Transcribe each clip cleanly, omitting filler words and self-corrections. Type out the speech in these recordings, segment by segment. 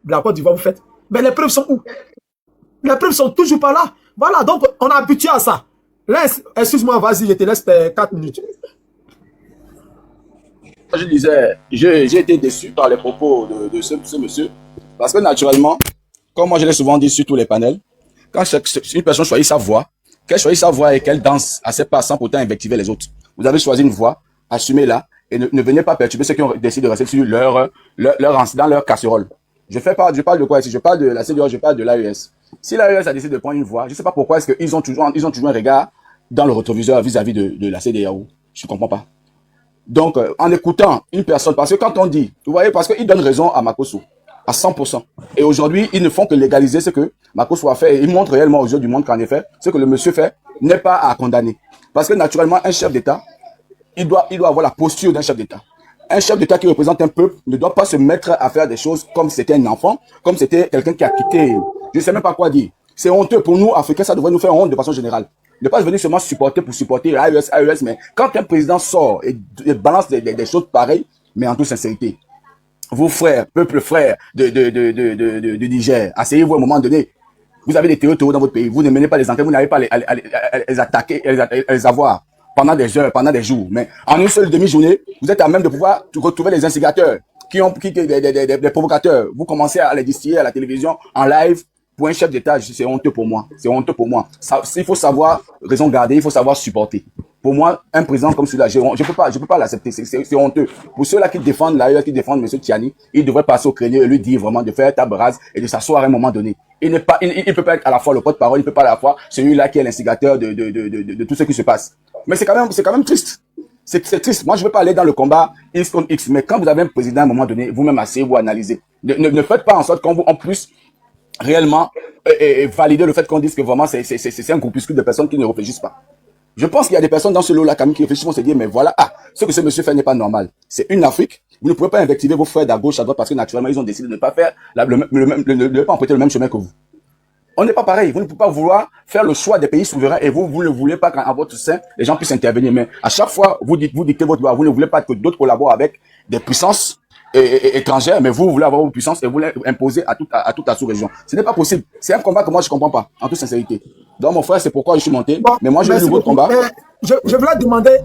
de la Côte d'Ivoire, vous faites. Mais les preuves sont où? Les preuves sont toujours pas là. Voilà, donc on a habitué à ça. Là, excuse-moi, vas-y, je te laisse 4 minutes. Je disais, j'ai été déçu par les propos de ce monsieur. Parce que naturellement, comme moi je l'ai souvent dit sur tous les panels, quand une personne choisit sa voix, qu'elle choisit sa voix et qu'elle danse à ses pas sans pourtant invectiver les autres. Vous avez choisi une voix, assumez-la et ne venez pas perturber ceux qui ont décidé de rester sur dans leur casserole. Je parle de quoi ici? Je parle de la CDO, je parle de l'AES. Si l'AES a décidé de prendre une voix, je ne sais pas pourquoi est-ce qu'ils ont toujours un regard dans le rétroviseur vis-à-vis de la CDAO. Je ne comprends pas. Donc, en écoutant une personne, parce que quand on dit, vous voyez, parce qu'ils donnent raison à Makosso, à 100%. Et aujourd'hui, ils ne font que légaliser ce que Makosso a fait. Et ils montrent réellement aux yeux du monde qu'en effet, ce que le monsieur fait n'est pas à condamner. Parce que naturellement, un chef d'État, il doit avoir la posture d'un chef d'État. Un chef d'État qui représente un peuple ne doit pas se mettre à faire des choses comme c'était un enfant, comme c'était quelqu'un qui a quitté. Je ne sais même pas quoi dire. C'est honteux pour nous, Africains, ça devrait nous faire honte de façon générale. Ne pas venir seulement supporter pour supporter AES, mais quand un président sort et balance des choses pareilles, mais en toute sincérité, vos frères, peuple frère du Niger, asseyez-vous à un moment donné. Vous avez des terroristes dans votre pays, vous ne menez pas les enquêtes, vous n'avez pas à les attaquer, à les avoir pendant des heures, pendant des jours. Mais en une seule demi-journée, vous êtes à même de pouvoir retrouver les instigateurs, des provocateurs. Vous commencez à les distiller à la télévision, en live. Pour un chef d'État, c'est honteux pour moi. C'est honteux pour moi. Il faut savoir raison garder, il faut savoir supporter. Pour moi, un président comme celui-là, je peux pas l'accepter. C'est honteux. Pour ceux-là qui défendent l'ailleurs, qui défendent M. Tiani, il devrait passer au créneau et lui dire vraiment de faire table rase et de s'asseoir à un moment donné. Il peut pas être à la fois le porte-parole, il peut pas à la fois celui-là qui est l'instigateur de tout ce qui se passe. Mais c'est quand même triste. C'est triste. Moi, je veux pas aller dans le combat X contre X. Mais quand vous avez un président à un moment donné, vous-même asseyez-vous, analysez. Ne faites pas en sorte qu'on vous, en plus, réellement valider le fait qu'on dise que vraiment c'est un groupuscule de personnes qui ne réfléchissent pas. Je pense qu'il y a des personnes dans ce lot-là quand même qui réfléchissent, vont se dire mais voilà, ce que ce monsieur fait n'est pas normal. C'est une Afrique. Vous ne pouvez pas invectiver vos frères d'à gauche, à droite parce que naturellement ils ont décidé de ne pas faire ne pas emprunter le même chemin que vous. On n'est pas pareil. Vous ne pouvez pas vouloir faire le choix des pays souverains et vous ne voulez pas qu'en votre sein les gens puissent intervenir. Mais à chaque fois vous dictez votre loi. Vous ne voulez pas que d'autres collaborent avec des puissances étrangères, mais vous voulez avoir vos puissances et vous l'imposer à toute la sous-région. Ce n'est pas possible. C'est un combat que moi je comprends pas, en toute sincérité. Donc mon frère, c'est pourquoi je suis monté. Bon, mais moi j'ai eu votre combat. Je voulais demander,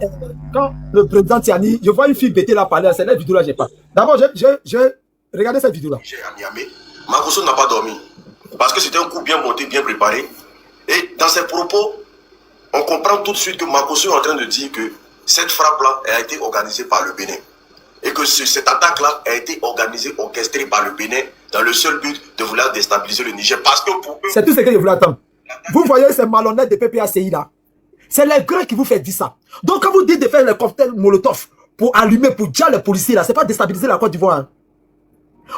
quand le président Tiani, je vois une fille bêter la parler, c'est la vidéo là, j'ai pas. D'abord, je regardez cette vidéo là. J'ai à Niamey. Makosso n'a pas dormi. Parce que c'était un coup bien monté, bien préparé. Et dans ses propos, on comprend tout de suite que Makosso est en train de dire que cette frappe-là a été organisée par le Bénin. Et que cette attaque-là a été organisée, orchestrée par le Bénin dans le seul but de vouloir déstabiliser le Niger. Parce que pour eux... C'est tout ce que je voulais attendre. Vous voyez ces malhonnêtes de PPACI là. C'est les Grecs qui vous font dire ça. Donc quand vous dites de faire les cocktails Molotov pour allumer, pour dire les policiers là, c'est pas déstabiliser la Côte d'Ivoire. Hein.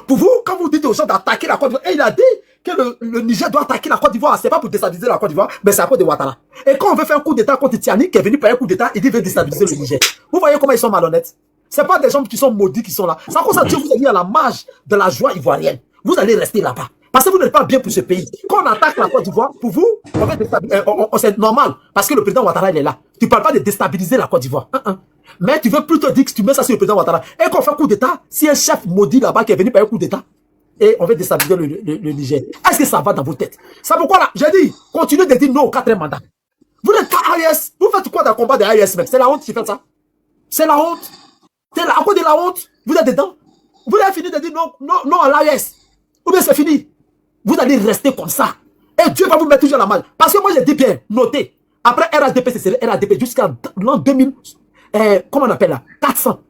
Pour vous, quand vous dites aux gens d'attaquer la Côte d'Ivoire, et il a dit que le Niger doit attaquer la Côte d'Ivoire, c'est pas pour déstabiliser la Côte d'Ivoire, mais c'est à cause de Ouattara. Et quand on veut faire un coup d'État contre Tiani, qui est venu par un coup d'État, il dit qu'il veut déstabiliser le Niger. Vous voyez comment ils sont malhonnêtes. C'est pas des gens qui sont maudits qui sont là. C'est à cause de Dieu vous avez à la marge de la joie ivoirienne. Vous allez rester là-bas. Parce que vous n'êtes pas bien pour ce pays. Quand on attaque la Côte d'Ivoire, pour vous, c'est normal. Parce que le président Ouattara, il est là. Tu ne parles pas de déstabiliser la Côte d'Ivoire. Mais tu veux plutôt dire que tu mets ça sur le président Ouattara. Et quand on fait un coup d'État, si un chef maudit là-bas qui est venu par un coup d'État, et on veut déstabiliser le Niger, est-ce que ça va dans vos têtes? C'est pourquoi là, j'ai dit, continuez de dire non au 4e mandat. Vous n'êtes pas AIS. Vous faites quoi dans le combat de AIS, mec? C'est la honte qui fait ça. C'est la honte. À cause de la honte, vous êtes dedans. Vous avez fini de dire non à l'AIS. Ou bien c'est fini. Vous allez rester comme ça. Et Dieu va vous mettre toujours la malle. Parce que moi, j'ai dit bien, notez. Après RADP, c'est RADP jusqu'à l'an 2000. Comment on appelle là? 400.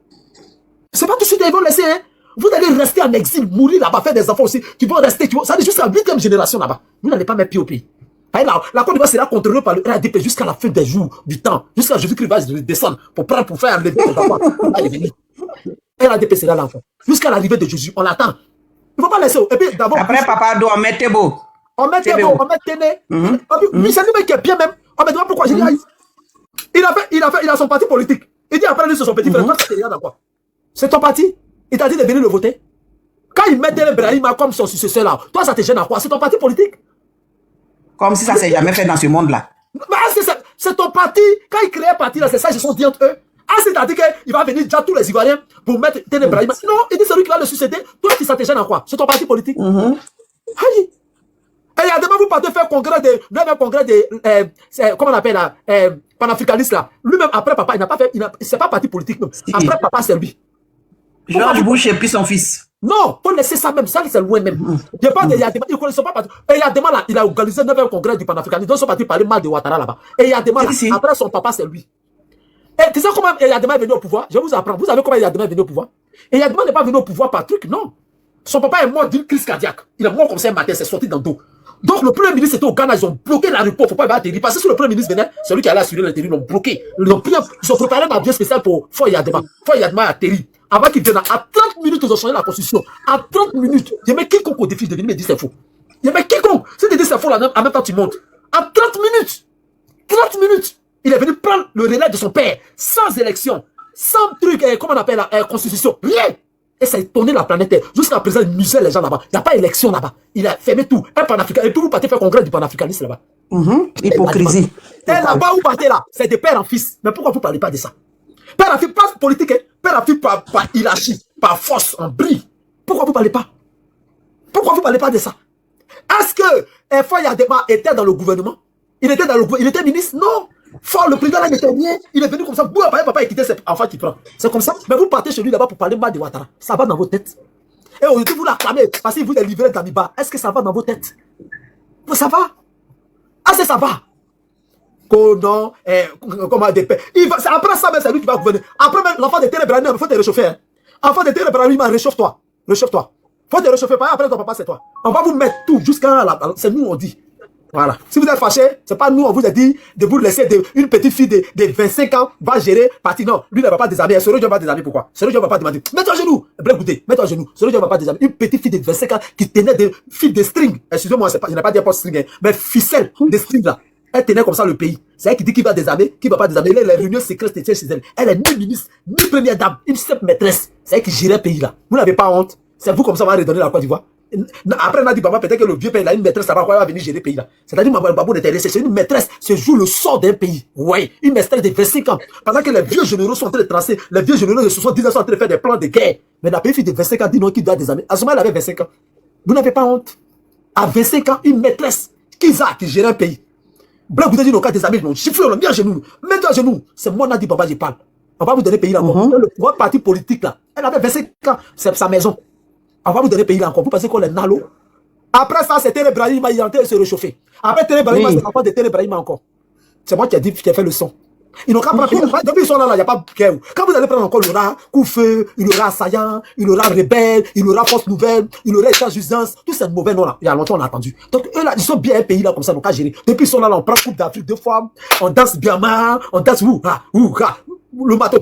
C'est pas tout de suite qu'ils vont laisser. Hein? Vous allez rester en exil, mourir là-bas, faire des enfants aussi. Qui vont rester. Ça dit jusqu'à la 8e génération là-bas. Vous n'allez pas mettre pied au pays. La Côte d'Ivoire sera contrôlée par le RADP jusqu'à la fin des jours, du temps. Jusqu'à Jésus-Christ va descendre pour faire lever les enfants. RADP sera là, jusqu'à l'arrivée de Jésus. On l'attend. Il ne faut pas laisser. Et puis, d'abord. Après, papa doit mettre Tebo. On met Tebo, on met Téné. Lui, c'est lui qui est bien même. On me demande pourquoi. J'ai dit, il a son parti politique. Il dit après lui, c'est son petit frère. C'est ton parti. Il t'a dit de venir le voter. Quand il met Téné Brahima comme son successeur là, toi, ça te gêne à quoi? C'est ton parti politique. Comme si ça ne s'est jamais fait dans ce monde-là. C'est ton parti. Quand ils créent un parti là, c'est ça, ils se sont dit entre eux. Ah, c'est-à-dire qu'il va venir déjà tous les Ivoiriens pour mettre Téné Brahima. Non, il dit c'est lui qui va le succéder. Toi, tu s'attèches à quoi? C'est ton parti politique. Aïe. Et il y a demain, vous partez faire congrès de, comment on appelle là, panafricaniste là. Lui-même, après papa, il n'a pas fait, c'est pas parti politique même. Après papa, c'est lui. Georges Bush et puis son fils. Non, faut laisser ça même, ça c'est loin même. Il y a pas de, il y a des, ils connaissent pas parti. Et il y a demain là, il a organisé le 9e congrès du panafricanisme. Donc, ils sont partis parler mal de Ouattara là-bas. Et il y a demain là, après son papa, c'est lui. Et tu sais comment il y a demain est venu au pouvoir? Je vais vous apprendre. Vous savez comment il y a demain est venu au pouvoir? Et il y a demain n'est pas venu au pouvoir par truc, non. Son papa est mort d'une crise cardiaque. Il est mort comme ça un matin, c'est sorti dans le dos. Donc le premier ministre était au Ghana, ils ont bloqué l'aéroport, faut pas y avoir atterri. Parce que si le premier ministre venait, celui qui allait assurer l'intérim, ils l'ont bloqué. Ils ont préparé un avion spécial pour Foy Yadema. Foy Yadema a atterri. Avant qu'il vienne, à 30 minutes, ils ont changé la constitution. À 30 minutes, il y avait quiconque au défi de venir me dire c'est faux. Il y avait quiconque. Si tu dis c'est faux, là, en même temps tu montes. À 30 minutes. 30 minutes. Il est venu prendre le relais de son père, sans élection, sans truc, comment on appelle la constitution, rien. Et ça a étonné la planète Terre. Jusqu'à présent, il musait les gens là-bas. Il n'y a pas d'élection là-bas. Il a fermé tout. Un panafricain. Et puis vous partez faire congrès du panafricanisme là-bas. Hypocrisie. Et là-bas, vous partez là. C'est de père en fils. Mais pourquoi vous ne parlez pas de ça? Père en fils, pas politique, hein? Père en fils par hiérarchie, par force, en bris. Pourquoi vous ne parlez pas? Pourquoi vous ne parlez pas de ça? Est-ce que Foy Yadema était dans le gouvernement? Il était dans le gouvernement. Il était ministre? Non. Fort, le président là, il était bien. Il est venu comme ça. Papa a quitté ses enfants qui prend. C'est comme ça. Mais vous partez chez lui là-bas pour parler mal de Ouattara. Ça va dans vos têtes. Et aujourd'hui, vous l'acclamez parce qu'il vous est livré d'Amiba. Est-ce que ça va dans vos têtes? Ça va? Ah, c'est ça va. Non, comment des paix. Après ça, c'est lui qui va gouverner. Après, même l'enfant de Téné Brahima, il faut te réchauffer. Hein. Enfant de Téné Brahima, réchauffe-toi. Réchauffe-toi. Faut te réchauffer. Pas après ton papa, c'est toi. On va vous mettre tout jusqu'à là. C'est nous, on dit. Voilà. Si vous êtes fâché, c'est pas nous, on vous a dit de vous laisser une petite fille de 25 ans va gérer parti. Non, lui ne va pas des amis. Celui-là va des amis. Pourquoi? Celui-là va pas demander. Mets-toi à genoux. Mets-toi à genoux. Celui-là va pas des amis. Une petite fille de 25 ans qui tenait des fils de string. Excusez-moi, je n'ai pas dit pas string, hein, mais ficelle de string là. Elle tenait comme ça le pays. C'est elle qui dit qui va des amis, qui va pas des amis. Elle est la réunion secrète chez elle. Elle est ni ministre, ni première dame, une simple maîtresse. C'est elle qui gérait le pays là. Vous n'avez pas honte. C'est vous comme ça, on va redonner la Côte d'Ivoire. Après, on a dit, peut-être que le vieux pays, là, une maîtresse, ça va venir gérer le pays là. C'est-à-dire, Babou était laissé. C'est une maîtresse, se joue le sort d'un pays. Oui, une maîtresse de 25 ans. Pendant que les vieux généraux sont en train de tracer, les vieux généraux de 70 ans sont en train de faire des plans de guerre. Mais la petite fille de 25 ans dit non, qui doit des amis. À ce moment, elle avait 25 ans. Vous n'avez pas honte. À 25 ans, une maîtresse, qui gère un pays. Blanc, vous avez dit, non, quand des amis, non, chiffre, on l'a mis à genoux. Mets-toi à genoux. C'est moi, Nadi Baba, je parle. On va vous donner le pays là encore. Votre parti politique là, elle avait 25 ans. C'est sa maison. On va vous donner le pays là encore. Vous pensez qu'on est nalo? Après ça, c'est Téné Brahima, il est en train de se réchauffer. Après Téné Brahima, c'est l'enfant de Téné Brahima encore. C'est moi qui ai dit, qui ai fait le son. Ils n'ont qu'à prendre. Depuis ils sont là, il n'y a pas de guerre. Quand vous allez prendre encore, il y aura coup-feu, il y aura assaillant, il y aura rebelle, il y aura force nouvelle, il y aura état d'urgence. Tous ces mauvais noms là, il y a longtemps on a attendu. Donc eux là, ils sont bien un pays là comme ça, donc à gérer. Depuis ils sont là, on prend Coupe d'Afrique 2 fois, on danse bien mal, on danse le matin,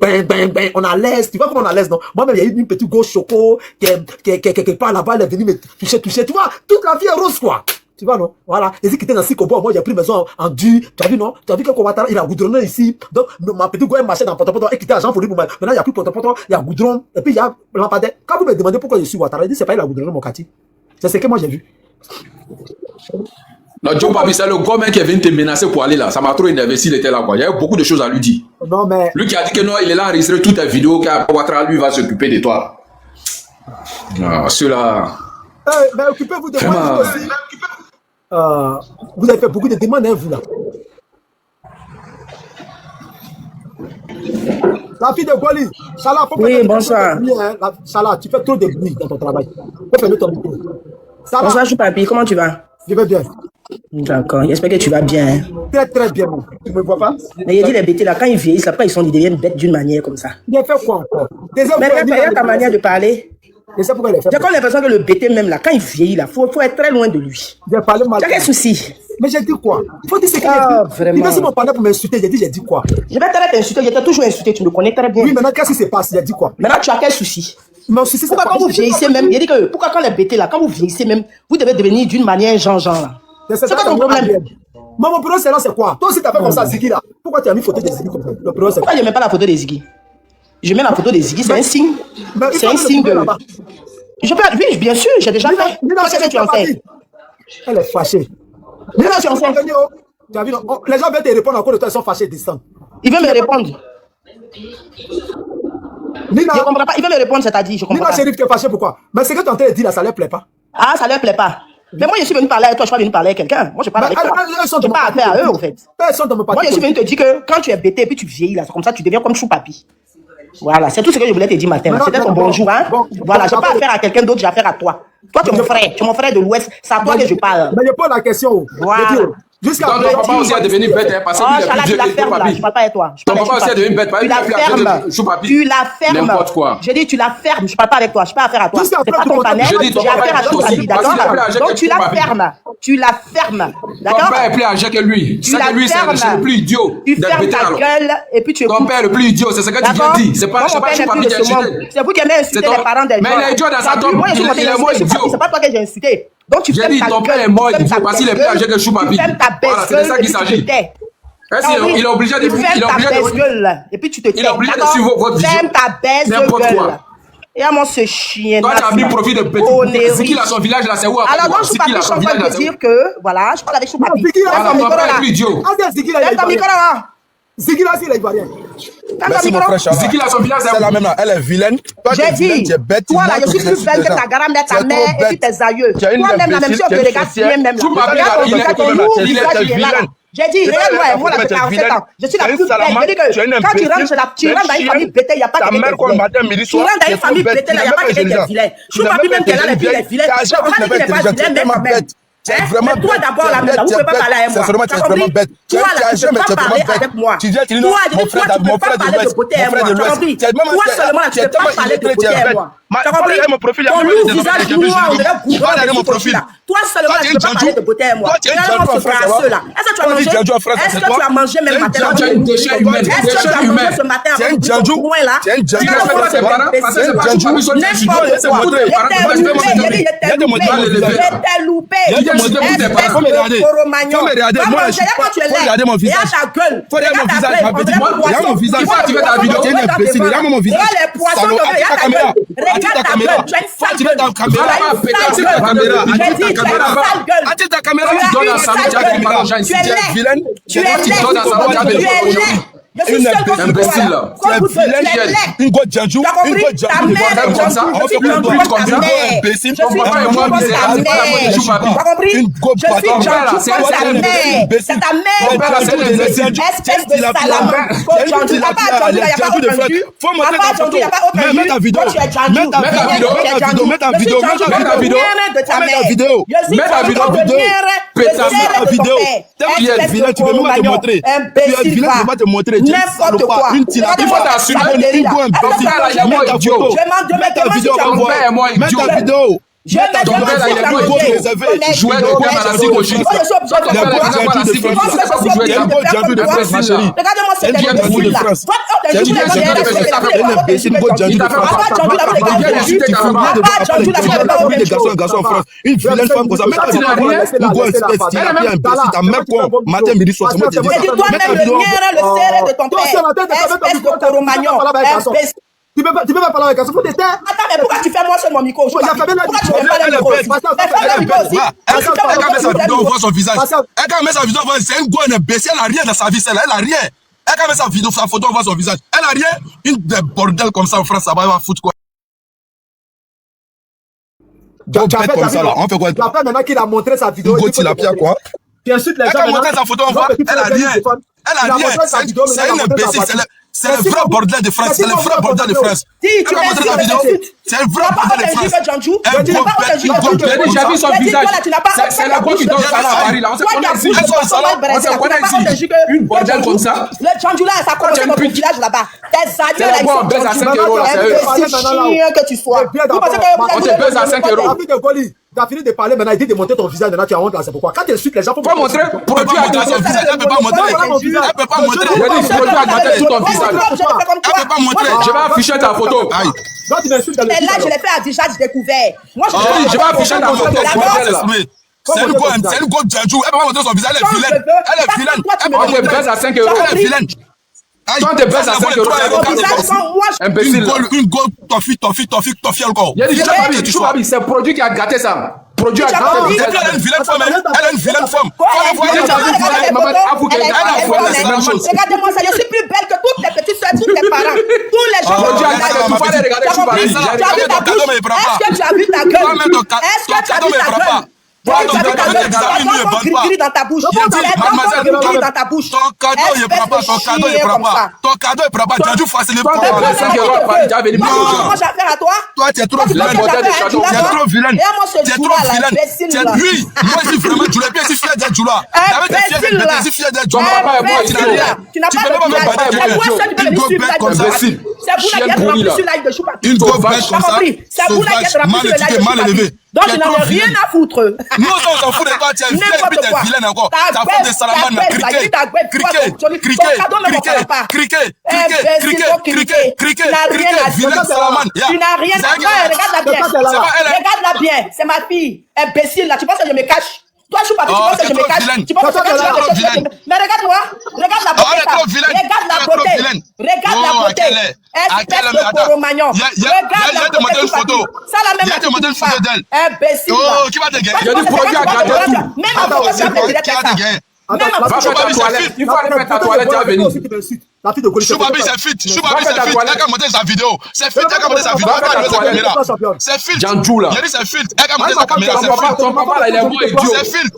on a l'aise, tu vois comment on a l'aise, non? Moi-même, il y a eu une petite gauche choco, qui est quelque part là-bas, elle est venue me toucher, tu vois, toute la vie est rose, quoi. Tu vois, non? Voilà. Et si qui était dans Sikobo, moi, j'ai pris maison en dur, tu as vu, non? Tu as vu que Ouattara, il a goudronné ici, donc, ma petite goye marchait dans Potopoto, et quittait Jean Folie pour moi. Maintenant, il n'y a plus Potopoto, il y a goudron, et puis il y a lampadaire. Quand vous me demandez pourquoi je suis Ouattara, je dis, c'est pas il a goudronné mon quartier. C'est ce que moi j'ai vu. Non, John Babi, c'est le gourmet qui est venu te menacer pour aller là. Ça m'a trop énervé s'il était là, quoi. Il y a eu beaucoup de choses à lui dire. Non, mais. Lui qui a dit que non, il est là à enregistrer toutes tes vidéos, qu'Ouattara, lui, va s'occuper de toi. Non, ceux-là. Mais occupez-vous de moi aussi. Vous avez fait beaucoup de demandes, hein, vous là. La fille de Gwali, Salah, faut oui, bonsoir. Salah, tu fais trop de bruit dans ton travail. Faut fermer ton micro. Bonsoir, Choupapi, comment tu vas? Je vais bien. D'accord, j'espère que tu vas bien. Hein. Très très bien, mon. Tu me vois pas? Mais il dit les bêtés là, quand ils vieillissent, après ils deviennent bêtes d'une manière comme ça. Il a fait quoi encore? Mais regarde ta manière de parler. Je sais pourquoi il a fait. J'ai comme l'impression que le bêté même là, quand il vieillit là, faut être très loin de lui. J'ai parlé mal. Tu as quel souci? Mais j'ai dit quoi? Faut dire ce qu'il a dit. Vraiment. Il va me parler pour m'insulter. J'ai dit quoi? Je vais t'insulter, je t'ai toujours insulté, tu me connais très bien. Oui, maintenant qu'est-ce qui se passe? J'ai dit quoi? Maintenant tu as quel souci? Mon souci, c'est pourquoi quand vous vieillissez même, il dit que pourquoi quand les bêtés là, quand vous vieillissez même, vous devez devenir d'une manière genre là. C'est pas ton problème. Mais mon problème, c'est quoi? Toi aussi, t'as fait comme ça, Ziggy là. Pourquoi tu as mis photo de Ziggy comme ça? Le problème, c'est quoi? Pourquoi je mets pas la photo de Ziggy? Je mets la photo de Ziggy, c'est un signe. C'est un signe de. Je peux, oui, bien sûr, j'ai déjà fait. Qu'est-ce que tu en fais? Elle est fâchée. Tu en fais. Tu as vu, les gens veulent te répondre encore de toi, ils sont fâchés, descendent. Ils veulent me répondre. Nina, Je comprends pas. Il veut me répondre, c'est-à-dire, je comprends Nina pas. Chérif, tu es fâché pourquoi? Mais ce que tu es en train de dire là, ça leur plaît pas. Ah, ça leur plaît pas. Mais moi, je suis venu parler avec toi, je suis pas venu parler avec quelqu'un. Moi, je parle avec toi. Je pas affaire à eux, en fait. Personne ne me parle. Moi, je suis venu te dire que quand tu es bêté et puis tu vieillis, là, c'est comme ça, tu deviens comme chou-papi. Voilà, c'est tout ce que je voulais te dire matin. C'était ton bonjour, hein. Voilà, je n'ai pas affaire à quelqu'un d'autre, j'ai affaire à toi. Toi, tu es mon frère de l'Ouest, c'est à toi que je parle. Mais je pose la question. Voilà. Jusqu'à Ton papa aussi est devenu bête, hein, parce Oh, qu'il est Chala, plus tu la vieux que fermes là, Choupapi. je parle pas avec toi. Ton papa aussi est devenu bête, Tu la fermes. Tu la fermes. N'importe quoi. Je dis, tu la fermes, je parle pas avec toi, je n'ai pas affaire à toi. Jusqu'à C'est pas après, ton panel, je dis, ton j'ai papa affaire à est ton aussi, ami, parce qu'il est plus d'accord? âgé Donc que tu la Choupapi. fermes. Tu la fermes. Ton D'accord? père est plus âgé que lui. Tu C'est la que lui, c'est fermes. le plus idiot Tu d'être fermes bêté ta alors. gueule et puis tu Ton écoutes. père est le plus idiot, c'est ce que tu viens D'accord? de dire. C'est Moi, pas mon père n'est Choupapi plus qui de a ce monde. insulté. C'est vous qui aimez insulter C'est ton- les parents des gens. Mais il est idiot dans sa tombe. Moi, je suis Il est moins insulté Choupapi, idiot. c'est pas toi que j'ai insulté. Donc tu J'ai fermes dit, ta ton père gueule, est mort tu fermes idiot ta parce qu'il est plus baisse âgé que gueule, Choupapi. Tu fermes ta Voilà, baisse c'est de gueule ça et qu'il puis tu te s'agit. tais. Est-ce Ah qu'il oui. est obligé de Tu fermes ta baisse gueule et puis tu te tais. Il est obligé de D'accord? suivre votre vision. Ferme ta baisse N'importe gueule. quoi. Et à moi ce chien. Toi, tu as mis profit de petit. C'est qu'il a son village là, c'est où? Alors donc C'est qu'il Choupapi, a je suis son en train village de là, te c'est où? dire que voilà, je parle avec Choupapi. Non, Ziggy, là, Ferme ton Ton micro père est là. plus idiot. Ah, Ziggy, là, il Ferme est ton micro ivoirien. là. Ziggy, là, il est ivoirien. Ferme ton Merci mon micro. frère Chala. C'est qu'il a son village, C'est la même là, elle est vilaine. Toi, tu J'ai es vilaine, dit, tu es bête. toi là, tu je suis plus belle que ta grand-mère, ta mère et puis tes aïeux. Tu as une Toi-même, la même imbécile, chose, tu je es une regarde sorcière. bien même là. Choupapi, Regarde ton il est visage, ton comme lourd elle. visage, Tu es il est là. vilaine. J'ai dit, Tu es regarde-moi, vilaine, moi là, tu j'ai es 47 vilaine. ans. Je suis la Tu es plus une belle. Je dis salamandre, tu es une que quand tu rentres imbécile, tu rentres dans une famille bêtée, il n'y a pas ta quelqu'un mère qui comme est vilain. matin, midi, Tu soir, rentres dans tu une es famille trop bête, bêtée, là, il n'y a tu pas n'es quelqu'un qui même est vilain. pas Choupapi, même qu'elle a les filles, les filets. Tu as Je crois jamais qu'il n'est pas été vilain, même vraiment quand même. bête. Tu es vraiment Mais toi bête. d'abord là, vous ne pouvez pas parler avec moi. C'est vraiment, tu es T'as vraiment compris? bête. Tu Toi là, tu jamais, peux tu es pas vraiment parler bête. avec moi. Tu viens, tu dis Toi, non, je dis, mon frère toi, tu peux pas de parler de l'Ouest, beauté mon avec frère moi. de T'as l'Ouest. compris? Tu es vraiment, Toi seulement là, tu peux pas parler de beauté avec moi. T'as compris? Ton lourd visage noir, on dirait goudron mon profil. là. Toi seulement, tu peux pas parler de beauté avec moi. Toi, tu es une Regarde-moi Django ce en France, brasseux là. Est-ce que tu as Toi, tu es mangé? Django en France, Est-ce c'est que toi? tu as mangé même Tu es matin? une Tu as une déchet humaine. Est-ce que tu as Déchet mangé humain. ce matin Tu es avant une de Django. ton coin là? Tu es une Django. Regarde-moi Parce que ce tes parents, parce que imbécile. c'est pas Django. Choupapi, N'importe quoi. Je vais te montrer. Il était loupé. mon visage. Il était loupé. Il vient de montrer tes parents. Faut me regarder. Coromagnon. Faut me regarder. Va Moi, manger, je suis quand tu es faut laid. regarder mon visage. Regarde ta gueule. Faut regarder mon visage. Regarde ta gueule. Regarde mon visage. Il faut activer ta vidéo. Tu es une imbécile. Regarde mon visage. Regarde les poissons Salaud, que active ta regarde ta caméra. gueule. Regarde ta caméra. gueule. Tu as une sale Active ta gueule. caméra. Tu as une sale Active ta gueule. caméra. J'ai Active dit, ta tu as caméra. une sale gueule. Active ta caméra. Tu Tu as donnes une à sale Samuel gueule. Diakhi Maroc. Tu es Tu es laid. vilaine. Tu es laid. Tu donnes à Samuel Diakhi Tu es Maroc. laid. Je suis Une seule contre imbécile, toi. là. Tu es vilaine. Une go Django. Tu as compris? Ta mère est comme ça. Django. Je suis Une Django brute comme comme ta ça. mère. Imbécile. Je suis Ton papa est Django moins comme ta misérable. mère. Choupapi. Tu as compris? Une go Je suis patron. Django c'est comme ta un mère. C'est ta mère. Ton père, c'est un imbécile. Espèce de salamandre. Django. Il n'y a pas Django, il n'y a pas autre Django. Faut montrer ta photo. Il n'y a pas autre Mets ta Django. vidéo. Toi, tu es Django. Mets ta vidéo. Mets ta vidéo. Mets ta vidéo. Mets ta vidéo. De ta Mets ta mère. vidéo. Je suis Mets ta Django vidéo. de mère. Pétasse, Je suis ta de ton vidéo. père. Tu es Espèce vilain, de tu veux même pas te Coromagnon. montrer. Tu es Imbécile, vilain, tu va. veux pas te montrer. Tu es N'importe salopard, quoi. une tyrannie. Il faut t'assumer. Une go imbécile. Ton père, là, il est Mets moins ta idiot. photo. Je m'en Mets ta vidéo, demande on voit. père est moins Mets idiot. ta vidéo. Je vais Ton père, là, il est moins réservé. Jouer de quoi dans la psychologie. Regardez-moi cette Elle vient de imbécile là. France. Elle vient de garçon en France. Une vilaine femme comme ça. Mets ta vidéo. Une go espèce. Tu n'as rien imbécile. Ta mère quoi. Matin, midi, soir. C'est moi qui dis Et dis ça. toi-même Mets ta le vidéo. mien, le serré de ton père. Espèce de Coromagnon. Tu peux pas parler avec un garçon. Faut te taire. Attends, mais pourquoi tu fais moi sur mon micro? Pourquoi tu fais pas le micro? Fais le micro aussi. Elle quand met sa vidéo, on voit son visage. Elle quand met sa vidéo, c'est une go imbécile. Elle n'a rien dans sa vie, celle-là. Elle n'a rien. Elle quand met sa vidéo, sa photo, on voit son visage. Elle n'a rien. Une des bordels comme ça en France, ça va foutre quoi? On fait quoi? La femme maintenant qu'il a montré sa vidéo. Une go tilapia quoi? Puis ensuite les Elle gens. quand montré sa photo, on voit. Elle n'a rien. Elle n'a rien. C'est une imbécile. C'est le vrai bordel de France. C'est le vrai bordel de France. Elle a montré sa vidéo. C'est le vrai bordel de France. J'ai vu son visage. C'est la boîte qui donne ça à Paris là. On se connaît ici. On se connaît ici. Une bordel comme ça. Le Django là, ça commence dans ton village là-bas. Tes alliés là, ils sont baise à 5 euros là, c'est eux. chien que tu sois. On te baise à 5 euros. Tu as fini de parler, maintenant il dit de monter ton visage, maintenant tu as honte là, c'est pourquoi. Quand tu insultes les gens, Faut montrer produit alimentaire. Elle peut pas montrer. Elle peut pas montrer. Il y a des produits alimentaires sur ton visage. Elle peut pas montrer. Je vais afficher ta photo. Aïe. Là, tu m'insultes dans le Et là, je l'ai fait à visage découvert. Moi, Je vais afficher ta photo. C'est une go Django. Elle peut pas montrer son visage. Elle est vilaine. Elle est vilaine. On te baise à 5 euros. Elle est vilaine. Quand tu baisses à 5 euros, imbécile. Une go toffie encore. Il y a des Choupapi, c'est le produit qui a gâté ça. Produit a gâté. Elle a une vilaine femme. Elle a une vilaine femme. Regardez-moi ça, je suis plus belle que toutes les petites soeurs c'est tous tes parents. Tous les gens Oh, qui regarde, ont ma petite. Tu as vu ça, ta ton bouche? cadeau me prend pas. Est-ce que tu as vu ta gueule? Toi-même, ton Est-ce que tu as cadeau vu me ta prend gueule? pas. Toi, tu as vu ta gueule? Gris dans ta bouche. Gris dans ta bouche. Ton cadeau, il prend pas. Ton cadeau, il prend pas. Ton cadeau, il prend pas. Tu as dû faciliter pour Moi, j'ai affaire à toi. Toi, tu es trop vilaine. Tu es trop vilaine. Et moi, ce Tu es jour-là, trop vilaine. l'imbécile, là. Oui, moi, je suis vraiment Djoula. Bien, je suis fier d'être Djoula. Imbécile, là. Je suis fier d'être Ton Djoula. papa et moi, Imbécile, là. Tu n'as Tu pas peux de pas me village. battre avec C'est quoi elle. ça, tu peux Une venir sur gobette live comme de ça. Imbécile. C'est vous là qui êtes Chienne pourrie, rempli là. sur live de Choupapi. Une Sauvage. gobette comme T'as ça. compris? C'est vous là qui êtes rempli Mal sur le live éduqué, de mal Choupapi. élevé. Donc, Tu tu es n'en trop as rien vilaine. à foutre. Nous, on s'en fout de toi. Tu es vilaine et puis tu es vilaine encore. Ta femme de Salamane, criquet. Criquet. Tu n'as rien à dire. Vilaine Salamane. Tu n'as rien à dire. Regarde-la bien. Regarde-la bien. C'est ma fille. Imbécile là. Tu penses que je me cache? Toi, Choupapi, tu penses que je me cache? Tu penses que tu vas me cacher? Mais regarde-moi. Regarde la beauté. Regarde la beauté. Regarde la beauté. Espèce de coromagnon. Regarde la beauté. Ça la même. Il y a demandé une photo d'elle. Imbécile. Oh, qui va te gagner? Il y a des produits à garder tout. Même en photo, tu vas me dire ça. Va faire ta toilette. Il faut aller faire ta toilette, tu vas venir. La fille de Goli. Choupapi, c'est fit. Choupapi, c'est fit. Elle a monté sa vidéo. C'est fit. Elle a monté sa vidéo. Elle a monté sa caméra. C'est fit. Janjou, là. Il a dit c'est fit. Elle a monté sa caméra. C'est Ton papa, là, il est bon et idiot. C'est fit.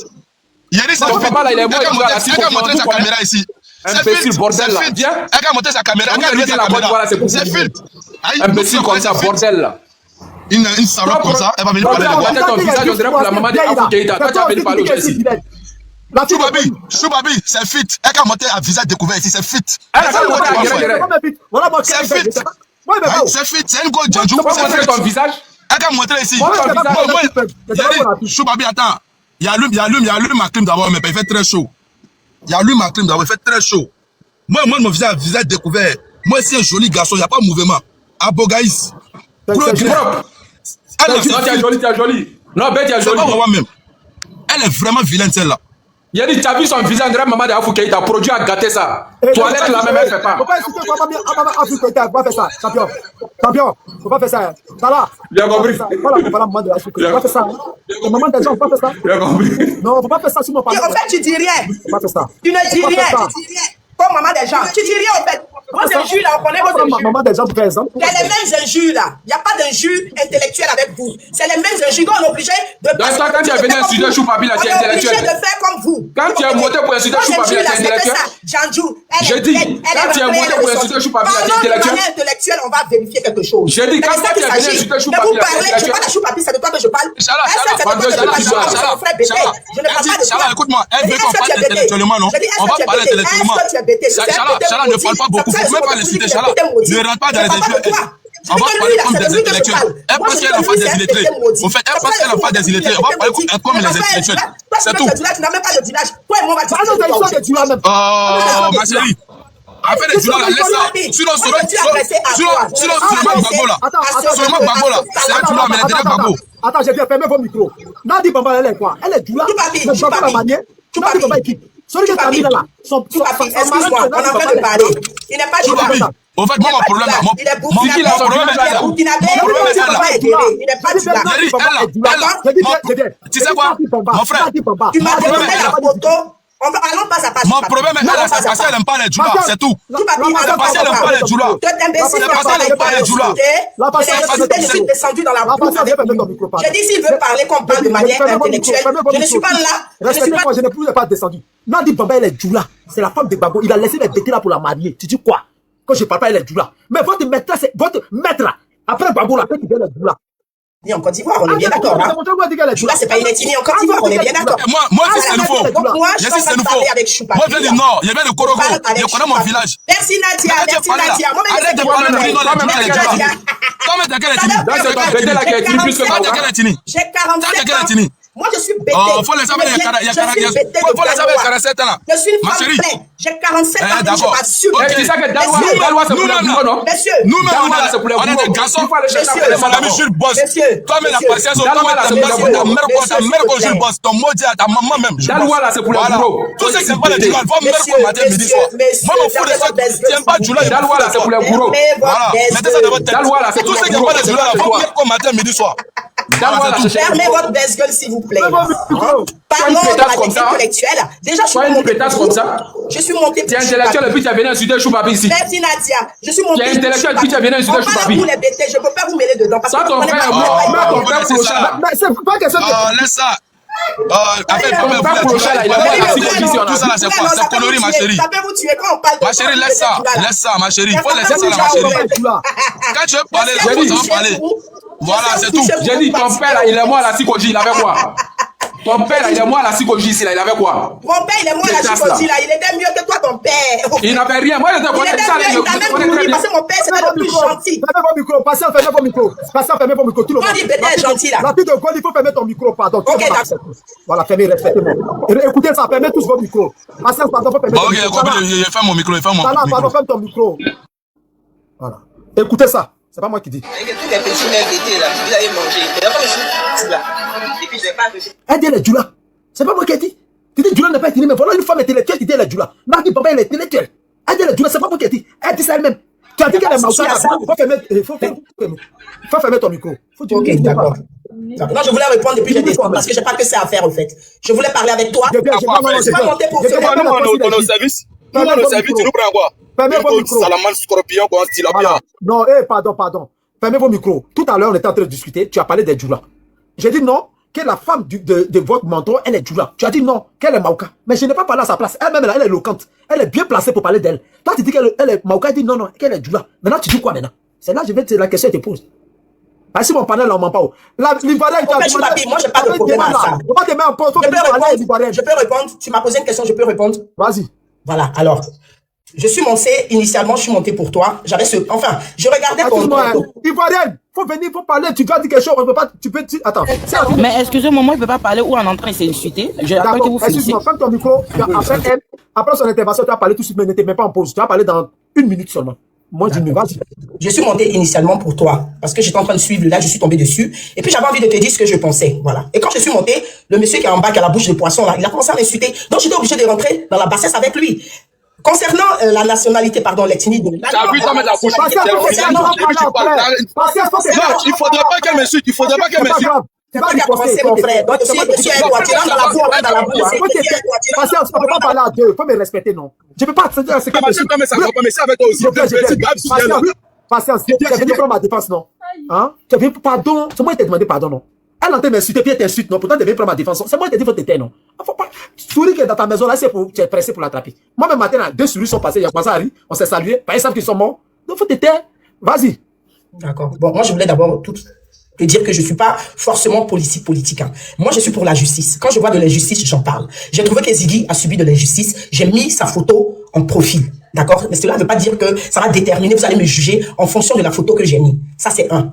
Il a dit c'est Ton fit. papa, là, il est bon et idiot. Elle a monté sa caméra ici. Imbécile, bordel, là. Viens. Elle a monté sa caméra. Elle a monté sa caméra. C'est fit. Imbécile comme ça, bordel, là. Une salope comme ça, elle va venir parler de Toi, ton visage, on dirait pour la maman de Afou Keïta. Toi, tu vas venir parler aujourd'hui. Choupapi, c'est fit. Elle a monté un visage découvert ici, c'est fit. C'est fit, c'est une go Janjou. Tu peux montrer ton visage? Elle a montré ici. Choupapi, attends. Il allume ma clim d'abord, mais il fait très chaud. Il allume ma clim d'abord, il fait très chaud. Moi, mon visage découvert. Moi, c'est un joli garçon, il n'y a pas de mouvement. Abogaïs. Non, tu es joli, tu es joli. Non, bête, tu es joli. Elle est vraiment vilaine, celle-là. Il a dit, tu as vu son visage, André Maman de Afou Keïta, produit à gâter ça. Toilette, la même, elle fait pas. Faut pas insulter Afou Keïta, faut pas faire ça, champion. Champion, faut pas faire ça. Ça là. Il a compris. Voilà, maman de Afou Keïta, faut pas faire ça. La maman des gens, faut pas faire ça. Il a compris. Non, faut pas faire ça sur mon papa. En fait, tu dis rien. Faut pas faire ça. Tu ne dis rien. Comme maman des gens. Tu dis rien en fait. Vos injures là, on connaît vos injures. Maman des gens, par exemple. Il y a les mêmes injures là. Il n'y a pas d'injures intellectuelles avec vous. C'est les mêmes injures qu'on est obligé de Donc, toi, quand tu es venu insulter Choupapi, là, tu es intellectuel. On est obligé de faire comme vous. Quand tu es monté pour insulter Choupapi, là, tu es intellectuel. Janjou, J'ai dit, quand tu es monté pour insulter Choupapi, là, tu es intellectuel. Intellectuel, on va vérifier quelque chose. J'ai dit, quand tu es venu insulter Choupapi, vous là, tu es parlez, je parle à Choupapi, c'est de toi que je parle. Chala, écoute-moi, elle veut qu'on parle intellectuellement, non? On va parler intellectuellement. Chala, ne parle pas beaucoup, vous ne pouvez pas l'insulter, Chala. Ne rentre pas dans les intellectuels. On va parler comme des intellectuels. Elle pense qu'elle est en face des illettrés. Au fait, elle pense qu'elle est en face des illettrés. On va parler comme les intellectuels. C'est tout. Tu n'as même pas de village. Toi et moi, on va dire. Oh, ma chérie. Affaire de Djoula, laisse ça. Sinon, Suleiman Gbagbo là. C'est un Djoula, mais elle est derrière Gbagbo. Attends, j'ai bien fermé vos micros. Nadi Bamba, elle est quoi? Elle est Djoula. Bamba la manière. Nadi Bamba est qui? Celui qui est terminé là. Excuse-moi, on est en train de parler. Il n'est pas Djoula. Au fait, moi, mon problème là, mon problème est là. Tu sais quoi, mon frère, tu m'as demandé la photo. Allons pas à passe. Mon problème est là, c'est parce qu'elle n'aime pas les Djoula, c'est tout. C'est parce qu'elle n'aime pas les Djoula. C'est parce qu'elle n'aime pas les Djoula. Je suis descendu dans la boue avec lui. J'ai dit s'il veut parler qu'on parle de manière intellectuelle. Je ne suis pas là. Respectez-moi, je n'ai plus pas descendu. Nadi Bamba, elle est Djoula. C'est la femme de Gbagbo. Il a laissé les bêter là pour la marier. Tu dis quoi? Quand je parle pas, elle est Djoula. Mais votre maître, c'est votre maître là. Après Gbagbo, la fête, il vient de Djoula. En Côte d'Ivoire, on est bien d'accord. Djoula, c'est pas une ethnie en Côte d'Ivoire, on est bien d'accord. Moi, c'est nouveau. Moi, je suis en train de parler avec Choupapi. Moi, je viens du Nord, il y a bien le Korogo. Je connais mon village. Merci Nadia, merci Nadia. Arrête de parler de Nino, toi-même, t'as quelle ethnie? J'ai 47 ans. Moi, je suis bêtée. Oh, faut les savoir, il y a 47 ans là. Je suis une femme pleine. J'ai 47 ans et je m'assume. Tu sais que Dalwa, c'est pour les bourreaux, non? Monsieur. Nous-mêmes, on est des garçons. Mon ami Jules Boss. Toi-même, la patience, ta mère comme Jules Boss, ton maudit à ta maman même. Dalwa, là, c'est pour les bourreaux. Tout ce qui n'est pas les Djoula, va me mettre comme matin, midi, soir. Moi, mon fou de ça, tu n'aimes pas Djoula. Dalwa, là, c'est pour les bourreaux. Voilà, mettez ça dans votre tête. Dalwa, là, c'est pour tout ce les qui n'est bourreaux. pas les Djoula, va me mettre comme matin, midi, soir. Fermez votre baisse-gueule, s'il vous plaît. Parlons de la intellectuelle. Déjà, je suis montée. Je suis montée. Tu es intellectuel et puis tu as venu insulter Choupapi ici. Merci Nadia. Je suis montée. Tu es intellectuel et puis tu as venu insulter Choupapi. Vous les bêtez, je ne peux pas vous mêler dedans. Parce que ton frère est mort. Ton frère Clochard. Mais c'est pas question de... laisse ça. Tout ça là, c'est quoi? C'est connerie, ma chérie. Ma chérie, laisse ça. Laisse ça, ma chérie. Il faut laisser ça, ma chérie. Quand tu veux parler, là, tu vas parler. Voilà, c'est tout. J'ai dit, ton père, là, il est mort à la Sikoji, il avait quoi? Ton père, là, il est mort à la Sikoji ici, là, il avait quoi? Mon père, il est mort à la Sikoji, là, il était mieux que toi, ton père. Il n'avait rien. Moi, je te connais ça. Il a même mouru parce que mon père, c'était le plus gentil. Fermez vos micros, passez, fermez vos micros. Passez, fermez vos micros. Tout le monde. Quand il est gentil, là. La fille de God, il faut fermer ton micro, pardon. Ok, d'accord. Voilà, fermez, respectez-moi. Écoutez ça, fermez tous vos micros. Passez, pardon, faut fermer. Ok, je ferme mon micro, Pardon, ferme ton micro. Voilà. Écoutez ça. C'est pas moi qui dis. Elle dit les Djoula. C'est pas moi qui ai dit. Tu dis Djoula n'a pas été dit, mais voilà une femme intellectuelle qui dit les Djoula. Marc Papa, elle est intellectuelle. Elle dit les Djoula, c'est pas moi qui ai dit. Elle dit ça elle-même. Tu as dit qu'elle est Maoussa. Faut fermer ton micro. Ok, d'accord. Non, je voulais répondre depuis que j'ai descendu parce que je n'ai pas que ça à faire, au fait. Je voulais parler avec toi. Je suis pas monté pour faire. On est au service. Tu nous prends quoi? Fermez vos micros. Salamandre, scorpion, quoi, voilà. Non, pardon. Fermez vos micros. Tout à l'heure, on était en train de discuter. Tu as parlé des Djoula. J'ai dit non, que la femme de votre mentor, elle est Djoula. Tu as dit non, qu'elle est Maouka. Mais je n'ai pas parlé à sa place. Elle-même, elle est éloquente. Elle est bien placée pour parler d'elle. Toi, tu dis qu'elle est Maouka. Elle dit non, qu'elle est Djoula. Maintenant, tu dis quoi maintenant? C'est là que la question te pose. Parce que mon panel, on ne ment pas. L'Ivoirien, moi, je n'ai pas de problème à ça. Je peux répondre. Tu m'as posé une question, je peux répondre. Vas-y. Voilà, alors. Je suis monté, initialement, je suis monté pour toi. J'avais enfin, je regardais ton... Ivoirienne, faut venir, faut parler, tu dois dire quelque chose, on peut pas, attends. Mais excusez-moi, moi, je peux pas parler ou en entrant, c'est insulté. D'accord, excuse-moi, ferme ton micro, après son intervention, tu as parlé tout de suite, mais n'était même pas en pause. Tu vas parler dans 1 minute seulement. Moi, je dis, vas-y. Je suis monté initialement pour toi, parce que j'étais en train de suivre, là, je suis tombé dessus, et puis j'avais envie de te dire ce que je pensais, voilà. Et quand je suis monté, le monsieur qui est en bas, qui a la bouche de poisson, là, il a commencé à m'insulter, donc j'étais obligé de rentrer dans la bassesse avec lui. Concernant la nationalité, pardon, l'ethnie de... T'as vu ça mettre la bouche. Il faudrait pas qu'elle m'insulte, C'est pas qui a commencé, mon frère. Donc, si tu es toi, tu rentres dans la boue, on rentre dans la boue. Patience, on ne peut pas parler à deux. Il faut me respecter, non. Je ne peux pas te dire ce que je mais avec toi aussi. Patience, tu es venu prendre ma défense, non? Tu es venu, pardon. C'est moi qui t'ai demandé pardon, non? Elle entend m'insulter, puis elle t'insulte, non? Pourtant, tu es venu prendre ma défense. C'est moi qui t'ai dit, faut te taire, non? Faut pas. Souris qui est dans ta maison, là, tu es pressé pour l'attraper. Moi, même matin, 2 souris sont passées, il y a commencé à rire, on s'est salué, ils savent qu'ils sont morts. Donc, faut te taire. Vas-y. D'accord. Bon, moi, je voulais d'abord te dire que je suis pas forcément politique. Hein. Moi, je suis pour la justice. Quand je vois de l'injustice, j'en parle. J'ai trouvé que Ziggy a subi de l'injustice. J'ai mis sa photo en profil. D'accord? Mais cela ne veut pas dire que ça va déterminer, vous allez me juger en fonction de la photo que j'ai mis. Ça, c'est un.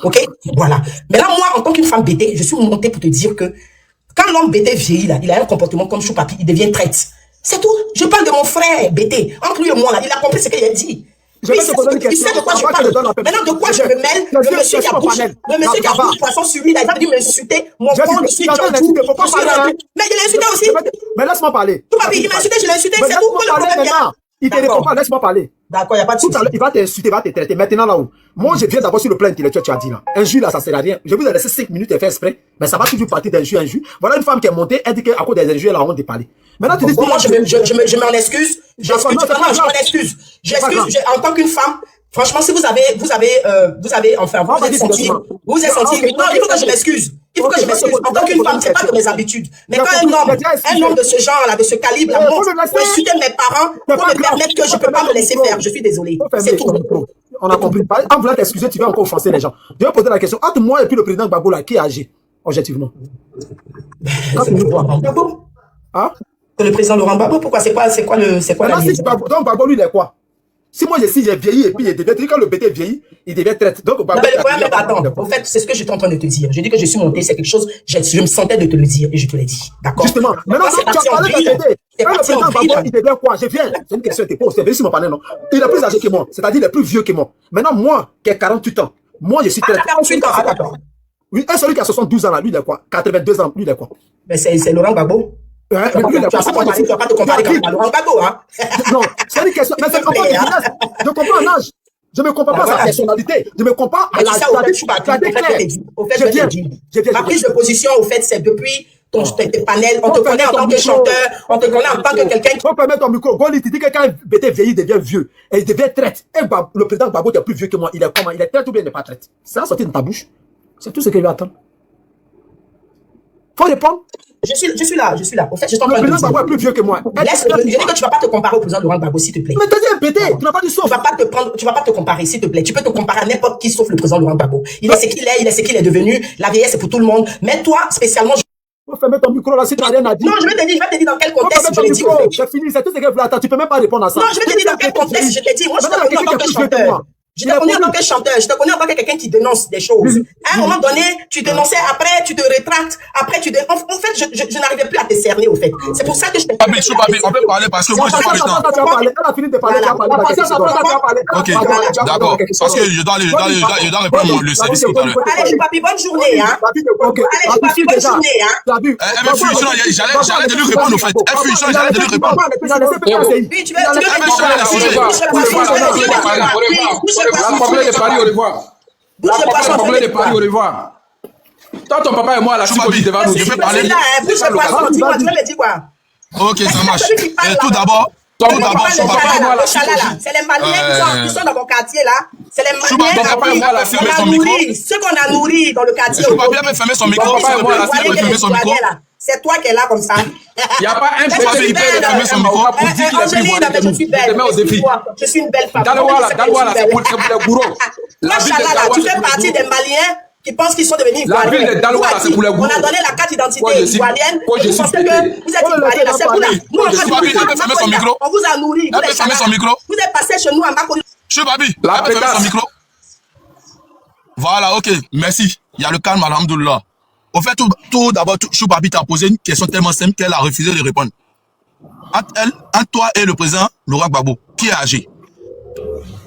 Ok? Voilà. Mais là, moi, en tant qu'une femme bêtée, je suis montée pour te dire que quand l'homme bêté vieillit, là, il a un comportement comme Choupapi, il devient traître. C'est tout. Je parle de mon frère bêté. Entre lui et moi, là, il a compris ce qu'il a dit. Il sait de quoi je parle. Maintenant, de quoi je me mêle? Le monsieur qui a bouche de poisson sur lui, il a dû m'insulter. Mon frère, je suis Djandjou. Mais il l'a insulté aussi. Mais laisse-moi parler. Choupapi, il m'a insulté, je l'ai insulté. C'est tout. Le problème. Il te répond pas, laisse-moi parler. D'accord, il n'y a pas de souci. Il va t'insulter, il va te traiter. Maintenant, là où, moi, je viens d'abord sur le plan intellectuel, tu as dit là. Injure, là, ça sert à rien. Je vous ai laissé 5 minutes et faire exprès, mais ça va toujours partir d'injure. Voilà une femme qui est montée, elle dit qu'à cause des injures, elle a honte de parler. Maintenant, tu dis, moi, je m'en excuse. Je m'en excuse. J'excuse, en tant qu'une femme, franchement, si vous avez, enfin, vous êtes senti, non, il faut que je m'excuse. Il faut que je m'excuse. En tant qu'une femme, c'est pas de mes habitudes. Mais quand un homme de ce genre-là, de ce calibre-là, pour insulter mes parents, pour me permettre que je peux pas me laisser faire, je suis désolé. C'est tout. On a compris. En voulant t'excuser, tu vas encore offenser les gens. Je vais poser la question. Entre moi et puis le président Gbagbo, là, qui a agi? Objectivement. Hein? Le président Laurent Gbagbo, pourquoi? C'est quoi la vie? Donc Gbagbo, lui, il est quoi? Si moi, j'ai vieilli et puis il devient, quand le bébé vieillit, il devient traître. Donc, non, mais le problème, attends. En fait, c'est ce que j'étais en train de te dire. Je dis que je suis monté, c'est quelque chose, je me sentais de te le dire et je te l'ai dit. D'accord? Justement. Maintenant, tu as parlé de bébé. Quand le président Gbagbo, il devient quoi? Je viens. C'est une question que tu poses. C'est venu sur mon panel, non? Il est plus âgé que moi. C'est-à-dire, il est plus vieux que moi. Maintenant, moi, qui ai 48 ans, moi, je suis traître. 48 ans, d'accord. Oui, celui qui a 72 ans, là, lui, il est quoi? 82 ans, lui, il est quoi? Mais c'est Laurent Gbagbo. Tu vas pas te comparer avec Laurent Gbagbo, hein? Non, c'est une question. Mais c'est comprendre l'âge. Je comprends l'âge. Je ne me compare pas à sa personnalité. Je me compare à la... Au fait, ma prise de position, au fait, c'est depuis tes panels, on te connaît en tant que chanteur, on te connaît en tant que quelqu'un qui... On peut mettre ton micro. Goli, tu dis que quand BT vieillit, il devient vieux. Et il devient traite. Et le président Gbagbo est plus vieux que moi. Il est comment? Il est traite ou bien il n'est pas traite? Ça a sorti de ta bouche. C'est tout ce que je vais attendre. Faut répondre. Je suis là. Au fait, je t'en parle. Le président Gbagbo est plus vieux que moi. Je dis que tu vas pas te comparer au président Laurent Gbagbo, s'il te plaît. Mais t'as dit BT, tu n'as pas dit sauf. Tu vas pas te comparer, s'il te plaît. Tu peux te comparer à n'importe qui sauf le président Laurent Gbagbo. Il est ce qu'il est, il est ce qu'il est devenu. La vieillesse, c'est pour tout le monde. Mais toi, spécialement... Faut fermer ton micro là si tu n'as rien à dire. Non, je vais te dire dans quel contexte je l'ai dit. J'ai fini, c'est tout ce que je voulais attendre. Tu peux même pas répondre à ça. Non, je vais te dire dans quel contexte je l'ai dit. Moi, je te connais en tant que chanteur. Je te connais en tant que chanteur, je te connais en tant que quelqu'un qui dénonce des choses. À un moment donné, tu dénonçais, après tu te rétractes, après tu dénonces. En fait, je n'arrivais plus à te cerner, au fait. C'est pour ça que je t'ai... Papi, on peut parler parce que moi, je suis pas le temps. Elle a fini de parler. Ok, d'accord. Parce que je dois répondre le service tout à l'heure. Allez, Papi, bonne journée, hein. Allez, Papi, bonne journée, hein. Elle fut j'allais de lui répondre, au fait. Elle fut j'allais de lui répondre. Oui, tu veux... La problème de Paris, au revoir. La problème de Paris, au revoir. Toi, ton papa et moi, la Chico, tu vas nous dire. Je peux parler. Tu vas me dire quoi? Ok, ça marche. Et tout d'abord, c'est les Maliens qui sont dans mon quartier là. C'est les Maliens ceux qu'on a nourris dans le quartier. Je peux pas bien fermer son micro. C'est toi qui es là comme ça. Il n'y a pas un petit qui peut fermer son micro pour dire qu'il est plus voilà que nous. Je suis une belle femme. Dalwala, c'est pour les bourreaux. Machallah, tu fais partie des Maliens qui pensent qu'ils sont devenus ivoiriens. La ville de Dalwala, c'est pour les bourreaux. On a donné la carte d'identité ivoirienne. Vous pensez que vous êtes ivoirien, c'est pour là. Nous, on vous a nourri. Elle peut fermer son micro. Vous êtes passé chez nous à Makoni. Je suis Babi. Elle peut fermer son micro. Voilà, ok, merci. Il y a le calme, alhamdoulilah. Au fait, tout d'abord, Choubabi t'a posé une question tellement simple qu'elle a refusé de répondre. Entre toi et le président Laurent Gbagbo, qui est âgé?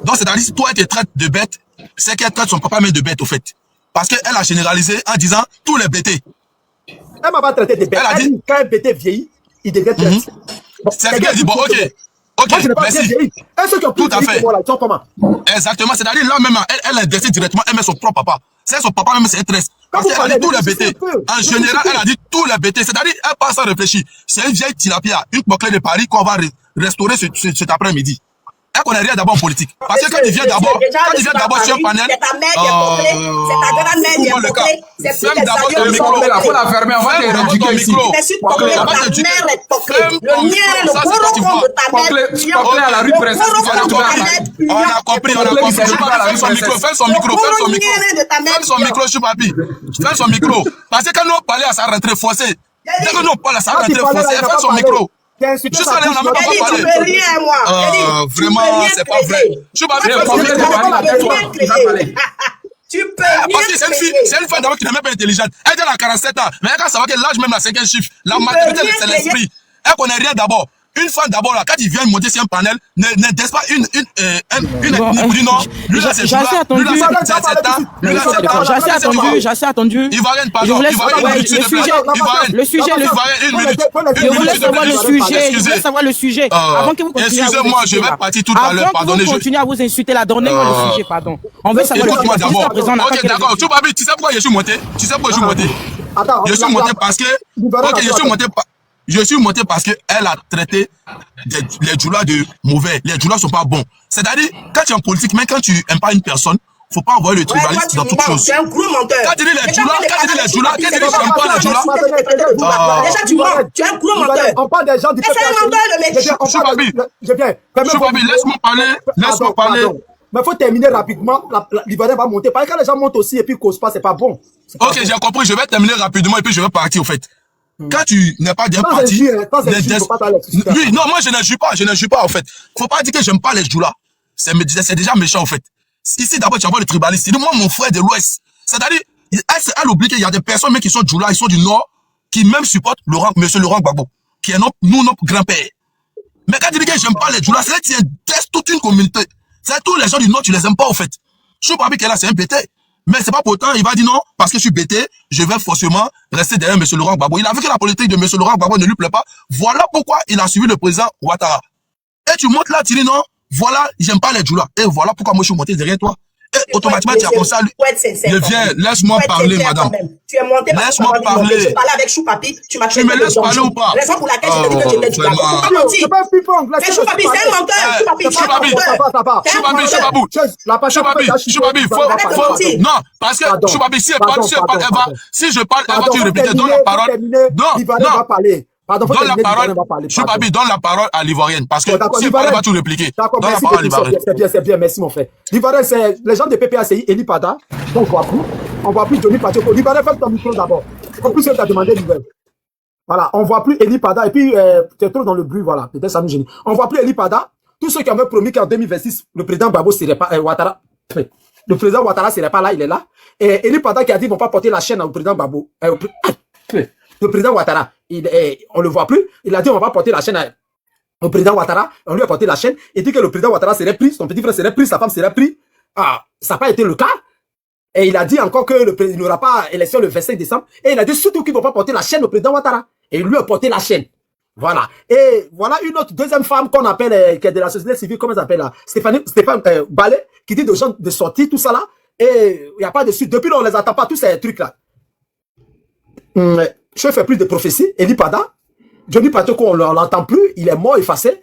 Donc, c'est-à-dire, si toi, tu traites de bête, c'est qu'elle traite son papa même de bête, au fait. Parce qu'elle a généralisé en disant tous les bêtés. Elle m'a pas traité de bête. Elle a dit, quand un bêté vieillit, il devient traite. C'est ce qu'elle dit, bon, ok. Ok, merci. Tout à fait. Exactement, c'est-à-dire, là même, elle décide directement, elle met son propre papa. C'est son papa même, c'est une tresse. Parce qu'elle a dit tous les bêtés. En général, elle a dit tous les bêtés. C'est-à-dire, elle passe sans réfléchir. C'est une vieille tilapia, une boucle de Paris qu'on va restaurer cet après-midi. Elle connaît rien d'abord en politique. Parce que quand il vient d'abord sur un panel. C'est ta mère qui est portée, c'est ta grand-mère qui est portée. C'est même d'abord ton micro, il faut la fermer, on va te rééduquer ici. Ta mère est portée. Le mien, le gros de ta mère. À la rue Princesse. On a compris. Fais son micro, Choupapi. Fais son micro. Parce que quand nous parlons à sa rentrée forcée, dès que nous parlons à sa rentrée forcée, elle fait son micro. Je sais, on n'a même pas parlé. Tu peux rien, moi. Vraiment, c'est pas vrai. Tu peux rien parce que c'est une femme d'abord qui n'est même pas intelligente. Elle est à 47 ans. Mais elle, quand ça va que l'âge même, la 5e chiffre. La maturité, c'est l'esprit. Elle connaît rien d'abord. Une femme d'abord, là, quand il vient monter sur un panel, n'est-ce pas une dit non, lui là c'est j'ai assez attendu. J'ai assez attendu. Ivoirienne, pardon. Le sujet. Je voulais savoir le sujet. Avant que vous continuiez. Excusez-moi, je vais partir tout à l'heure. Pardonnez. Avant que vous continuez à vous insulter là, donnez-moi le sujet, pardon. On veut savoir le sujet. Ok, d'accord. Choubabi, tu sais pourquoi je suis monté? Je suis monté parce que. Ok, je suis monté parce qu'elle a traité les djoulas de mauvais. Les djoulas sont pas bons. C'est-à-dire, quand tu es en politique, même quand tu n'aimes pas une personne, faut pas envoyer le tribalisme dans toute chose. C'est un gros menteur. Quand tu dis les djoulas, quand tu dis j'aime pas les djoulas. Déjà, tu mens. Tu es un gros menteur. On parle des gens du peuple. C'est un menteur, le mec. Choubabi, laisse-moi parler. Mais il faut terminer rapidement. L'Ivoirien va monter. Parce que quand les gens montent aussi et puis causent pas, c'est pas bon. Ok, j'ai compris. Je vais terminer rapidement et puis je vais partir, au fait. Quand tu n'es pas d'un parti, oui, non, moi je ne suis pas, en fait. Faut pas dire que j'aime pas les djoulas. C'est déjà méchant, en fait. Ici, d'abord, tu envoies le tribaliste. Il dit, moi, mon frère de l'Ouest. C'est-à-dire, elle oublie qu'il y a des personnes, mais qui sont djoulas, ils sont du Nord, qui même supportent monsieur Laurent Gbagbo, qui est notre grand-père. Mais quand tu dis que j'aime pas les djoulas, c'est que tu détestes toute une communauté. C'est tous les gens du Nord, tu les aimes pas, en fait. Je suis pas que là, c'est un pété. Mais c'est pas pour autant, il va dire non, parce que je suis bêté, je vais forcément rester derrière M. Laurent Gbagbo. Il a vu que la politique de M. Laurent Gbagbo ne lui plaît pas. Voilà pourquoi il a suivi le président Ouattara. Et tu montes là, tu dis non, voilà, j'aime pas les djoulas. Et voilà pourquoi moi je suis monté derrière toi. Et automatiquement, tu as pensé à lui. Viens, laisse-moi parler, madame. Tu es monté laisse-moi parler. Tu parlais avec Choupapi, tu m'as Tu me laisses parler ou pas? Raison pour laquelle je te dis que j'étais du Gabon. Pourquoi mentir? C'est pas un ping-pong. Mais Choupapi, c'est un menteur. Choupapi, faut. Non, parce que Choupapi, si je parle, elle va te répéter, donne la parole. Non. Donne la parole, Choupapi, donne la parole à l'Ivoirienne, parce que si elle va tout répliquer. Donne la parole à l'Ivoirienne. C'est bien, merci mon frère. L'Ivoirien, c'est les gens de PPACI, Eli Pada, on voit plus. On voit plus Johnny Pacheco. L'Ivoirien, ferme ton micro d'abord. En plus, tu as demandé l'Ivoirien. Voilà, on voit plus Eli Pada, et puis tu es trop dans le bruit, voilà, peut-être ça nous gêne. On voit plus Eli Pada. Tous ceux qui avaient promis qu'en 2026, le président Gbagbo serait pas, Ouattara, le président Ouattara serait pas là, il est là. Et Eli Pada qui a dit qu'ils vont pas porter la chaîne au président Gbagbo. Le président Ouattara, on le voit plus. Il a dit on va pas porter la chaîne au président Ouattara. On lui a porté la chaîne. Il dit que le président Ouattara serait pris, son petit frère serait pris, sa femme serait pris. Ah, ça n'a pas été le cas. Et il a dit encore que le président n'aura pas élection le 25 décembre. Et il a dit surtout qu'ils ne vont pas porter la chaîne au président Ouattara. Et il lui a porté la chaîne. Voilà. Et voilà une autre deuxième femme qu'on appelle, qui est de la société civile, comment elle s'appelle là? Stéphane Ballet, qui dit de gens de sortir, tout ça là. Et il n'y a pas de suite. Depuis là, on ne les attend pas, tous ces trucs là. Je fais plus de prophéties. Eli Pada, Johnny Pacheco, on ne l'entend plus. Il est mort, effacé.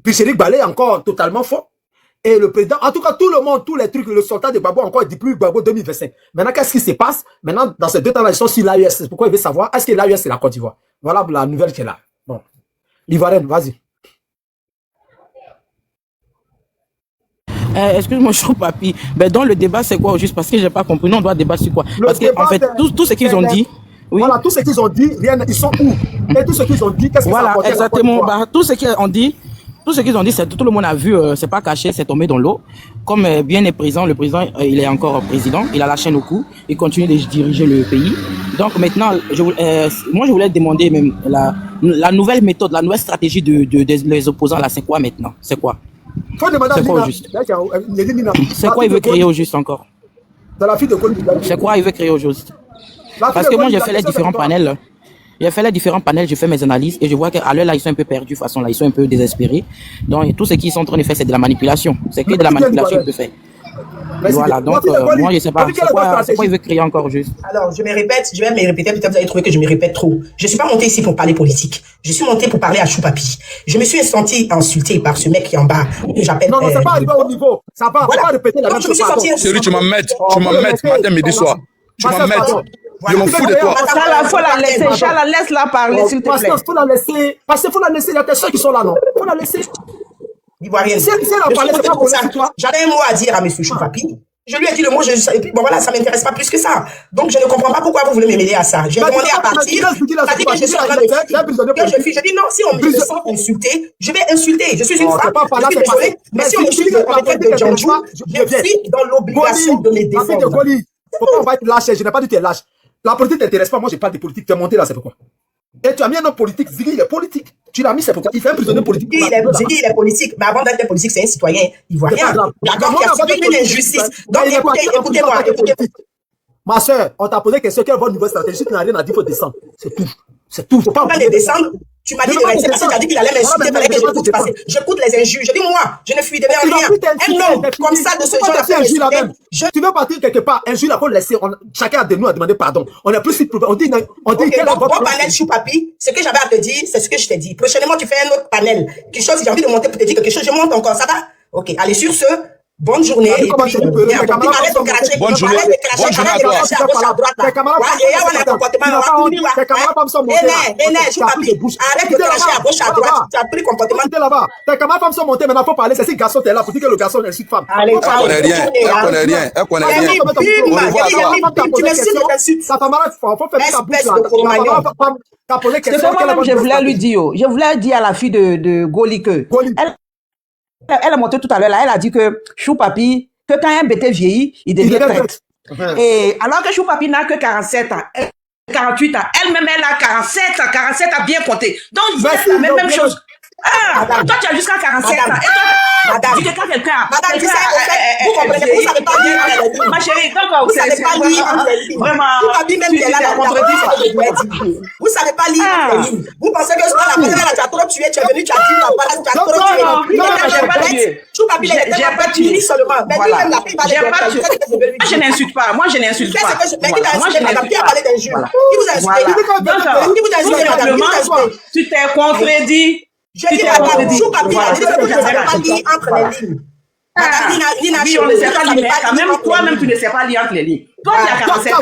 Puis Cédric Ballet, encore totalement faux. Et le président, en tout cas, tout le monde, tous les trucs, le soldat de Gbagbo, encore, il dit plus Gbagbo 2025. Maintenant, qu'est-ce qui se passe? Maintenant, dans ces 2 temps-là, ils sont sur l'AUS. Pourquoi il veut savoir? Est-ce que l'AUS, c'est la Côte d'Ivoire? Voilà la nouvelle qui est là. Bon. L'Ivoirienne, vas-y. Excuse-moi, Choupapi. Ben, dans le débat, c'est quoi, juste parce que j'ai pas compris. Nous, on doit débattre sur quoi? Parce que, en fait, tout ce qu'ils ont dit. Oui. Voilà, tout ce qu'ils ont dit, ils sont où? Et tout ce qu'ils ont dit, qu'est-ce que ça a apporté? Exactement. Bah, tout ce qu'ils ont dit, c'est tout le monde a vu, c'est pas caché, c'est tombé dans l'eau. Comme bien est présent, le président, il est encore président, il a la chaîne au cou, il continue de diriger le pays. Donc maintenant, moi je voulais demander même la nouvelle méthode, la nouvelle stratégie des opposants là, c'est quoi maintenant? C'est quoi? Faut demander c'est quoi au juste? C'est quoi il veut créer au juste encore? Dans la fille de Coli. C'est quoi il veut créer au juste? Parce que moi, j'ai fait les différents panels. J'ai fait mes analyses et je vois qu'à l'heure là, ils sont un peu perdus, de toute façon là, ils sont un peu désespérés. Donc, tout ce qu'ils sont en train de faire, c'est de la manipulation. C'est que de la manipulation qu'ils peuvent faire. Voilà, donc moi, je sais pas. C'est quoi il veut créer encore juste? Alors, je me répète, je vais me répéter, peut-être vous allez trouver que je me répète trop. Je suis pas montée ici pour parler politique. Je suis montée pour parler à Choupapi. Je me suis sentie insultée par ce mec qui est en bas, que j'appelle. Non, c'est pas arrivé au niveau. Ça va pas répéter la même chose. Chérie, tu m'emmettes, matin, midi, soir. Tu m'emmettes. Je m'en fous de toi. Faut la laisser. Charles, laisse-la parler, s'il te plaît. Faut la laisser. Parce qu'il faut la laisser. Il y a des gens qui sont là, non? Faut la laisser. Ivoirienne. J'avais un mot à dire à M. Choupapi. Je lui ai dit le mot, et puis bon voilà, ça m'intéresse pas plus que ça. Donc je ne comprends pas pourquoi vous voulez me mêler à ça. J'ai demandé à partir. Ça dit que je suis en train de je dis non, si on me sent insulter, je vais insulter. Je suis une femme. Je suis désolée. Mais si on me suit avec quelqu'un de Djanjou, je suis dans l'obligation de me défendre. Pourquoi on va être lâche? Je n'ai pas dit que tu es lâche. La politique ne t'intéresse pas. Moi, je parle de politique. Tu es monté là, c'est pourquoi. Et tu as mis un homme politique. Ziggy, il est politique. Tu l'as mis, c'est pourquoi. Il fait un prisonnier politique. Ziggy, il est politique. Mais avant d'être politique, c'est un citoyen ivoirien. D'accord, qui a subi une injustice. Donc, écoutez-moi. Ma soeur, on t'a posé question. Quelle bonne nouvelle stratégie? Tu n'as rien à dire, il faut descendre. C'est tout. C'est tout. Faut pas les descendre. Tu m'as dit de rester parce que tu as dit qu'il allait m'insulter, fallait que j'écoute passer. J'écoute les injures. Je dis moi, je ne fuis devant rien. Un homme comme ça, de ce genre de tu veux partir quelque part, injure, il faut laisser. Chacun de nous a demandé pardon. On a plus de problème. On dit quel est votre panel Choupapi, ce que j'avais à te dire, c'est ce que je t'ai dit. Prochainement, tu fais un autre panel. Quelque chose, j'ai envie de monter pour te dire quelque chose, je monte encore, ça va? Ok, allez, sur ce. Bonne journée. Et puis, bonne journée à toi. Arrête de cracher à gauche, à droite. Tu as pris comportement. Là-bas. Tes camarades femmes sont montées, maintenant il faut parler. C'est si le garçon est là pour dire que le garçon insulte femme. Elle connaît rien. Elle connaît rien. Tu m'insultes. Ta camarade, faut faire ta bouche là. C'est moi-même, je voulais lui dire. Je voulais dire à la fille de Goli que. Elle a monté tout à l'heure là, elle a dit que Choupapi, que quand un bébé vieillit, il devient traître. Et alors que Choupapi n'a que 47 ans, 48 ans, elle-même elle a 47 ans bien compté. Donc vous êtes la même chose. Ah, toi, tu as jusqu'à 47 ans. Et toi, madame, tu déclares quelqu'un. Madame, tu sais, vous comprenez, vous savez pas lire entre les lignes. Ma chérie, donc, Vous savez pas lire entre les lignes. Vraiment. Vous m'avez même qui est là, la contredit ce que je lui ai dit. Vous savez pas lire entre les lignes. Vous pensez que dans la première, tu as trop tué, tu es venu, tu as dit, tu as trop tué. Non, j'ai pas tué. Choupapi, j'ai pas tué seulement. Mais lui-même, la fille va j'ai pas tué. Moi, je n'insulte pas. Moi, je n'insulte pas. Mais qui t'a insulté, madame? Qui a parlé d'injures? Qui vous a insulté? Qui vous a insulté, madame? Qui vous a insulté? Tu t'es contredit. Je dis, madame, Choupapi, a dit que vous ne savez pas lire entre les lignes. Madame Nina, oui, on ne sait pas lire, mais quand même, toi-même, tu ne sais pas lire entre les lignes. Toi, tu as 47 ans.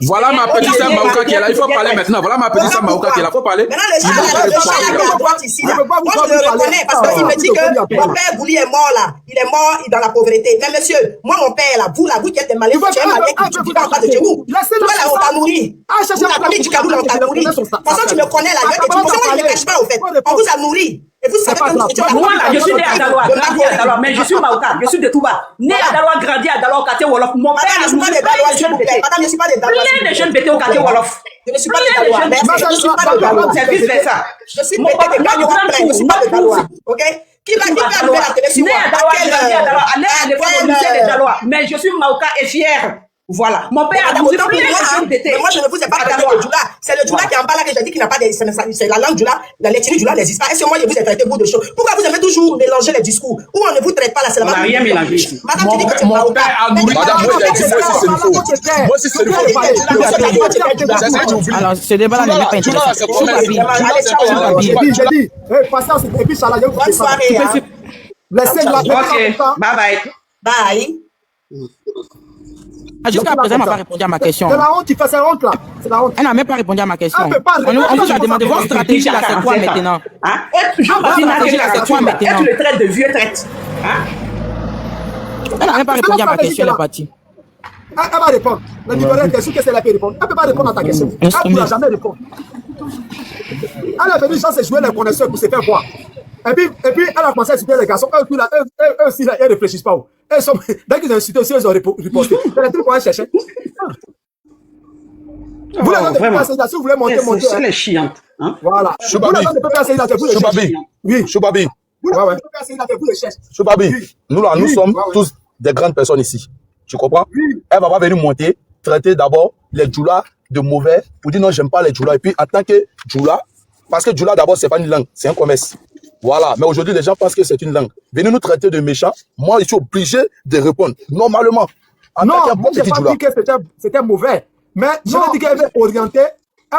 Voilà ma petite sœur Maouka qui est là. Il faut parler maintenant. Voilà ma petite sœur Maouka qui est là. Il faut parler. Maintenant, le chat qui est à droite ici, là. Moi, je le reconnais parce qu'il me dit que mon père Bouli est mort là. Il est mort dans la pauvreté. Mais monsieur, moi, mon père là, vous qui êtes des malais, tu es malais, tu vis en face de chez vous. Toi là, on t'a nourri. Vous, la famille du Cameroun, on t'a nourri. De toute façon, tu me connais là. C'est pour ça que je ne me cache pas, au fait. On vous a nourri. Et vous savez que moi là, je suis né à Daloa, grandi à Daloa, mais je suis Maouka, je suis de Touba. Né à Daloa, grandi à Daloa, au quartier Wolof. Mon père a nourri plein de jeunes bêtés. Madame, je suis pas des Dalois. Plein de jeunes bêtés au quartier Wolof. Je ne suis pas des Dalois. Je ne suis pas des Dalois. C'est vice versa. Je suis bêté des Dalois plein. Je ne suis pas des Dalois. Ok? Qui va allumer la télé sur moi? Né à Daloa, grandi à Daloa. Né à l'école au lycée des Dalois. Mais je suis Maouka et fier. Voilà. Mon père a nourri plein de jeunes bêtés. Mais moi, je ne vous ai pas traité de Djoula. C'est le Djoula qui est en bas là que j'ai dit qu'il n'a pas de. C'est la langue Djoula. La lettre Djoula n'existe pas. Est-ce que moi, je vous ai traité bout de choses? Pourquoi vous aimez toujours mélanger les discours? Ou on ne vous traite pas là? C'est la on n'a rien mélangé ici. Madame, tu dis que tu es Maouka. Madame, moi, j'ai dit, moi, si c'est le faux. Alors, ce débat-là n'est pas intéressant. J'ai dit, patience, et puis Chala, bonne soirée. Laissez-la. Ok, bye bye. Bye. Jusqu'à présent, elle n'a pas répondu à ma question. C'est la honte, tu fais cette honte là. C'est la honte. Elle n'a même pas répondu à ma question. On vous a demandé votre stratégie là, c'est quoi maintenant? Votre stratégie là, c'est quoi maintenant? Tu le traites de vieux traite. Elle n'a même pas répondu à ma question, elle est partie. Elle va répondre. Le Libérien, t'es sûr que c'est la qui répond. Elle ne peut pas répondre à ta question. Elle ne pourra jamais répondre. Elle a venu sans se jouer les connaisseurs pour se faire voir. Et puis, elle a commencé à insulter les garçons. Eux aussi, ils ne réfléchissent pas. Dès qu'ils ont insulté aussi, ils ont riposté. C'est le truc qu'on va chercher. Vous les gens de PPA, si vous voulez monter. C'est les chiantes. Voilà. Vous les gens de PPA, vous les cherchez. Oui. Choupapi. Choupapi. Nous là, nous sommes tous des grandes personnes ici. Tu comprends? Elle va pas venir monter, traiter d'abord les Djoula de mauvais pour dire non, j'aime pas les Djoula. Et puis, en tant que Djoula, parce que Djoula d'abord, c'est pas une langue, c'est un commerce. Voilà, mais aujourd'hui, les gens pensent que c'est une langue. Venez nous traiter de méchants. Moi, je suis obligé de répondre normalement. Non, moi, je n'ai pas dit que c'était mauvais. Mais je l'ai dit qu'elle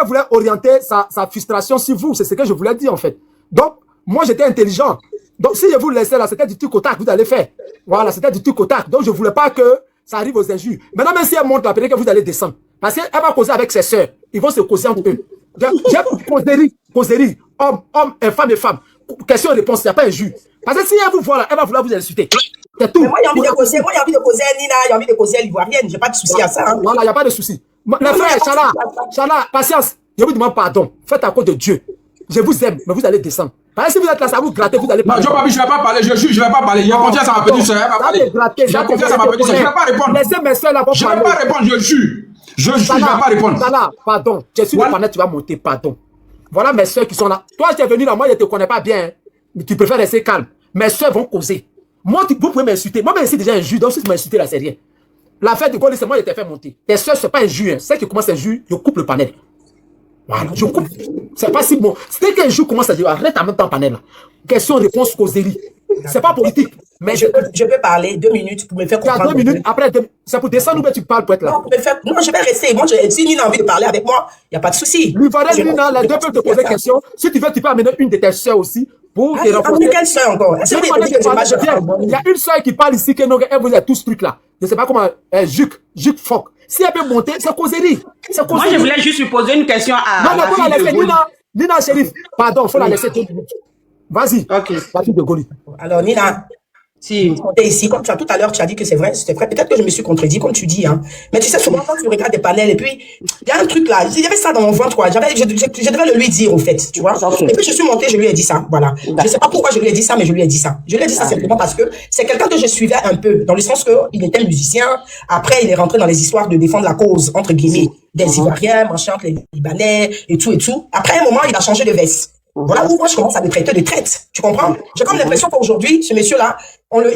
voulait orienter sa frustration sur vous. C'est ce que je voulais dire, en fait. Donc, moi, j'étais intelligent. Donc, si je vous laissais là, c'était du truc au tac que vous allez faire. Voilà, c'était du truc au tac. Donc, je ne voulais pas que ça arrive aux injures. Maintenant, même si elle monte là, peut-être que vous allez descendre. Parce qu'elle va causer avec ses sœurs. Ils vont se causer entre eux. J'ai causerie, homme et femme. Question-réponse, il n'y a pas injure. Parce que si elle vous voit là, elle va vouloir vous insulter. C'est tout. Mais moi, j'ai envie de causer Nina, j'ai envie de causer l'Ivoirienne. J'ai pas de souci à ça. Voilà, il n'y a pas de souci. Les frères, Chala, patience. Je vous demande pardon. Faites à cause de Dieu. Je vous aime, mais vous allez descendre. Parce que si vous êtes là, ça vous gratter, vous allez parler. Non, Papi, je ne vais pas parler, je jure, je ne vais pas parler. J'ai confiance à ma petite soeur, elle va parler. J'ai confiance à ma petite soeur, je ne vais pas répondre. Laissez mes soeurs là pour parler. Je ne vais pas répondre, je jure. Je jure, je ne vais pas répondre. Chala, pardon. Je suis le panel, tu vas monter, pardon. Voilà mes soeurs qui sont là. Toi, tu es venu là, moi, je ne te connais pas bien. Mais tu préfères rester calme. Mes soeurs vont causer. Moi, vous pouvez m'insulter. Moi, même si déjà un jus, donc si tu m'insultes là, c'est rien. L'affaire de Gaulle, c'est moi qui t'ai fait monter. Tes soeurs, ce n'est pas un jus. Celle qui commence un jus, je coupe le panel. Voilà, je coupe. C'est pas si bon. Dès qu'un jus commence à dire, arrête en même temps panel là. Question, réponse, causerie. C'est pas politique. Mais je peux parler 2 minutes pour me faire comprendre. 2 minutes, après, c'est pour descendre ou bien tu parles pour être là? Non, je vais rester. Moi, si Nina a envie de parler avec moi, il n'y a pas de souci. L'Ivoirienne, Nina, les deux peuvent te poser des questions. Si tu veux, tu peux amener une de tes soeurs aussi. Pour te renforcer. Quelle soeur encore? Il y a une soeur qui parle ici, elle vous a tout ce truc là. Je ne sais pas comment, Juc Foc. Si elle peut monter, c'est causerie. Moi, je voulais juste lui poser une question à. Non, faut la laisser. Nina, Chérif. Pardon, il faut la laisser 2 minutes. Vas-y. Ok. Vas-y de Goli. Alors, Nina. Si ici, comme tu as tout à l'heure, tu as dit que c'est vrai. Peut-être que je me suis contredit, comme tu dis, hein. Mais tu sais, souvent, quand tu regardes des panels, et puis, il y a un truc là, il y avait ça dans mon ventre, quoi. Je devais le lui dire, au fait, tu vois. Okay. Et puis, je suis montée, je lui ai dit ça, voilà. Je sais pas pourquoi je lui ai dit ça, mais je lui ai dit ça. Je lui ai dit ça simplement parce que c'est quelqu'un que je suivais un peu, dans le sens que il était musicien. Après, il est rentré dans les histoires de défendre la cause, entre guillemets. des Ivoiriens, machin, entre les Libanais, et tout, et tout. Après un moment, il a changé de veste. Voilà où moi je commence à me traiter de traite. Tu comprends? J'ai comme l'impression qu'aujourd'hui, ce monsieur-là,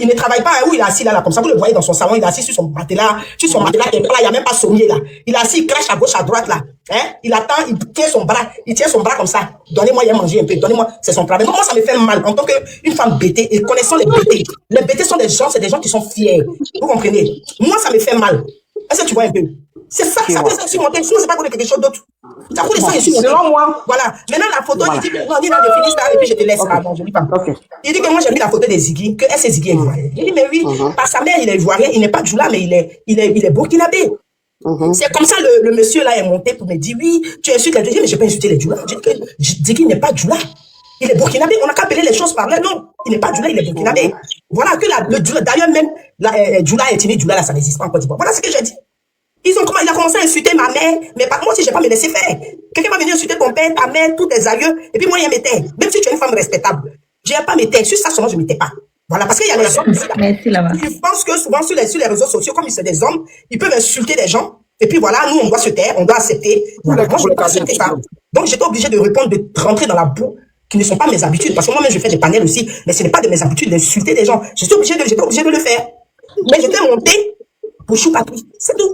il ne travaille pas, où il est assis là, comme ça. Vous le voyez dans son salon, il est assis sur son matelas qui est là, il n'y a même pas sommier là. Il est assis, il crache à gauche, à droite là. Hein? Il attend, il tient son bras comme ça. Donnez-moi, il a mangé un peu, donnez-moi, c'est son travail. Donc, moi, ça me fait mal en tant qu'une femme bêtée et connaissant les bêtés. Les bêtés sont des gens, c'est des gens qui sont fiers. Vous comprenez? Moi, ça me fait mal. Est-ce que tu vois un peu? C'est ça, ça peut être surmonté. Sinon, c'est pas quelque chose d'autre. Ça peut être surmonté. Selon moi. Voilà. Maintenant, la photo, il dit que, non, il a fini ça, et puis je te laisse. Ah, non, je lis pas. Il dit que moi, j'ai mis la photo des Ziggy, que est-ce que Ziggy est ivoirien? Il dit, mais oui, par sa mère, il est ivoirien, il n'est pas Djoula, mais il est burkinabé. C'est comme ça, le monsieur là est monté pour me dire, oui, tu insultes les Djoula, mais je n'ai pas insulté les Djoula. Je dis que Ziggy n'est pas Djoula. Il est burkinabé. On n'a qu'à appeler les choses par là. Non, il n'est pas Djoula, il est burkinabé. Voilà que le Djoula, d'ailleurs, même, Djoula et Tini Djoula, là, ça n'existe pas en Côte d'Ivoire. Voilà ce que j'ai dit. Il a commencé à insulter ma mère, mais moi aussi, je n'ai pas me laissé faire. Quelqu'un va venir insulter ton père, ta mère, tous tes aïeux, et puis moi, il m'était. Même si tu es une femme respectable, je n'ai pas m'étais. Sur ça, seulement, je ne m'étais pas. Voilà, parce qu'il y a des hommes ici, là. Ils pensent que souvent, sur les réseaux sociaux, comme ils sont des hommes, ils peuvent insulter des gens, et puis voilà, nous, on doit se taire, on doit accepter. Voilà, moi, je ne peux pas accepter ça. Donc, j'étais obligé de répondre, de rentrer dans la boue, qui ne sont pas mes habitudes, parce que moi-même, je fais des panels aussi, mais ce n'est pas de mes habitudes d'insulter des gens. J'étais obligé de le faire. Mais j'étais monté pour Chou Papi. C'est tout.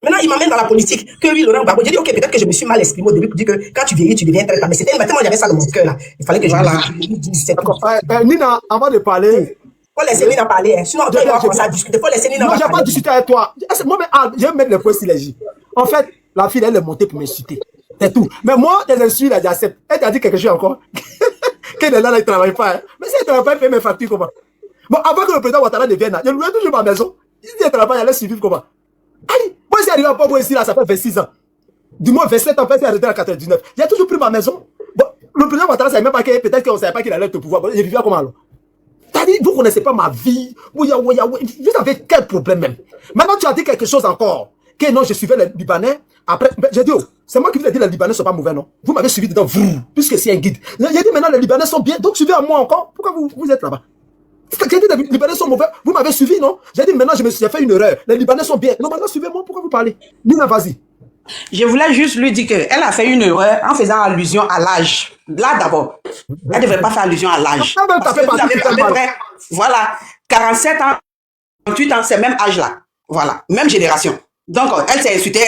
Maintenant, il m'amène dans la politique. Que oui, Laurent Gbagbo. J'ai dit, ok, peut-être que je me suis mal exprimé au début pour dire que quand tu vieillis, tu deviens très tard. Mais c'était tellement, il y avait ça dans mon cœur, là. Il fallait que je dise. Nina, avant de parler. Faut laisser Nina parler, hein. Sinon, toi, il va commencer à discuter. Faut laisser Nina parler. Non, j'ai pas discuté avec toi. Moi, je vais mettre les points sur les J. En fait, la fille, elle est montée pour m'insulter. C'est tout. Mais moi, les insultes, là, j'accepte. Elle t'a dit quelque chose encore. Qu'elle est là, elle ne travaille pas. Hein. Mais si elle ne travaille pas, elle paye mes factures, comment? Bon, avant que le président Ouattara ne vienne là, je louais toujours ma maison. Si elle ne travaille pas, elle laisse survivre comment? Aïe, moi, j'ai arrivé à Bobo ici, là, ça fait 26 ans. Du moins, 27 ans, après, c'est arrêté en 99. J'ai toujours pris ma maison. Bon, le président Ouattara, savait même pas peut-être qu'on ne savait pas qu'il allait te pouvoir. Bon, je vivais comment alors? T'as dit, vous ne connaissez pas ma vie. Vous avez quel problème même? Maintenant, tu as dit quelque chose encore. Que non, je suivais les Libanais. Après, j'ai dit, oh, c'est moi qui vous ai dit, les Libanais ne sont pas mauvais, non? Vous m'avez suivi dedans, vous, puisque c'est un guide. J'ai dit, maintenant, les Libanais sont bien, donc suivez à moi encore. Pourquoi vous êtes là-bas? J'ai dit, les Libanais sont mauvais. Vous m'avez suivi, non? J'ai dit, maintenant, j'ai fait une erreur. Les Libanais sont bien. Non, maintenant, suivez-moi. Pourquoi vous parlez? Nina, vas-y. Je voulais juste lui dire qu'elle a fait une erreur en faisant allusion à l'âge. Là, d'abord. Elle ne devrait pas faire allusion à l'âge. Parce que vous avez à peu près, voilà, 47 ans, 38 ans, c'est le même âge-là. Voilà, même génération. Donc, elle s'est insultée,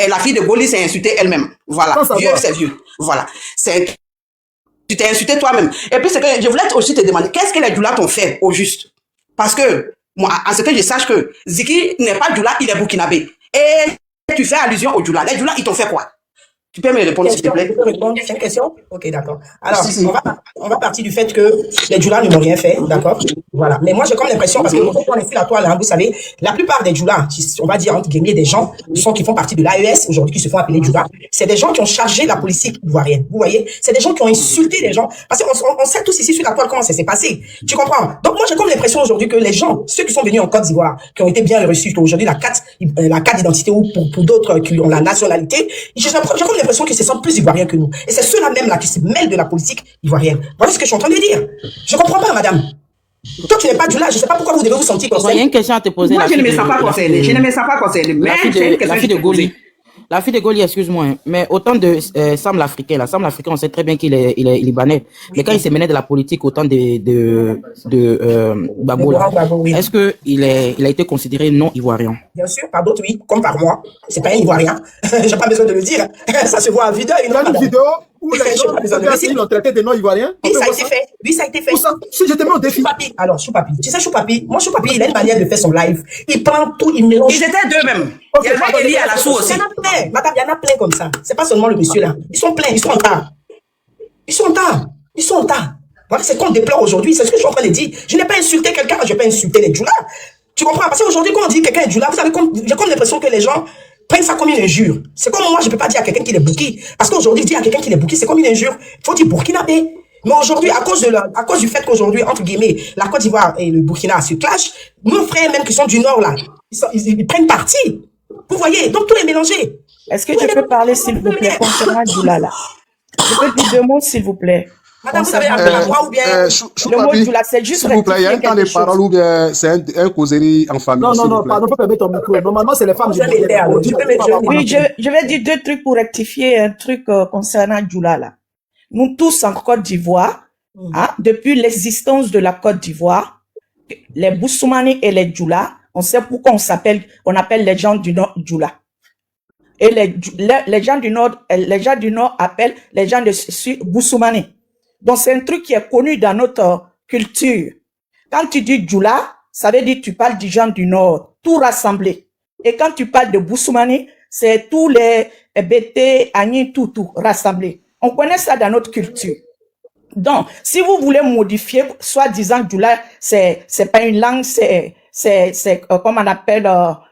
la fille de Goli s'est insultée elle-même. Voilà, vieux, c'est vieux. Voilà. Tu t'es insulté toi-même. Et puis, c'est que je voulais aussi te demander, qu'est-ce que les Djoula t'ont fait au juste? Parce que, moi, à ce que je sache que Ziki n'est pas Djoula, il est burkinabé. Et tu fais allusion aux Djoula. Les Djoula, ils t'ont fait quoi? Tu peux me répondre, s'il te plaît? C'est une question? Ok, d'accord. Alors, on va partir du fait que les Djoula ne m'ont rien fait, d'accord? Voilà. Mais moi, j'ai comme l'impression, parce que quand on est sur la toile, hein, vous savez, la plupart des Djoula, on va dire entre guillemets des gens qui font partie de l'AES, aujourd'hui, qui se font appeler Djoula, c'est des gens qui ont chargé la politique ivoirienne. Vous voyez? C'est des gens qui ont insulté les gens. Parce qu'on sait tous ici sur la toile comment ça s'est passé. Tu comprends? Donc, moi, j'ai comme l'impression aujourd'hui que les gens, ceux qui sont venus en Côte d'Ivoire, qui ont été bien reçus, qui ont aujourd'hui la carte d'identité ou pour d'autres qui ont la nationalité, j'ai comme l'impression qu'ils se sentent plus ivoiriens que nous. Et c'est ceux-là même là qui se mêlent de la politique ivoirienne. Voilà ce que je suis en train de dire. Je comprends pas, madame. Toi, tu n'es pas du là. Je ne sais pas pourquoi vous devez vous sentir concerné. Il y a une question à te poser. Moi, je ne me sens pas concerné. Je ne me sens pas concerné. La fille de Goli. La fille de Goli, excuse-moi, hein, mais autant de Sam l'Africain, là, Sam l'Africain, on sait très bien qu'il est libanais. Mais quand il s'est mené de la politique autant de Gbagbo, est-ce que il a été considéré non ivoirien? Bien sûr, par d'autres oui, comme par moi. C'est pas un ivoirien. J'ai pas besoin de le dire. Ça se voit à vidéo. Il y a une vidéo où les gens l'ont traité de non ivoirien. Oui, ça a été fait. Oui, ça a été fait. Si je te mets au défi. Alors, Chou Papi. Tu sais, Chou Papi, moi, Chou Papi, il a une manière de faire son live. Il prend tout, il mélange. Ils étaient deux même. Il y avait Eli à la source aussi. Il y en a plein. Madame, il y en a plein comme ça. C'est pas seulement le monsieur là. Ils sont pleins, ils sont en tas. Ils sont en tas. Ils sont en tas. Voilà, c'est qu'on déplore aujourd'hui. C'est ce que je suis en train de dire. Je n'ai pas insulté quelqu'un, je n'ai pas insulté les Djoula. Tu comprends? Parce qu'aujourd'hui, quand on dit quelqu'un est Djoula, vous savez, j'ai comme l'impression que les gens prennent ça comme une injure. C'est comme moi, je ne peux pas dire à quelqu'un qu'il est bouki. Parce qu'aujourd'hui, dire à quelqu'un qu'il est bouki, c'est comme une injure. Il faut dire burkinabé. Mais aujourd'hui, à cause du fait qu'aujourd'hui, entre guillemets, la Côte d'Ivoire et le Burkina se clashent, nos frères même qui sont du Nord, là, ils prennent parti. Vous voyez? Donc, tout est mélangé. Est-ce que tu peux parler, s'il vous plaît, concernant Djoula, là? Je peux dire deux mots, s'il vous plaît. Madame, vous avez appelé à moi ou bien le mot Djoula, c'est juste s'il vous plaît, il y a un temps de parole ou bien c'est un causerie en famille. Non, pardon, faut permettre ton micro. Normalement, c'est les femmes. Oui, je vais dire 2 trucs pour rectifier un truc concernant Djoula là. Nous tous en Côte d'Ivoire, depuis l'existence de la Côte d'Ivoire, les Boussoumani et les Djoula, on sait pourquoi on appelle les gens du Nord Djoula. Et les gens du Nord appellent les gens de Sud Boussoumani. Donc, c'est un truc qui est connu dans notre culture. Quand tu dis Djoula, ça veut dire que tu parles des gens du Nord, tout rassemblé. Et quand tu parles de Boussoumani, c'est tous les BT, Agni, tout rassemblé. On connaît ça dans notre culture. Donc, si vous voulez modifier, soi-disant Djoula, c'est pas une langue, c'est comment on appelle,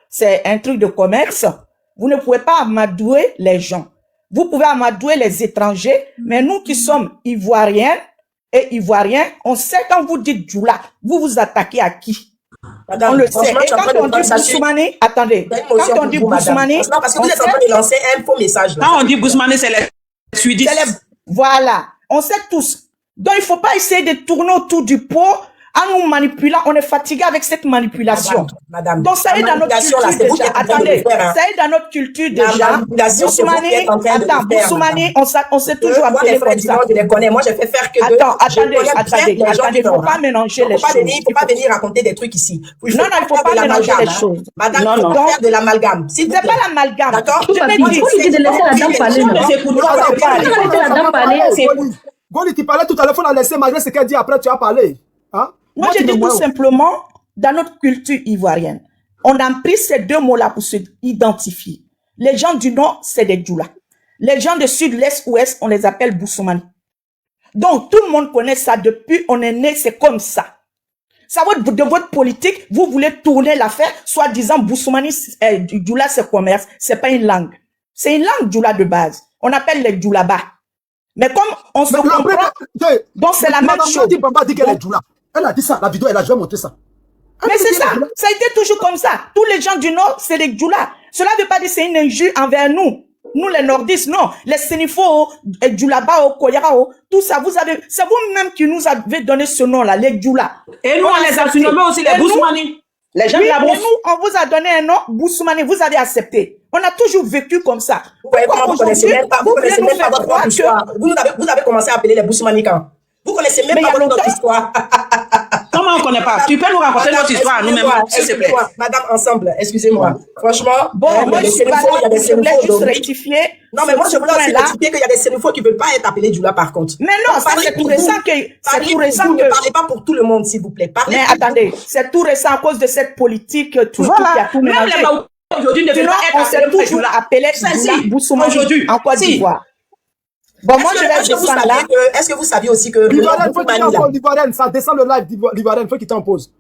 c'est un truc de commerce. Vous ne pouvez pas amadouer les gens. Vous pouvez amadouer les étrangers, mais nous qui sommes Ivoiriens et Ivoiriens, on sait quand vous dites Djoula, vous vous attaquez à qui? Madame, on le sait. Et quand on dit Boussoumani, attendez, quand on dit Boussoumani, parce que vous êtes en train de lancer un faux message. Quand on dit Boussoumani, c'est les sudistes. Voilà, on sait tous. Donc il faut pas essayer de tourner autour du pot en nous manipulant. On est fatigué avec cette manipulation. Madame, donc ça est dans notre culture déjà. Attendez, ça est dans notre culture déjà. Boussoumani, on s'est toujours appelé comme ça. Je les connais. Moi, je fais faire que attendez, faut pas mélanger les choses. Il faut pas venir raconter des trucs ici. Non, il faut pas mélanger les choses. Madame, il faut faire de l'amalgame. C'est pas l'amalgame. D'accord? Je vais dire, de laisser la dame parler. Goli, tu parlais tout à l'heure, il faut la laisser malgré ce qu'elle dit après, tu as parlé. Hein? Moi, je dis tout simplement, dans notre culture ivoirienne, on a pris ces 2 mots-là pour se identifier. Les gens du Nord, c'est des Djoula. Les gens du Sud, l'Est, Ouest, on les appelle Boussoumani. Donc, tout le monde connaît ça depuis, on est né, c'est comme ça. Ça va de votre politique, vous voulez tourner l'affaire, soi-disant Boussoumani, Djoula, c'est commerce, c'est pas une langue. C'est une langue Djoula de base. On appelle les Djoulaba. Mais comme on se comprend, donc c'est la même chose. Bamba dit qu'elle est Djoula. Elle a dit ça, la vidéo, elle a jamais montré ça. Mais c'est ça, ça a été toujours comme ça. Tous les gens du Nord, c'est des Djoula. Cela ne veut pas dire que c'est une injure envers nous. Nous, les Nordistes, non. Les Sénifo, Djoulaba, Koyarao, tout ça, c'est vous-même qui nous avez donné ce nom-là, les Djoula. Et nous, on les a surnommés aussi les Boussoumani. Les gens de la brousse. Nous, on vous a donné un nom, Boussoumani, vous avez accepté. On a toujours vécu comme ça. Vous connaissez même pas votre histoire. Vous avez commencé à appeler les Boussoumani quand? Vous connaissez même pas notre histoire. Comment on ne connaît pas? Tu peux nous raconter notre histoire nous-mêmes, s'il te plaît. Madame, ensemble, excusez-moi. Franchement, bon, moi, je voulais juste rectifier. Non, mais moi, je voulais aussi rectifier qu'il y a des Sénéfaux qui ne veulent pas être appelés Djoula, par contre. Mais non, c'est tout récent que... Ne parlez pas pour tout le monde, s'il vous plaît. Mais attendez, c'est tout récent à cause de cette politique, tout qui a tout mélangé. Aujourd'hui, ne veut pas être on s'est toujours appelé Boussoumani en Côte d'Ivoire. Bon, moi, je vais descendre là. Est-ce que vous saviez aussi que... L'Ivoirienne, ça descend le live l'Ivoirienne, faut qu'il t'en pose.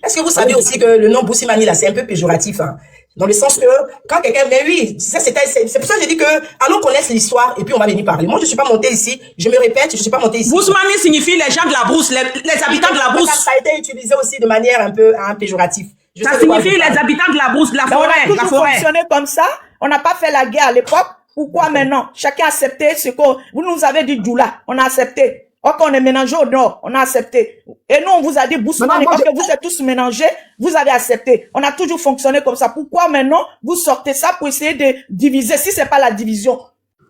Est-ce que vous savez aussi que le nom Boussoumani, là, c'est un peu péjoratif, hein? Dans le sens que, quand quelqu'un... Mais oui, c'est pour ça que je dis que, allons connaître l'histoire et puis on va venir parler. Moi, je ne suis pas montée ici. Je me répète, je ne suis pas montée ici. Boussoumani signifie les gens de la brousse, les habitants de la brousse. Ça a été utilisé aussi de manière un peu péjorative. Ça signifie les habitants de la brousse, de la forêt. On a toujours fonctionné comme ça. On n'a pas fait la guerre à l'époque. Pourquoi maintenant? Chacun a accepté ce que vous nous avez dit Djoula. On a accepté. Ok, on est mélangé au Nord. On a accepté. Et nous, on vous a dit Boussoumani. Ok, vous êtes tous mélangés. Vous avez accepté. On a toujours fonctionné comme ça. Pourquoi maintenant vous sortez ça pour essayer de diviser? Si c'est pas la division.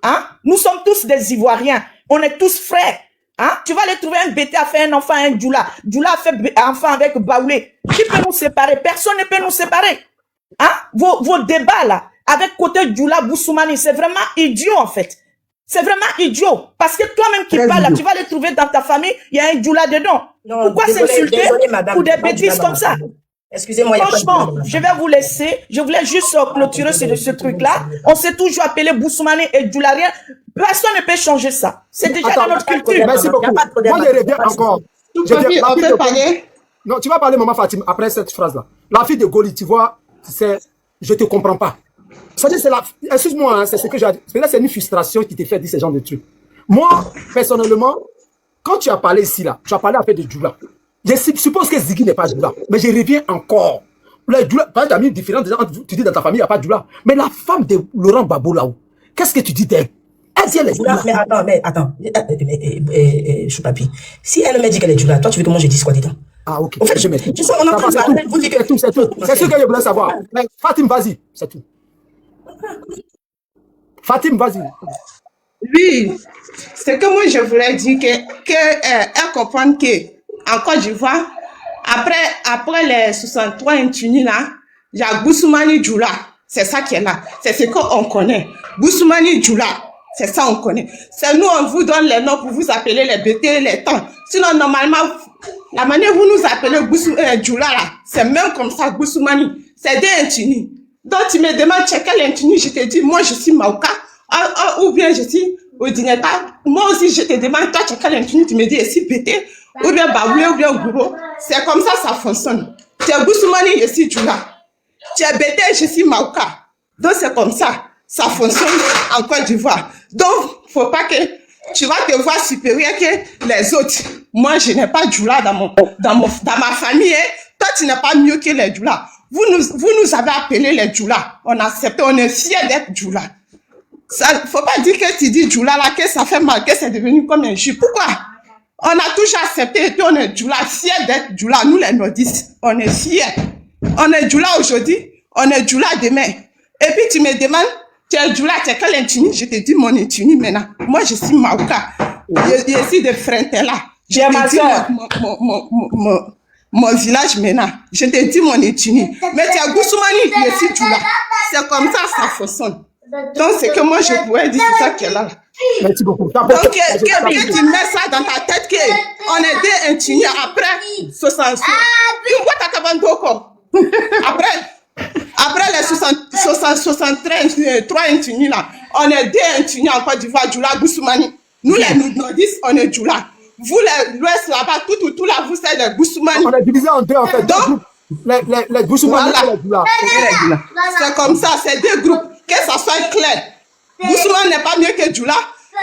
Hein? Nous sommes tous des Ivoiriens. On est tous frères. Hein? Tu vas aller trouver un BT à faire un enfant à un Djoula. Djoula a fait un enfant avec Baoulé. Qui peut nous séparer? Personne ne peut nous séparer. Hein? Vos débats là, avec côté Djoula, Boussoumani, c'est vraiment idiot en fait. C'est vraiment idiot. Parce que toi-même qui parles là, tu vas aller trouver dans ta famille, il y a un Djoula dedans. Non, pourquoi s'insulter pour des bêtises comme ça? Excusez-moi. Franchement, je vais vous laisser. Je voulais juste clôturer ce truc-là. On s'est toujours appelé Boussoumani et Djoularien. Personne ne peut changer ça. C'est déjà dans notre culture. Merci beaucoup. Moi, je reviens encore. Non, tu vas parler, maman Fatima, après cette phrase-là. La fille de Goli, tu vois, c'est... Je te comprends pas. Excuse-moi, hein, c'est ce que j'ai dit. Là, c'est une frustration qui te fait dire ce genre de trucs. Moi, personnellement, quand tu as parlé ici, là, tu as parlé après de Djoula. Je suppose que Ziggy n'est pas Djoula. Mais je reviens encore. Le Djoula, par exemple, différent des gens, tu dis dans ta famille, il n'y a pas Djoula. Mais la femme de Laurent Gbagbo, là-haut, qu'est-ce que tu dis d'elle? Elle dit elle est Djoula. Mais attends. Choupapi. Si elle me dit qu'elle est Djoula, toi tu veux que moi je dise quoi dedans? Ah, ok. En fait, je m'explique. on a entendu parler, vous dites c'est tout. C'est ce que je voulais savoir. Mais Fatim, vas-y. C'est tout. Fatim, vas-y. Oui, c'est que moi je voulais dire qu'elle comprend qu'en Côte d'Ivoire, après les 63 intunis là, il y a Boussoumani Djoula. C'est ça qui est là. C'est ce qu'on connaît. Boussoumani Djoula. C'est ça on connaît. C'est nous, on vous donne les noms pour vous appeler les BT, les temps. Sinon, normalement, la manière dont vous nous appelez Djoula là, c'est même comme ça, Boussoumani. C'est des intunis. Donc, tu me demandes, tu es quel intuni? Je te dis, moi, je suis Maouka. Ou bien je suis Odineta. Moi aussi, je te demande, toi, tu es quel intuni? Tu me dis, ici, BT, ou bien Baoulé, ou bien Gouro. C'est comme ça, ça fonctionne. Tu es Boussoumani, je suis Djoula. Tu es BT, je suis Maouka. Donc, c'est comme ça. Ça fonctionne en Côte d'Ivoire. Donc, faut pas que tu vas te voir supérieur que les autres. Moi, je n'ai pas Djoula dans ma famille. Toi, tu n'es pas mieux que les Djoula. Vous nous avez appelés les Djoula. On a accepté, on est fiers d'être Djoula. Ça, faut pas dire que tu dis Djoula là, que ça fait mal, que c'est devenu comme un jus. Pourquoi? On a toujours accepté et puis on est Djoula, fiers d'être Djoula. Nous, les nordistes, on est fiers. On est Djoula aujourd'hui, on est Djoula demain. Et puis, tu me demandes, tu es Djoula, tu es quel intuni? Je te dis mon intuni maintenant. Moi, je suis Maouka. Je suis de Frentela. Je te dis mon village maintenant. Je te dis mon intuni. Mais tu es Boussoumani, je suis Djoula. C'est comme ça, ça fonctionne. Donc, c'est que moi, je pourrais dire, c'est ça qui est là. Merci beaucoup. Donc, que tu mets ça dans ta tête, qu'on est des intunis après 60. Pourquoi tu as encore? Après les 63 intunis là, on est des intunis en Côte d'Ivoire, Djoula, Boussoumani. Nous, les nordistes, on est Djoula. Vous, l'Ouest là-bas, tout là, vous, c'est les Boussoumani. On est divisé en deux, en fait. Donc, les Boussoumani et les Djoula. C'est comme ça, c'est deux groupes. Que ça soit clair. Boussoumani n'est pas mieux que Djoula.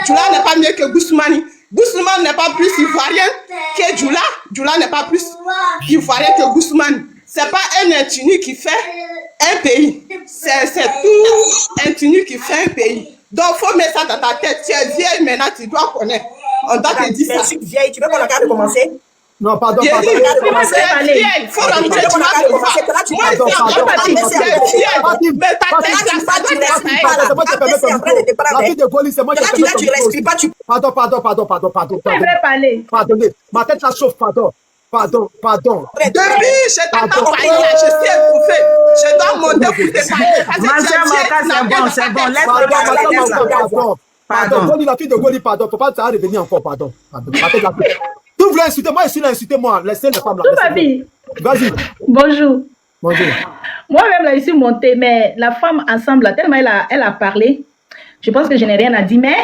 Djoula n'est pas mieux que Boussoumani. Boussoumani n'est pas plus ivoirien que Djoula. Djoula n'est pas plus ivoirien que Boussoumani. C'est pas un intuni qui fait un pays. C'est tout intuni qui fait un pays. Donc, faut mettre ça dans ta tête. Tu es vieille maintenant, tu dois connaître. On doit te dire ça. Je suis vieille, tu veux qu'on regarde de commencer? Non, pardon. Il faut rentrer, tu vas te voir. La fille de Goli, c'est moi qui te permets. Pardon. Pardonnez. Ma tête la chauffe, pardon. Depuis, je t'entends parler, je suis étouffé. Je dois monter pour te parler. C'est bon, laisse-le. Pardon, Goli, la fille de Goli, pardon. Faut pas ça revenir encore, pardon. Ma tête la chauffe. Tu voulais insulter moi, insultez-moi. Laissez les femmes là. Papi. Vas-y. Bonjour. Bonjour. Moi-même, là, je suis montée, mais la femme ensemble, là, tellement elle a parlé, je pense que je n'ai rien à dire. Mais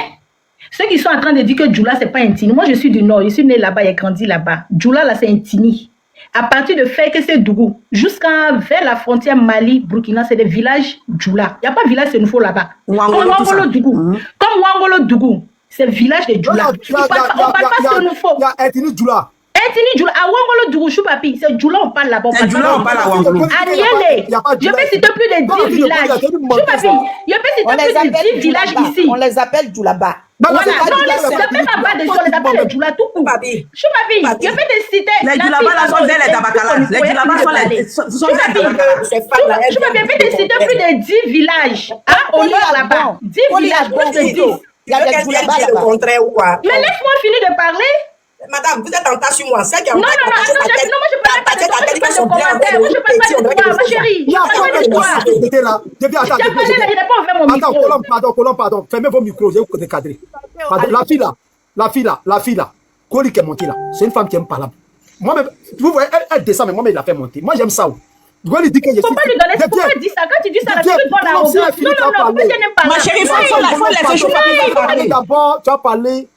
ceux qui sont en train de dire que Djoula, c'est pas Intini. Moi, je suis du Nord, je suis née là-bas, j'ai grandi là-bas. Djoula, là, c'est Intini. À partir de Fekese-Dougou, vers la frontière Mali-Burkina, c'est des villages Djoula. Il n'y a pas de village, c'est nouveau là-bas. Comme Wangolo-Dougou. C'est le village de Djoula. On ne parle pas de nouveau. Il y a Intini Djoula. Intini Djoula. À Wangolo Dougou, Choupapi, c'est Djoula, on parle là-bas. C'est Djoula, on parle à Wangolo. À Niélé, je peux citer plus de 10 villages. Choupapi, je peux citer plus de 10 villages ici. On les appelle Djoulaba. Voilà, non, on les appelle pas des gens, on les appelle les Djoula tout court. Choupapi, je peux te citer. Les Djoulaba là sont des Tabakala. Les Djoulaba sont des Tabakala. Choupapi, je peux te citer plus de 10 villages. Au nord là-bas. 10 villages, plus de 10. Il y a des Djoulaba le contraire ou quoi? Mais laisse-moi finir de parler. Madame, vous êtes en tas sur moi. Non, moi je parle pas de commentaire. Moi je parle pas de toi, ma chérie. Je parle pas de toi. Pardon. Fermez vos micros, je vais vous décadrer. La fille là. Koli qui est montée là. C'est une femme qui aime parler. Moi-même, vous voyez, elle descend, mais moi-même, il l'a fait monter. Moi, j'aime ça. Faut pas lui donner, faut pas dire ça. Quand tu dis ça, la fille doit la regarder. Non, ma chérie, il faut laisser Choupapi. D'abord, tu as parlé.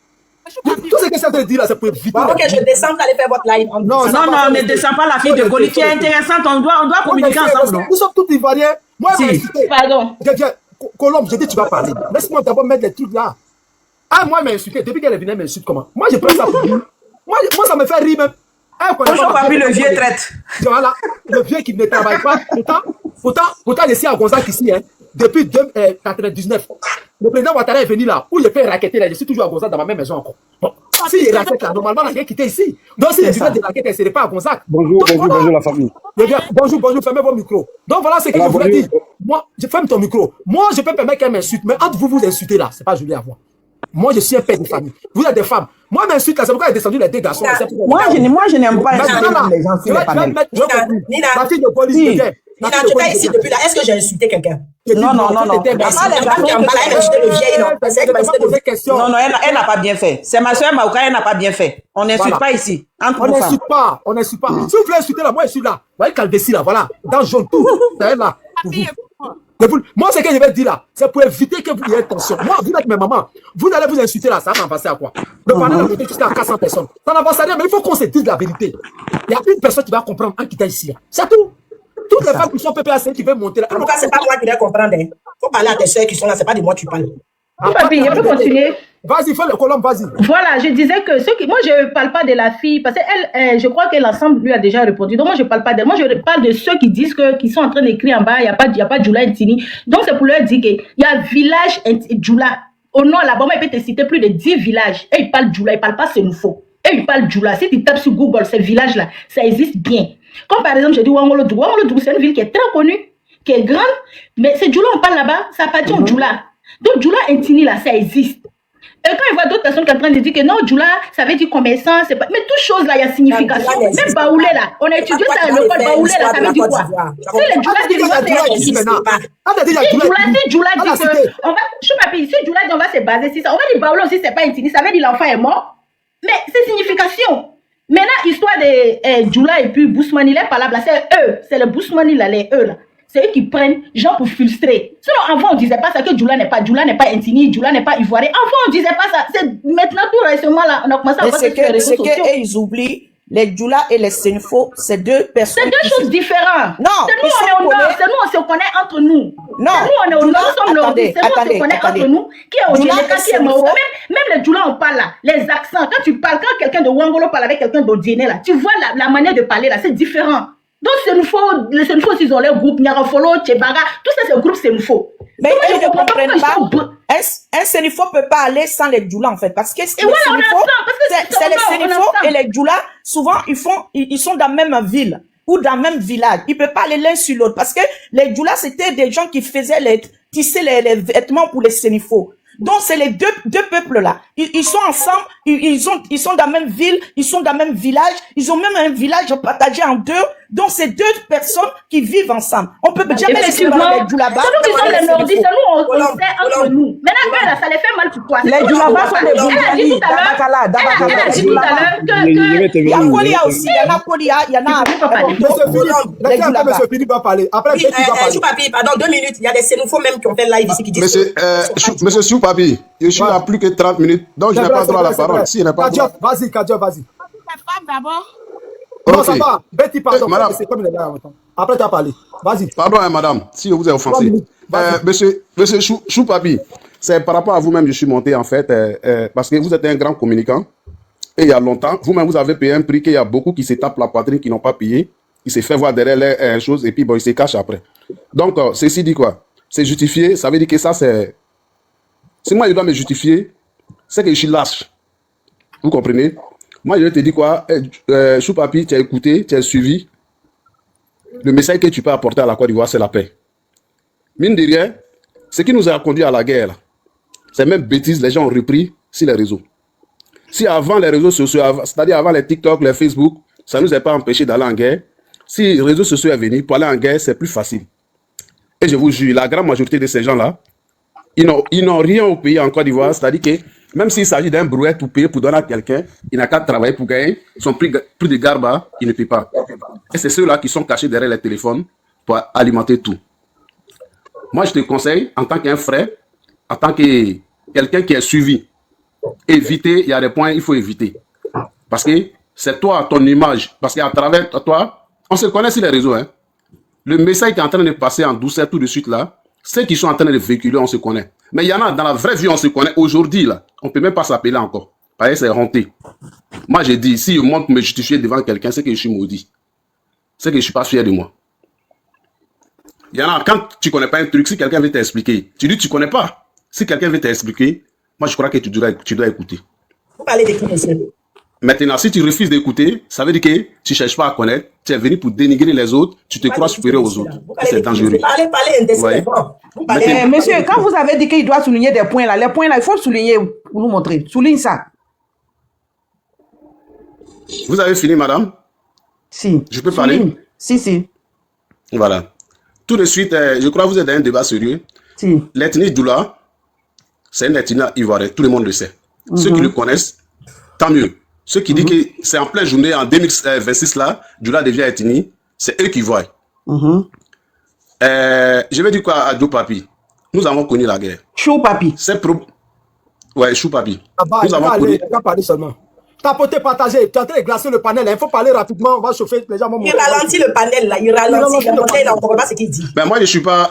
Tout ce que ça veut dire là, c'est pour éviter. Ok, je descends, vous allez faire votre live. Non, ne descends pas la fille de Goli qui est intéressante. On doit communiquer ensemble. Nous sommes tous ivoiriens. Moi, pardon. Colombe, je dis, tu vas parler. Laisse-moi d'abord mettre les trucs là. Ah, moi, m'insulter. Depuis qu'elle est venue, elle m'insulte comment? Moi, je prends ça pour rire. Moi, ça me fait rire même. Bonjour, papi, le vieux traite. Voilà, le vieux qui ne travaille pas. Pourtant, je suis à Gonzague ici. depuis 1999. Le président Ouattara est venu là, où il peut raqueter là. Je suis toujours à Gonzague dans ma même maison encore. Bon, si il raquette là, normalement, il a quitté ici. Donc, si il vient de raqueter, ce n'est pas à Gonzague. Bonjour, Donc, bonjour, bonjour la famille. Bonjour, bonjour, fermez vos micros. Donc, voilà ce que je voulais dire. Moi, je ferme ton micro. Moi, je peux permettre qu'elle m'insulte, mais entre vous, vous insultez là. C'est pas joli à voir. Moi, je suis un père de famille. Vous êtes des femmes. Moi, m'insulte là, c'est pourquoi il est descendu les deux garçons. Moi, je n'aime pas insulter les gens sur les panels. Nina, tu pas ici depuis là. Est-ce que j'ai insulté quelqu'un? Non. Non, elle n'a pas bien fait. C'est ma soeur Maouka, elle n'a pas bien fait. On n'insulte pas ici. On n'insulte pas. Si vous voulez insulter là, moi, je suis là. Vous voyez Calvessi là, voilà. Dans le jaune, tout. C'est elle là. Moi, ce que je vais dire là, c'est pour éviter que vous ayez tension. Moi, vous êtes mes mamans. Vous allez vous insulter là, ça va m'avancer à quoi? Le panel a voté jusqu'à 400 personnes. Ça n'avance à rien, mais il faut qu'on se dise la vérité. Il y a une personne qui va comprendre en quittant ici. C'est tout. Toutes les femmes qui sont PPAC qui veulent monter là. En tout cas, c'est pas moi qui vais comprendre. Il faut parler à tes soeurs qui sont là, c'est pas de moi que tu parles. Papi, je peux continuer. Vas-y, fais le colombe, vas-y. Voilà, je disais que moi, je ne parle pas de la fille, parce qu'elle, je crois que l'ensemble lui a déjà répondu. Donc, moi, je ne parle pas d'elle. Moi, je parle de ceux qui disent qu'ils sont en train d'écrire en bas, il n'y a pas Djoula Intini. Donc, c'est pour leur dire qu'il y a village Djoula. Au nord, là-bas, moi, il peut te citer plus de 10 villages. Et ils parlent Djoula, ils ne parlent pas Sénoufo. Et ils parlent Djoula. Si tu tapes sur Google, ces villages-là, ça existe bien. Comme par exemple, je dis Wangolodougou. Wangolodougou, c'est une ville qui est très connue, qui est grande, mais c'est Djoula, on parle là-bas, ça appartient au Djoula. Donc, Djoula Intini, là, ça existe. Et quand il voit d'autres personnes qui sont en train de dire que non, Djoula, ça veut dire commerçant, c'est pas. Mais toute chose là, il y a signification. Même Baoulé là, on a étudié ça, le code Baoulé là, ça veut dire quoi? Si le Djoula dit si Djoula dit que, on va, si Djoula dit on va se baser sur ça, on va dire Baoulé aussi, c'est pas Intini, ça veut dire l'enfant est mort. Mais c'est signification. Maintenant, histoire de Djoula et puis Bousmani, il est pas là, c'est eux, c'est le Bousmani là, les eux là. C'est eux qui prennent gens pour frustrer. Sinon, avant, on ne disait pas ça, que Djoula n'est pas Intini, Djoula n'est pas Ivoirien. Avant, on ne disait pas ça. C'est maintenant, tout récemment, là, on a commencé à voir sur les réseaux sociaux. C'est qu'ils oublient, les Djoula et les Sénoufo, c'est deux personnes. C'est deux choses différentes. Non, c'est nous, on est au nord, c'est nous, on se connaît entre nous. Non, c'est nous, on est au nord, nous sommes nordistes, c'est nous, on se connaît entre nous. Qui est au Généka, qui est Maoka. Même les Djoula, on parle là, les accents. Quand tu parles, quand quelqu'un de Wangolo parle avec quelqu'un d'Odiené, là, tu vois la manière de parler là, c'est différent. Donc, les Sénoufo, ils ont leur groupe, Nyarafolo, Tchebara, tout ça, c'est le groupe Sénoufo. Mais ils ne comprennent pas. Un Sénoufo ne peut pas aller sans les Djoula, en fait. Parce que c'est les Sénoufo et les Djoula, souvent, ils sont dans la même ville ou dans le même village. Ils ne peuvent pas aller l'un sur l'autre. Parce que les Djoula, c'était des gens qui tissaient les vêtements pour les Sénoufo. Donc, c'est les deux peuples-là. Ils sont ensemble, ils sont dans la même ville, ils sont dans le même village, ils ont même un village partagé en deux. Donc, c'est deux personnes qui vivent ensemble. On peut jamais les séparer les Djoulaba. C'est nous qui sommes les nordistes, c'est nous, on sait entre nous. Maintenant, ça les fait mal pour toi. Les Djoulaba sont des Boudali, Dabakala. Elle a dit tout à l'heure que... Il y a Kolia aussi, il y en a Kolia, il y en a... Monsieur Philippe va parler. Après, Betty va parler. Choupapi, pardon, 2 minutes. Il y a des Sénoufos même qui ont fait live ici qui disent... Monsieur Choupapi, je suis à plus que 30 minutes, donc je n'ai pas droit à la parole. Si, vas-y, Kadia, vas-y. La femme d'abord. Non, ça va. Betty, pardon. Madame. C'est comme il est là en même temps. Après, tu as parlé. Vas-y. Pardon, madame, si je vous ai offensé. Monsieur Choupapi, c'est par rapport à vous-même, je suis monté en fait, parce que vous êtes un grand communicant. Et il y a longtemps, vous-même, vous avez payé un prix qu'il y a beaucoup qui se tapent la poitrine, qui n'ont pas payé. Ils se font voir derrière les choses et puis bon, ils se cachent après. Donc, ceci dit quoi? C'est justifié, ça veut dire que ça, c'est... Si moi, je dois me justifier, c'est que je suis lâche. Vous comprenez? Moi, je te dis quoi? Choupapi, tu as écouté, tu as suivi. Le message que tu peux apporter à la Côte d'Ivoire, c'est la paix. Mine de rien, ce qui nous a conduit à la guerre, c'est même bêtise, les gens ont repris sur les réseaux. Si avant les réseaux sociaux, c'est-à-dire avant les TikTok, les Facebook, ça ne nous a pas empêché d'aller en guerre. Si les réseaux sociaux sont venus, pour aller en guerre, c'est plus facile. Et je vous jure, la grande majorité de ces gens-là, ils n'ont rien au pays en Côte d'Ivoire, c'est-à-dire que même s'il s'agit d'un brouette tout payé pour donner à quelqu'un, il n'a qu'à travailler pour gagner, son prix de garba, il ne paye pas. Et c'est ceux-là qui sont cachés derrière les téléphones pour alimenter tout. Moi, je te conseille, en tant qu'un frère, en tant que quelqu'un qui est suivi, éviter, il y a des points qu'il faut éviter. Parce que c'est toi, ton image, parce qu'à travers toi, on se connaît sur les réseaux. Hein. Le message qui est en train de passer en douceur tout de suite là, ceux qui sont en train de véhiculer, on se connaît. Mais il y en a, dans la vraie vie, on se connaît. Aujourd'hui, là, on ne peut même pas s'appeler encore. Parce que c'est honté. Moi, j'ai dit, si je monte pour me justifier devant quelqu'un, c'est que je suis maudit. C'est que je ne suis pas fier de moi. Il y en a, quand tu connais pas un truc, si quelqu'un veut t'expliquer, tu dis tu connais pas. Si quelqu'un veut t'expliquer, moi je crois que tu dois écouter. Vous parlez de qui, monsieur? Maintenant, si tu refuses d'écouter, ça veut dire que tu cherches pas à connaître, tu es venu pour dénigrer les autres, tu te crois supérieur aux autres. C'est dangereux. Monsieur, quand vous avez dit qu'il doit souligner des points là, les points là, il faut souligner pour nous montrer. Souligne ça. Vous avez fini, madame? Si. Je peux parler? Si. Voilà. Tout de suite, je crois que vous êtes dans un débat sérieux. Si. L'ethnie Doula, c'est une ethnie ivoirienne, tout le monde le sait. Ceux qui le connaissent, tant mieux. Ceux qui disent que c'est en pleine journée, en 2026 là, Doula devient ethnie, c'est eux qui voient. Je vais dire quoi à Joe Papi? Nous avons connu la guerre. Chou Papi. Ouais, Chou Papi. Nous avons connu. Parler seulement. Tapoter, partager, tu es en train de glacer le panel. Il faut parler rapidement, on va chauffer. Les gens vont il ralentit le panel là, il ralentit. Il n'entend pas ce qu'il dit. Ben moi je suis pas.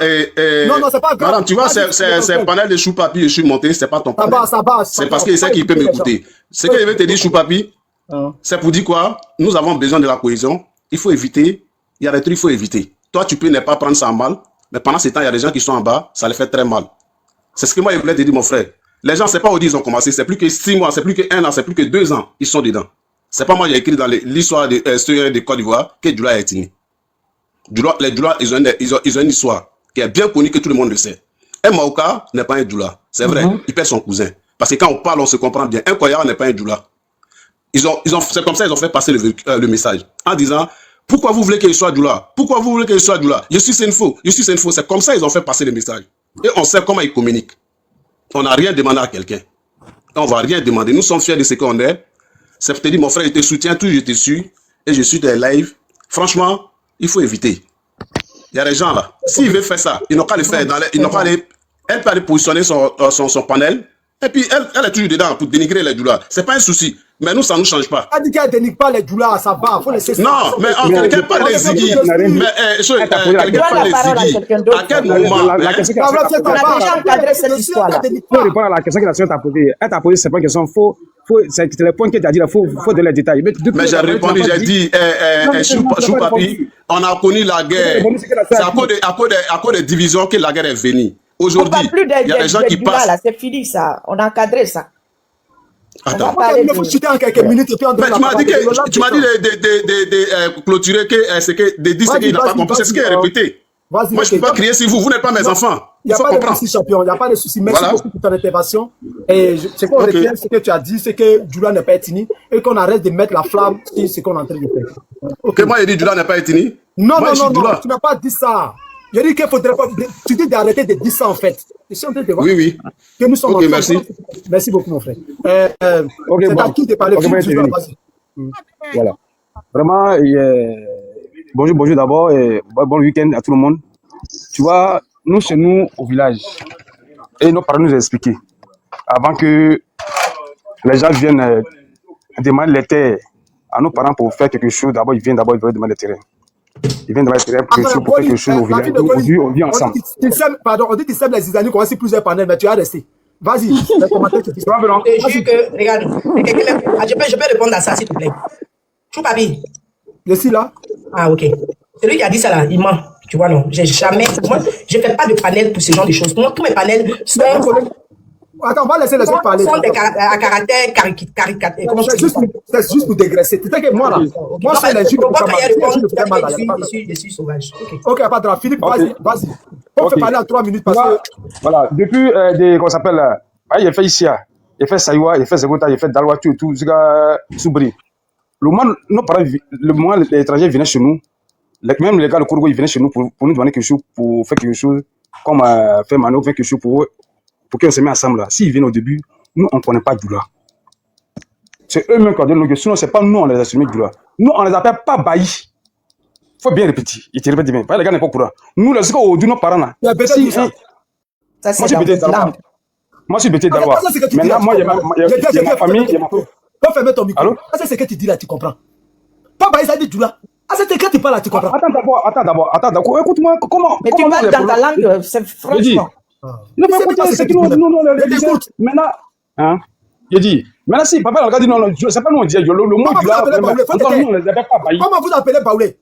Non, c'est pas grave. Madame, tu vois, c'est un panel de Chou Papi, je suis monté, c'est pas ton panel. Ça va. C'est parce qu'il sait qu'il peut m'écouter. Ce que je vais te dire, Chou Papi, c'est pour dire quoi? Nous avons besoin de la cohésion. Il faut éviter. Il y a des trucs qu'il faut éviter. Toi, tu peux ne pas prendre ça en mal, mais pendant ce temps, il y a des gens qui sont en bas, ça les fait très mal. C'est ce que moi je voulais te dire, mon frère. Les gens, c'est pas où ils ont commencé, c'est plus que 6 mois, c'est plus que 1 an, c'est plus que 2 ans, ils sont dedans. C'est pas moi qui ai écrit dans l'histoire de Côte d'Ivoire que Doula est ethnie. Les Doula, ils ont une histoire qui est bien connue, que tout le monde le sait. Un Maoka n'est pas un Doula, c'est vrai, il perd son cousin. Parce que quand on parle, on se comprend bien. Un Koyara n'est pas un Doula. C'est comme ça qu'ils ont fait passer le message. En disant, pourquoi vous voulez qu'il soit Doula? Pourquoi vous voulez qu'il soit Doula? Je suis Senfo. C'est comme ça qu'ils ont fait passer le message. Et on sait comment ils communiquent. On n'a rien demandé à quelqu'un. On ne va rien demander. Nous sommes fiers de ce qu'on est. C'est pour te dire, mon frère, je te soutiens, toujours je te suis. Et je suis des lives. Franchement, il faut éviter. Il y a des gens là. S'ils veulent faire ça, ils n'ont qu'à le faire. Elle peut aller positionner son panel. Et puis, elle est toujours dedans pour dénigrer les doulas. Ce n'est pas un souci. Mais nous, ça ne nous change pas. Elle dit qu'elle ne dénigre pas les doulas, ça va. Faut laisser ça. Non, mais quelqu'un parle des Ziggy. Quelqu'un parle des Ziggy. À quel moment? On a déjà encadré cette histoire-là. Il faut répondre à la question que la sœur t'a posée. Elle t'a posé, c'est pas une question. C'est le point que tu as dit, il faut donner les détails. Mais j'ai répondu, j'ai dit, Chou Papi, on a connu la guerre. C'est à cause des divisions que la guerre est venue. Aujourd'hui, il y a des gens qui passent. C'est fini ça, on a encadré ça. Attends. Il faut chuter en quelques minutes et puis on mais tu m'as dit de clôturer de dire ce qu'il n'a pas compris. C'est ce qui est répété. Moi, je ne peux pas crier sur vous. Vous n'êtes pas mes enfants. Il n'y a pas de souci, champion. Il n'y a pas de souci. Merci beaucoup pour ton intervention. Et ce qu'on retient, ce que tu as dit, c'est que Doula n'est pas ethnie et qu'on arrête de mettre la flamme sur ce qu'on est en train de faire. Ok, moi, j'ai dit Doula n'est pas ethnie. Non, tu n'as pas dit ça. J'ai dit qu'il faudrait pas. Tu dis d'arrêter de dire ça en fait. Je suis en train de voir. Oui. Que nous sommes ok, merci. Merci beaucoup, mon frère. C'est à qui de parler. Voilà. Vraiment, bonjour d'abord et bon week-end à tout le monde. Tu vois, nous, chez nous, au village, et nos parents nous ont expliqué, avant que les gens viennent demander les terres à nos parents pour faire quelque chose, d'abord ils viennent demander les terrains. Ils viennent demander les terrains pour faire quelque chose au village. Aujourd'hui, on vit ensemble. Pardon, on dit que tu sèmes les Zizani qu'on a aussi plusieurs panels, mais tu as resté. Vas-y, les commentaires que tu sais. Je jure que, regarde, je peux répondre à ça, s'il te plaît. Chou Papi. Je suis là. Ah, ok. Celui qui a dit ça là, il ment. Tu vois, non. Moi, je ne fais pas de panel pour ce genre de choses. Moi, tous mes panels sont. Attends, on va laisser les autres parler. Sont à caractère caricature. C'est juste pour dégraisser. Tu sais que moi là, moi je fais les jus je suis sauvage. Ok, pas de Philippe, vas-y. On fait parler en 3 minutes parce que. Voilà, depuis comment ça s'appelle là, il a fait ici, il a fait Saïwa, il a fait Zegota, il a fait Dalwatu et tout, Soubri. Le moment les étrangers venaient chez nous, même les gars de Kourgo, ils venaient chez nous pour nous demander quelque chose, pour faire quelque chose, comme faire Mano, faire quelque chose pour qu'on se mette ensemble là. S'ils viennent au début, nous, on ne connaît pas Doula. C'est eux-mêmes qui ont donné nos questions, sinon, ce n'est pas nous, on les a assumés Doula. Nous, on ne les appelle pas Baï. Il faut bien répéter. Il te répète bien. Les gars n'est pas au courant. Nous, les gars, aujourd'hui, nos parents là. Moi, je suis bété d'Alois. Moi, je suis bété d'Alois. Maintenant, moi, il y a ma famille. Va fermer ton micro. C'est ce que tu dis là, tu comprends. Pas Baï, ça dit Doula. C'est quand tu parles là, tu comprends. Attends d'abord. Écoute-moi, comment. Mais tu parles dans ta langue, c'est franchement. Non, maintenant, hein, je dis, maintenant si papa regarde dit non, c'est pas nous on dit le mot du là, comment vous appelez Baoulé?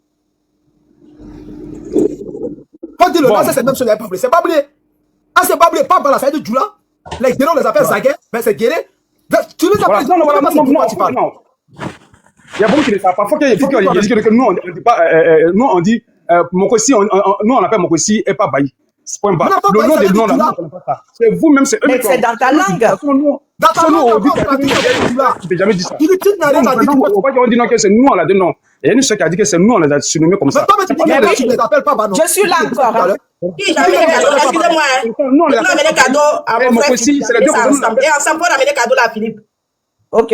Quand dit le nom, c'est même chose, c'est Bablé. Ah, c'est Bablé, pas Bala, ça veut dire Djoula. Les Guérés, on les appelle Zagué, mais c'est Guéré. Tu les appelles non. Il y a beaucoup qui ne savent pas. Il faut qu'il dise que nous, on dit pas, nous, on dit, Mokossi, nous, on appelle Mokossi et pas Bailly. C'est point bas. Le nom des noms, là, on ne pas ça. C'est vous-même, c'est eux. Mais c'est dans ta langue. Dans ta langue, tu n'as jamais dit ça. Il n'a rien à dire. On va dire non, que c'est nous, on l'a dit non. Et il y a une seule qui a dit que c'est nous, on les a surnommés comme ça. Mais tu ne les appelles pas, non. Je suis là encore. Excusez-moi. Non, on a amené des cadeaux à mon frère. C'est les deux ensemble. Et ensemble, on a amené des cadeaux là à Philippe. Ok.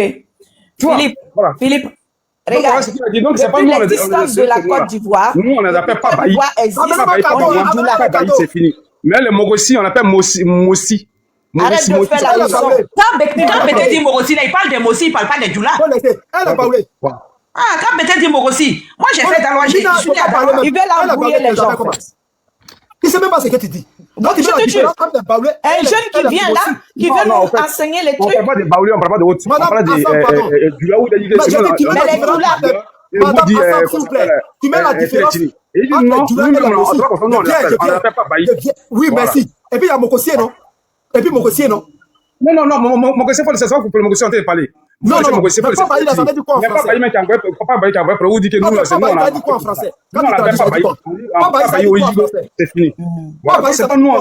Philippe. Regarde, depuis l'existence de la Côte d'Ivoire, nous on n'appelle pas Bailly. C'est fini. Mais les Mogossi, on appelle Mossi. Arrête de faire la leçon. Quand Bété dit Mogossi, il parle des Mossi, il ne parle pas des Djoula. Elle a parlé. Ah, quand Bété dit Mogossi, moi j'ai fait dans je suis il veut l'embrouiller les gens. Il ne sait même pas ce que tu dis. Donc, un jeune qui vient là, qui veut nous enseigner les trucs. On ne parle pas de Baoulé, on ne parle pas de autre. On parle de Djoula ou de Madame, s'il vous plaît, tu mets la différence. On n'appelle pas Bailly. Oui, merci. Et puis il y a Mokossi, non? Et puis Mokossi, non? Non, Mokossi, c'est ça que vous pouvez Mokossi en train de parler. Non, pas Bailly, ça veut dire quoi en français? Pas Bailly, mais qui a envoyé pour vous dire que nous, c'est nous. Pas Bailly, dit quoi en français? Quand tu traduis, ça dit quoi? Pas Bailly, c'est fini. C'est pas nous,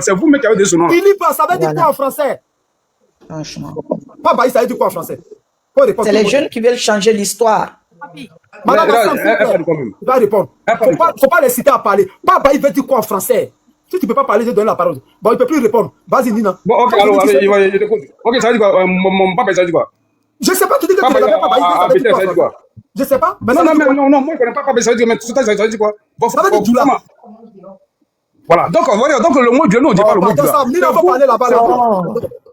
c'est vous, mais qui avez des sons. Philippe, ça veut dire quoi en français? Franchement. Pas Bailly, ça veut dire quoi en français? C'est les jeunes qui veulent changer l'histoire. Madame Assam, tu vas répondre. Faut pas les citer à parler. Pas Bailly veut dire quoi en français? Si tu ne peux pas parler, je donne la parole. Bon, il ne peut plus répondre. Vas-y, Nina. Bon, ok, alors, il t'écoute. Ok, ça veut dire quoi? Mon papa, ça veut dire quoi? Je ne sais pas, tu dis que tu ne l'avais pas Bailly, ça veut dire quoi? Je ne sais pas. Non, moi, je ne connais pas Papa, ça veut dire, mais tout ça, ça veut dire quoi? Ça veut dire Djoula. Voilà, donc le mot Dieu, nous, on ne dit pas le mot Djoula. Nina, il faut parler là-bas.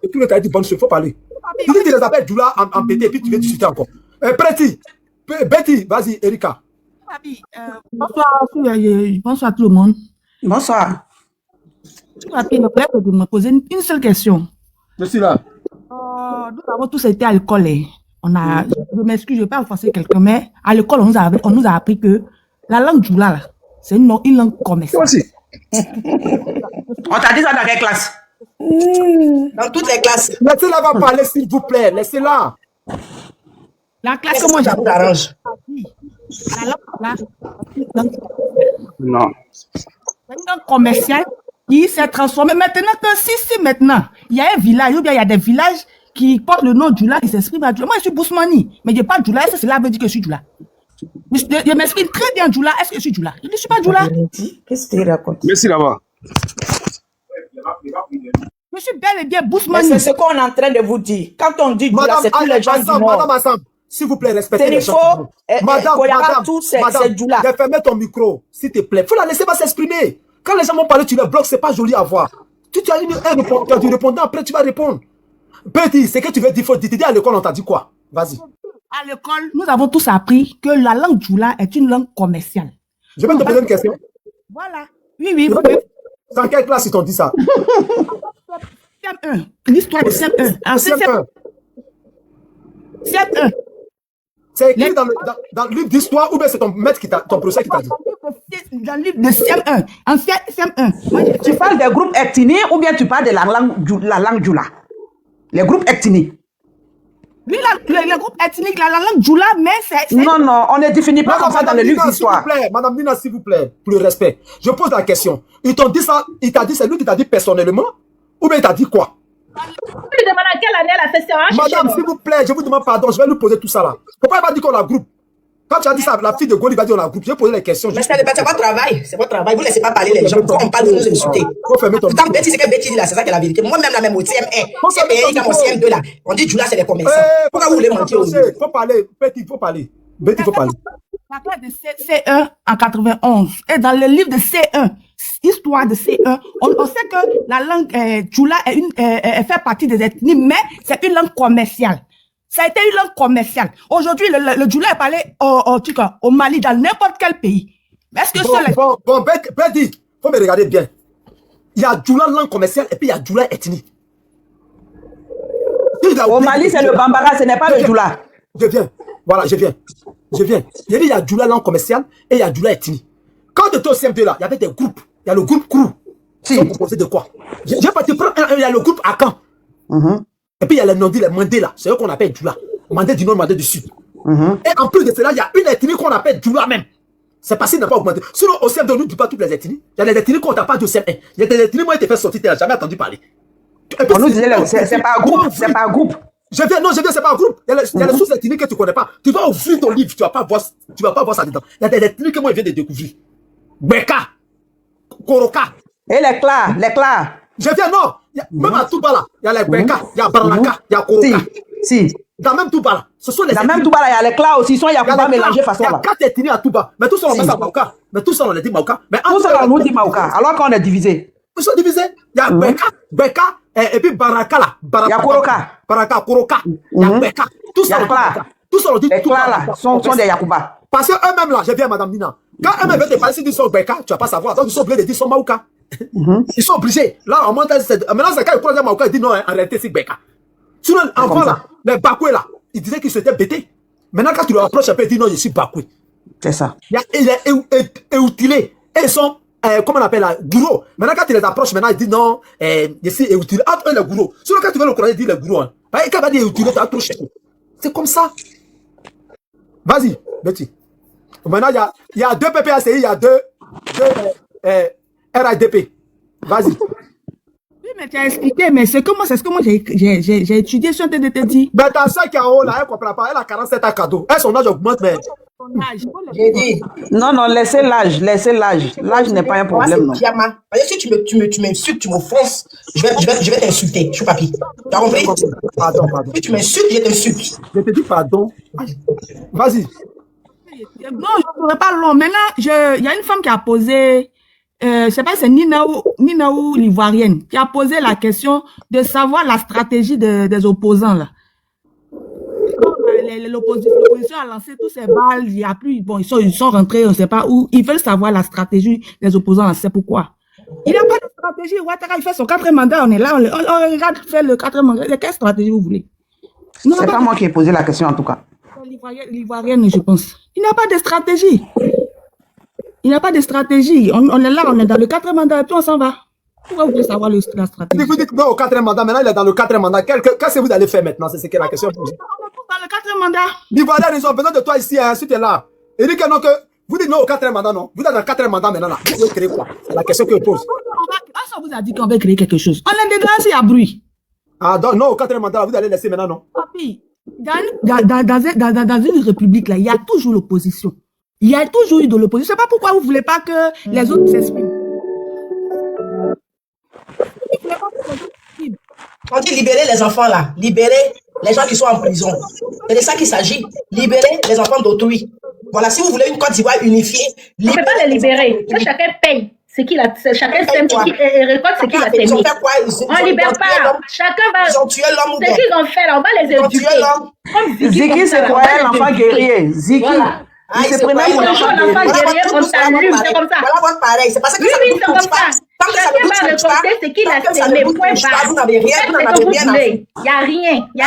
Et puis, tu as dit bonne chose, il faut parler. Tu dis que tu les appelles Djoula en pété, et puis tu viens discuter encore. Betty, vas-y, Erika. Bonsoir à tout le monde. Bonsoir. Je m'appelle de me poser une seule question. Je suis là. Nous avons tous été à l'école. Je m'excuse, je ne vais pas offenser quelqu'un, mais à l'école, on nous a appris que la langue Djoula, c'est une langue commerciale. On t'a dit ça dans quelle classe? Dans toutes les classes. Laissez-la va parler, s'il vous plaît. Laissez-la. La classe, comment ça vous arrange? La langue, non. C'est une langue commerciale qui s'est transformée. Maintenant que si maintenant, il y a un village, ou bien il y a des villages qui portent le nom Djoula, qui s'expriment à Djoula. Moi, je suis Bousmani, mais je n'ai pas Djoula. Est-ce que cela veut dire que je suis Djoula? Je m'exprime très bien Djoula. Est-ce que je suis Djoula? Je ne suis pas Djoula. Qu'est-ce que tu racontes? Merci là-bas. Je suis bel et bien Bousmani. C'est ce qu'on est en train de vous dire. Quand on dit Djoula, c'est tous les gens du Nord. Madame Assam, s'il vous plaît, respectez les gens. Madame, fermez ton micro, s'il te plaît. Il faut la laisser pas s'exprimer. Quand les gens vont parler, tu les bloques, c'est pas joli à voir. Tu as du répondant, après tu vas répondre. Petit, c'est que tu veux dire, faut dire à l'école, on t'a dit quoi? Vas-y. À l'école, nous avons tous appris que la langue Djoula est une langue commerciale. Je vais te poser une question. Voilà. Oui. Dans quelle classe ils t'ont dit ça? CM1. L'histoire de CM1. CM1. CM1. C'est écrit dans le livre d'histoire ou bien c'est ton maître ton professeur qui t'a dit? Dans le livre de CM1. En CM1. Tu parles des groupes ethniques ou bien tu parles de la langue Djoula? Les groupes ethniques. Oui, le groupe ethnique, la langue Djoula, mais c'est... Non, on ne définit pas comme ça dans le livre d'histoire. Madame Nina, s'il vous plaît, pour le respect, je pose la question. Ils t'ont dit ça, c'est lui qui t'a dit personnellement, ou bien il t'a dit quoi? Je lui demande à quelle année elle a fait ça. Madame, s'il vous plaît, je vous demande pardon, je vais lui poser tout ça là. Pourquoi il va dire qu'on a groupe? Quand tu as dit ça, la fille de Goli va dire on a groupe. Je vais poser les questions. Mais c'est votre travail. C'est votre travail. Vous ne laissez pas parler les gens. Quand on parle de nous insulter. Tant Betty, c'est que Betty dit là, c'est ça qui est la vérité. Moi-même, la même au CM1. CM1, quand mon CM2 là, on dit Djoula, c'est les commerçants. Pourquoi vous voulez mentir aux gens? Il faut parler. Betty, il faut parler. Betty, il faut parler. La classe de C1 en 91. Et dans le livre de C1, histoire de C1, on sait que la langue Djoula fait partie des ethnies, mais c'est une langue commerciale. Ça a été une langue commerciale. Aujourd'hui, le Djoula est parlé au Mali, dans n'importe quel pays. Est-ce que Bon, Betty, faut me regarder bien. Il y a Djoula langue commerciale et puis il y a Djoula ethnie. Au Mali, c'est le Bambara, ce n'est pas le Djoula. Je viens. Voilà, je viens. Il y a Djoula langue commerciale et il y a Djoula ethnie. Quand tu étais au CM2 là, il y avait des groupes. Il y a le groupe Crew. Ils sont composés de quoi? J'ai pas te prendre il y a le groupe Akan. Et puis il y a les Nodi, les Mandé là. C'est eux qu'on appelle Djoula. Mandé du Nord, Mandé du Sud. Et en plus de cela, il y a une ethnie qu'on appelle Djoula même. C'est parce qu'il n'a pas augmenté. Sinon, au CM2, nous ne dit pas toutes les ethnies. Il y a des ethnies qu'on n'a pas de CM1. Il y a des ethnies, moi, qui te fait sortir, tu n'as jamais entendu parler. On nous disait, c'est pas un groupe, c'est pas un groupe. Je viens, c'est pas un groupe. Il y a les sous-ethnies que tu ne connais pas. Tu vas ouvrir ton livre, tu vas pas voir ça dedans. Il y a des ethnies que moi, je viens de découvrir. Beka, Koroka. Et les clars. Je viens, non. Même à Touba là, il y a les Beka, il y a Barlaka, il y a Koroka. Si. Dans même Touba là. Ce sont les dans même Touba là, il y a les clars aussi. Ils sont Yakuba mélangés façon là. Il y a 4 ethnies à Touba. Mais tout ça, on met ça à Maouka. Mais tout ça, on les dit Maouka. Tout ça, on nous dit Maouka. Alors qu'on est divisé. Ils sont divisés. Il y a Beka, et puis Baraka là. Il y a Koroka. Baraka, Koroka. Il y a Beka. Tout ça, tout ça, on dit les clars là sont des Yakuba. Parce qu'eux-mêmes là, je viens, Madame Nina. Quand eux-mêmes veulent te parler si ils sont Beka, tu vas pas savoir. Donc ils sont obligés de dire sont Maouka. Ils sont obligés. Là, on monte. Maintenant, c'est quand ils prennent Maouka, ils disent non, en réalité, c'est Beka. Sinon, avant là, les Bakoué là, ils disaient qu'ils s'étaient bêtés. Maintenant, quand tu leur approches un peu, ils disent non, je suis Bakoué. C'est ça. Il est outilé. Et ils sont, comment on appelle là, gourou. Maintenant, quand tu les approches, maintenant, ils disent non, je suis outilé. Entre eux, les gourous. Sinon, quand tu veux le croire, ils disent les gourous. Hein. Quand il va dire outilé, tu as trop cher. C'est comme ça. Vas-y, Betty. Maintenant, il y a 2 PPACI, il y a 2 RADP. Vas-y. Oui, mais tu as expliqué, mais c'est que moi j'ai étudié sur TDT. Mais ta soeur qui est en haut, là, elle ne comprend pas. Elle a 47 ans cadeau. Elle, son âge augmente, mais. J'ai dit. Non, laissez l'âge. L'âge n'est pas un problème, non. Si tu m'insultes, tu m'offenses, je vais t'insulter, chou papi. Tu as compris? Pardon. Si tu m'insultes, je t'insulte. Je te dis pardon. Vas-y. Non, je ne serai pas long. Maintenant, il y a une femme qui a posé, je ne sais pas, c'est Nina ou l'Ivoirienne, qui a posé la question de savoir la stratégie des opposants, là. L'opposition a lancé tous ces balles, il y a plus, bon, ils sont rentrés, on ne sait pas où. Ils veulent savoir la stratégie des opposants, on sait pourquoi. Il n'y a pas de stratégie. Ouattara, il fait son 4e mandat, on est là, on regarde faire le 4e mandat. Quelle stratégie vous voulez? C'est pas moi qui ai posé la question, en tout cas. L'Ivoirienne, je pense. Il n'y a pas de stratégie. Il n'y a pas de stratégie. On est là, on est dans le 4e mandat, et puis on s'en va. Pourquoi vous voulez savoir la stratégie? Vous dites non au 4e mandat, maintenant il est dans le 4e mandat. Qu'est-ce que vous allez faire maintenant? C'est ce que la question. On est dans le 4e mandat. L'Ivoirien, ils ont besoin de toi ici, hein, si tu es là. Il dit que non, que vous dites non au 4e mandat, non. Vous êtes dans le 4e mandat maintenant, là. Vous voulez créer quoi? C'est la question que je pose. On vous a dit qu'on va créer quelque chose. On est dedans, s'il y a bruit. Ah, donc, non, au 4e mandat, vous allez laisser maintenant, non? Papi, dans une république, là, il y a toujours l'opposition. Il y a toujours eu de l'opposition. Je ne sais pas pourquoi vous ne voulez pas que les autres s'expriment. On dit libérer les enfants là, libérer les gens qui sont en prison. C'est de ça qu'il s'agit. Libérer les enfants d'autrui. Voilà, si vous voulez une Côte d'Ivoire unifiée, on ne peut pas les libérer. Chacun paye. Chacun sème et récolte ce qu'il a semé. On ne libère pas. Chacun va. Ils ont tué l'homme ou bien? Ce qu'ils ont fait là, on va les éduquer. Ziki, c'est quoi l'enfant guerrier? Ziki. Ah, il se prend pour l'enfant guerrier, on s'allume, c'est comme ça. Voilà votre pareil, c'est parce que oui, c'est comme ça. Chacun va récolter ce qu'il a semé, point barre. Vous n'avez rien, vous n'en avez rien à faire. Il n'y a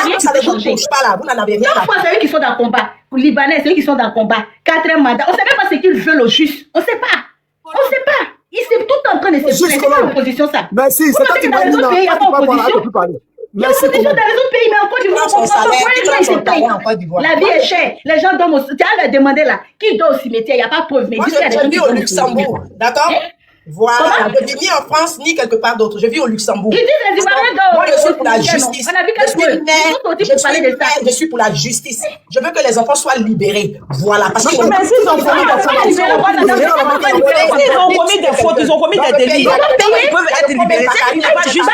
rien qui peut changer. Vous n'en avez rien à faire. C'est eux qui sont dans le combat. Les Libanais, c'est eux qui sont dans le combat. 4e mandat. On ne sait même pas ce qu'ils veulent au juste. On ne sait pas. On ne sait pas. Ils sont tout en train de se prendre. C'est pas l'opposition, ça. Mais si, c'est quand tu m'as dit, il n'y a pas d'opposition. Il y a l'opposition dans les autres pays, mais en Côte d'Ivoire, on comprend. La vie est chère. Les gens dorment au... Tu as demandé là, qui dort au cimetière? Il n'y a pas de preuve. Mais moi, je vis au Luxembourg, d'accord? Voilà, je vis ni en France, ni quelque part d'autre. Je vis au Luxembourg. Ils disent les Ivoiriens dorment. Moi, je suis pour la justice. On a vu je suis pour la justice. Je veux que les enfants soient libérés. Voilà. Parce que mais s'ils ont commis des fautes, ils ont commis des délits. Ils peuvent être libérés. Il n'est pas juste.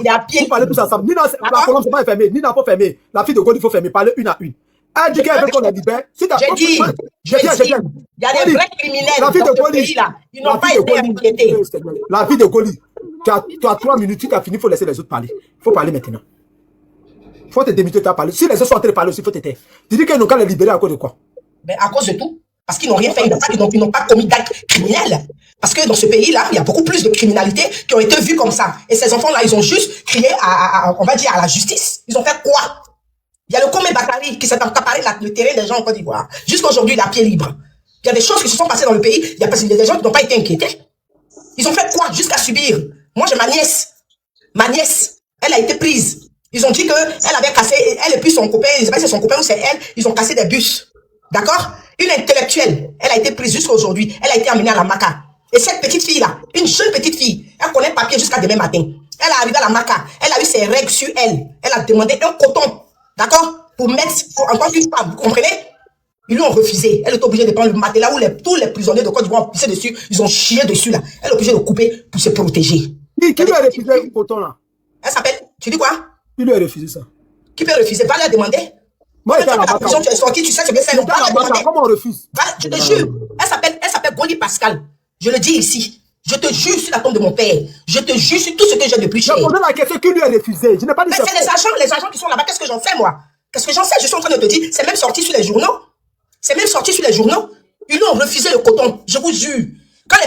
Il est à pied. Vous parlez tous ensemble. La colonne, c'est pas fermée. Nina n'a pas fermé. La fille de Gaulle, il faut fermer. Parler une à une. Elle dit qu'elle veut qu'on les libère. J'ai dit, il y a des vrais criminels dans ce pays-là. Ils n'ont pas été inquiétés. La vie de Goli, tu as 3 minutes, tu as fini, il faut laisser les autres parler. Il faut parler maintenant. Il faut te démuter, tu as parlé. Si les autres sont en train de parler aussi, il faut te taire. Tu dis qu'ils n'ont qu'à les libérer à cause de quoi? Mais à cause de tout. Parce qu'ils n'ont rien fait, ils n'ont pas commis d'actes criminels. Parce que dans ce pays-là, il y a beaucoup plus de criminalité qui ont été vues comme ça. Et ces enfants-là, ils ont juste crié on va dire, à la justice. Ils ont fait quoi? Il y a le Komé Bakari qui s'est accaparé le terrain des gens en Côte d'Ivoire. Jusqu'à aujourd'hui, il a pied libre. Il y a des choses qui se sont passées dans le pays. Il y a des gens qui n'ont pas été inquiétés. Ils ont fait quoi jusqu'à subir? Moi, j'ai ma nièce. Ma nièce, elle a été prise. Ils ont dit qu'elle avait cassé, elle et puis son copain, je ne sais pas si c'est son copain ou c'est elle, ils ont cassé des bus. D'accord? Une intellectuelle, elle a été prise jusqu'à aujourd'hui. Elle a été amenée à la Maca. Et cette petite fille-là, une jeune petite fille, elle connaît le papier jusqu'à demain matin. Elle est arrivée à la Maca. Elle a eu ses règles sur elle. Elle a demandé un coton. D'accord? Pour mettre, en tant qu'une femme, vous comprenez? Ils lui ont refusé. Elle est obligée de prendre le matelas où tous les prisonniers de Côte d'Ivoire ont pissé dessus. Ils ont chié dessus là. Elle est obligée de couper pour se protéger. Qui lui a refusé le coton là? Elle s'appelle, tu dis quoi? Qui lui a refusé ça? Qui peut refuser? Va lui demander. Moi, tu es sorti, tu sais, c'est bien ça. Comment on refuse? Je te jure. Elle s'appelle Goli Pascal. Je le dis ici. Je te jure sur la tombe de mon père. Je te jure sur tout ce que j'ai de plus cher. Je pose la question qui lui a refusé. Je n'ai pas dit ça. Mais c'est les agents qui sont là-bas. Qu'est-ce que j'en sais, moi? Qu'est-ce que j'en sais? Je suis en train de te dire. C'est même sorti sur les journaux. C'est même sorti sur les journaux. Ils lui ont refusé le coton. Je vous jure. Quand